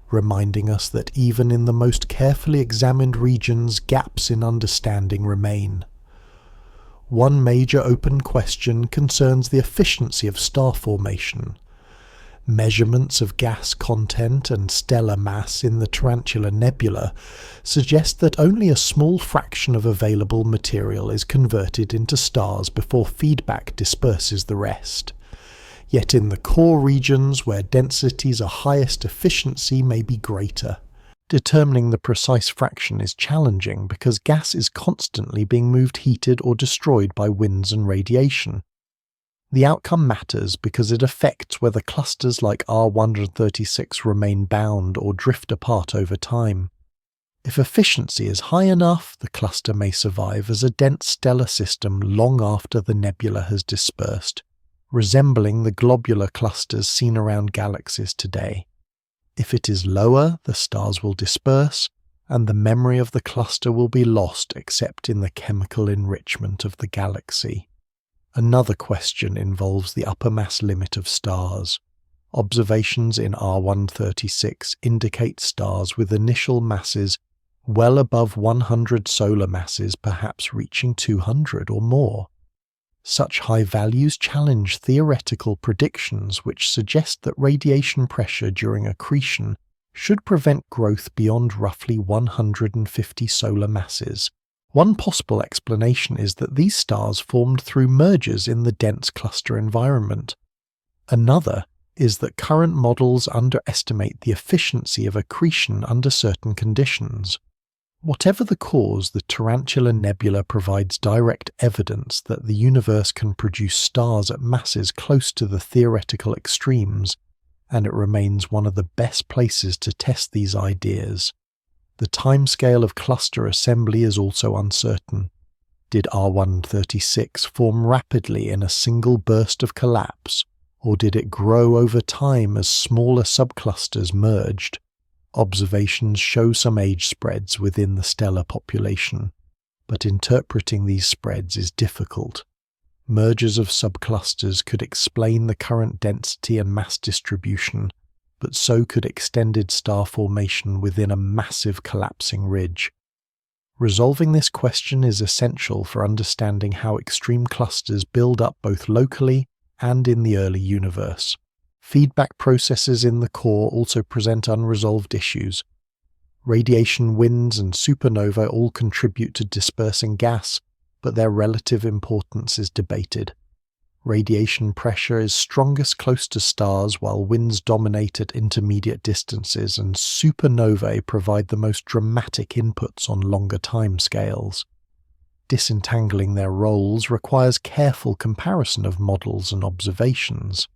reminding us that even in the most carefully examined regions, gaps in understanding remain. One major open question concerns the efficiency of star formation. Measurements of gas content and stellar mass in the Tarantula Nebula suggest that only a small fraction of available material is converted into stars before feedback disperses the rest. Yet in the core regions where densities are highest, efficiency may be greater. Determining the precise fraction is challenging because gas is constantly being moved, heated, or destroyed by winds and radiation. The outcome matters because it affects whether clusters like R136 remain bound or drift apart over time. If efficiency is high enough, the cluster may survive as a dense stellar system long after the nebula has dispersed, resembling the globular clusters seen around galaxies today. If it is lower, the stars will disperse, and the memory of the cluster will be lost except in the chemical enrichment of the galaxy. Another question involves the upper mass limit of stars. Observations in R136 indicate stars with initial masses well above 100 solar masses, perhaps reaching 200 or more. Such high values challenge theoretical predictions which suggest that radiation pressure during accretion should prevent growth beyond roughly 150 solar masses. One possible explanation is that these stars formed through mergers in the dense cluster environment. Another is that current models underestimate the efficiency of accretion under certain conditions. Whatever the cause, the Tarantula Nebula provides direct evidence that the universe can produce stars at masses close to the theoretical extremes, and it remains one of the best places to test these ideas. The timescale of cluster assembly is also uncertain. Did R136 form rapidly in a single burst of collapse, or did it grow over time as smaller subclusters merged? Observations show some age spreads within the stellar population, but interpreting these spreads is difficult. Mergers of subclusters could explain the current density and mass distribution, but so could extended star formation within a massive collapsing ridge. Resolving this question is essential for understanding how extreme clusters build up both locally and in the early universe. Feedback processes in the core also present unresolved issues. Radiation winds and supernova all contribute to dispersing gas, but their relative importance is debated. Radiation pressure is strongest close to stars, while winds dominate at intermediate distances, and supernovae provide the most dramatic inputs on longer timescales. Disentangling their roles requires careful comparison of models and observations.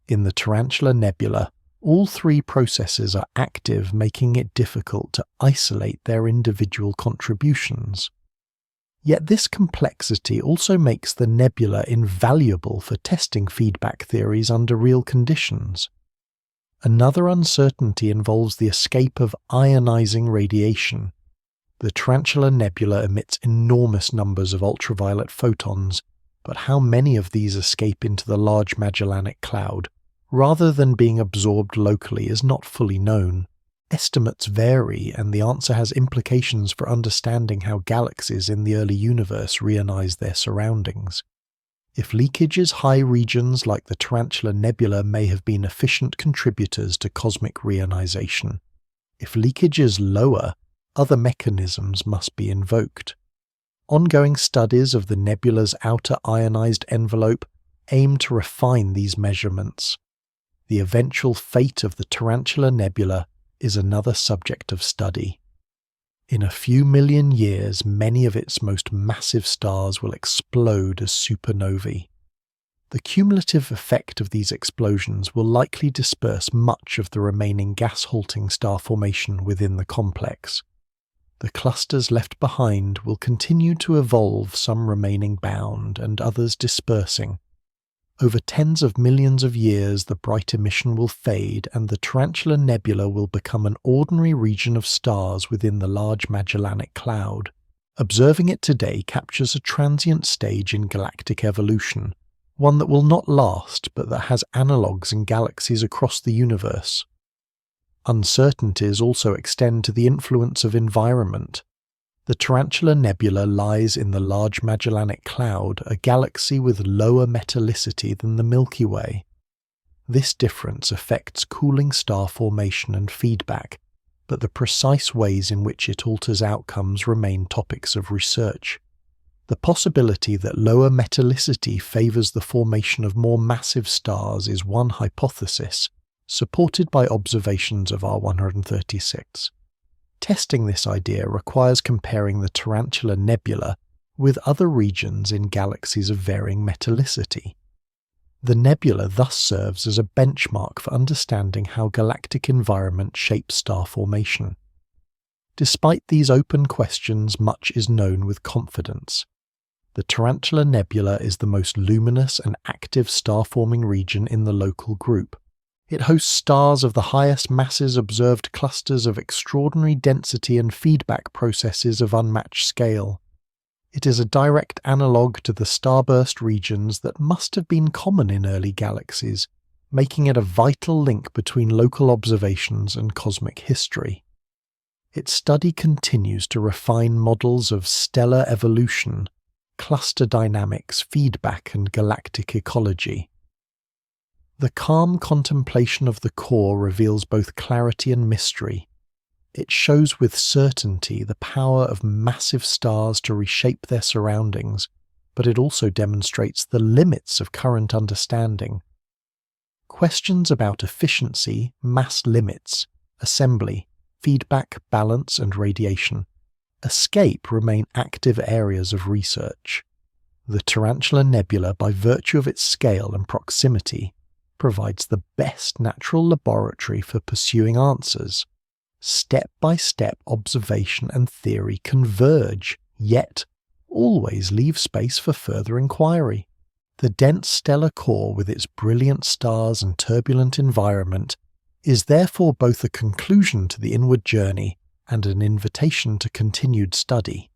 In the Tarantula Nebula, all three processes are active, making it difficult to isolate their individual contributions. Yet this complexity also makes the nebula invaluable for testing feedback theories under real conditions. Another uncertainty involves the escape of ionizing radiation. The Tarantula Nebula emits enormous numbers of ultraviolet photons, but how many of these escape into the Large Magellanic Cloud, rather than being absorbed locally, is not fully known. Estimates vary, and the answer has implications for understanding how galaxies in the early universe reionize their surroundings. If leakage is high, regions like the Tarantula Nebula may have been efficient contributors to cosmic reionization. If leakage is lower, other mechanisms must be invoked. Ongoing studies of the nebula's outer ionized envelope aim to refine these measurements. The eventual fate of the Tarantula Nebula is another subject of study. In a few million years, many of its most massive stars will explode as supernovae. The cumulative effect of these explosions will likely disperse much of the remaining gas-halting star formation within the complex. The clusters left behind will continue to evolve, some remaining bound and others dispersing. Over tens of millions of years, the bright emission will fade, and the Tarantula Nebula will become an ordinary region of stars within the Large Magellanic Cloud. Observing it today captures a transient stage in galactic evolution, one that will not last but that has analogues in galaxies across the universe. Uncertainties also extend to the influence of environment. The Tarantula Nebula lies in the Large Magellanic Cloud, a galaxy with lower metallicity than the Milky Way. This difference affects cooling star formation and feedback, but the precise ways in which it alters outcomes remain topics of research. The possibility that lower metallicity favors the formation of more massive stars is one hypothesis, supported by observations of R136. Testing this idea requires comparing the Tarantula Nebula with other regions in galaxies of varying metallicity. The nebula thus serves as a benchmark for understanding how galactic environment shapes star formation. Despite these open questions, much is known with confidence. The Tarantula Nebula is the most luminous and active star-forming region in the local group. It hosts stars of the highest masses, observed clusters of extraordinary density, and feedback processes of unmatched scale. It is a direct analogue to the starburst regions that must have been common in early galaxies, making it a vital link between local observations and cosmic history. Its study continues to refine models of stellar evolution, cluster dynamics, feedback, and galactic ecology. The calm contemplation of the core reveals both clarity and mystery. It shows with certainty the power of massive stars to reshape their surroundings, but it also demonstrates the limits of current understanding. Questions about efficiency, mass limits, assembly, feedback, balance, and radiation escape remain active areas of research. The Tarantula Nebula, by virtue of its scale and proximity, provides the best natural laboratory for pursuing answers. Step-by-step observation and theory converge, yet always leave space for further inquiry. The dense stellar core, with its brilliant stars and turbulent environment, is therefore both a conclusion to the inward journey and an invitation to continued study.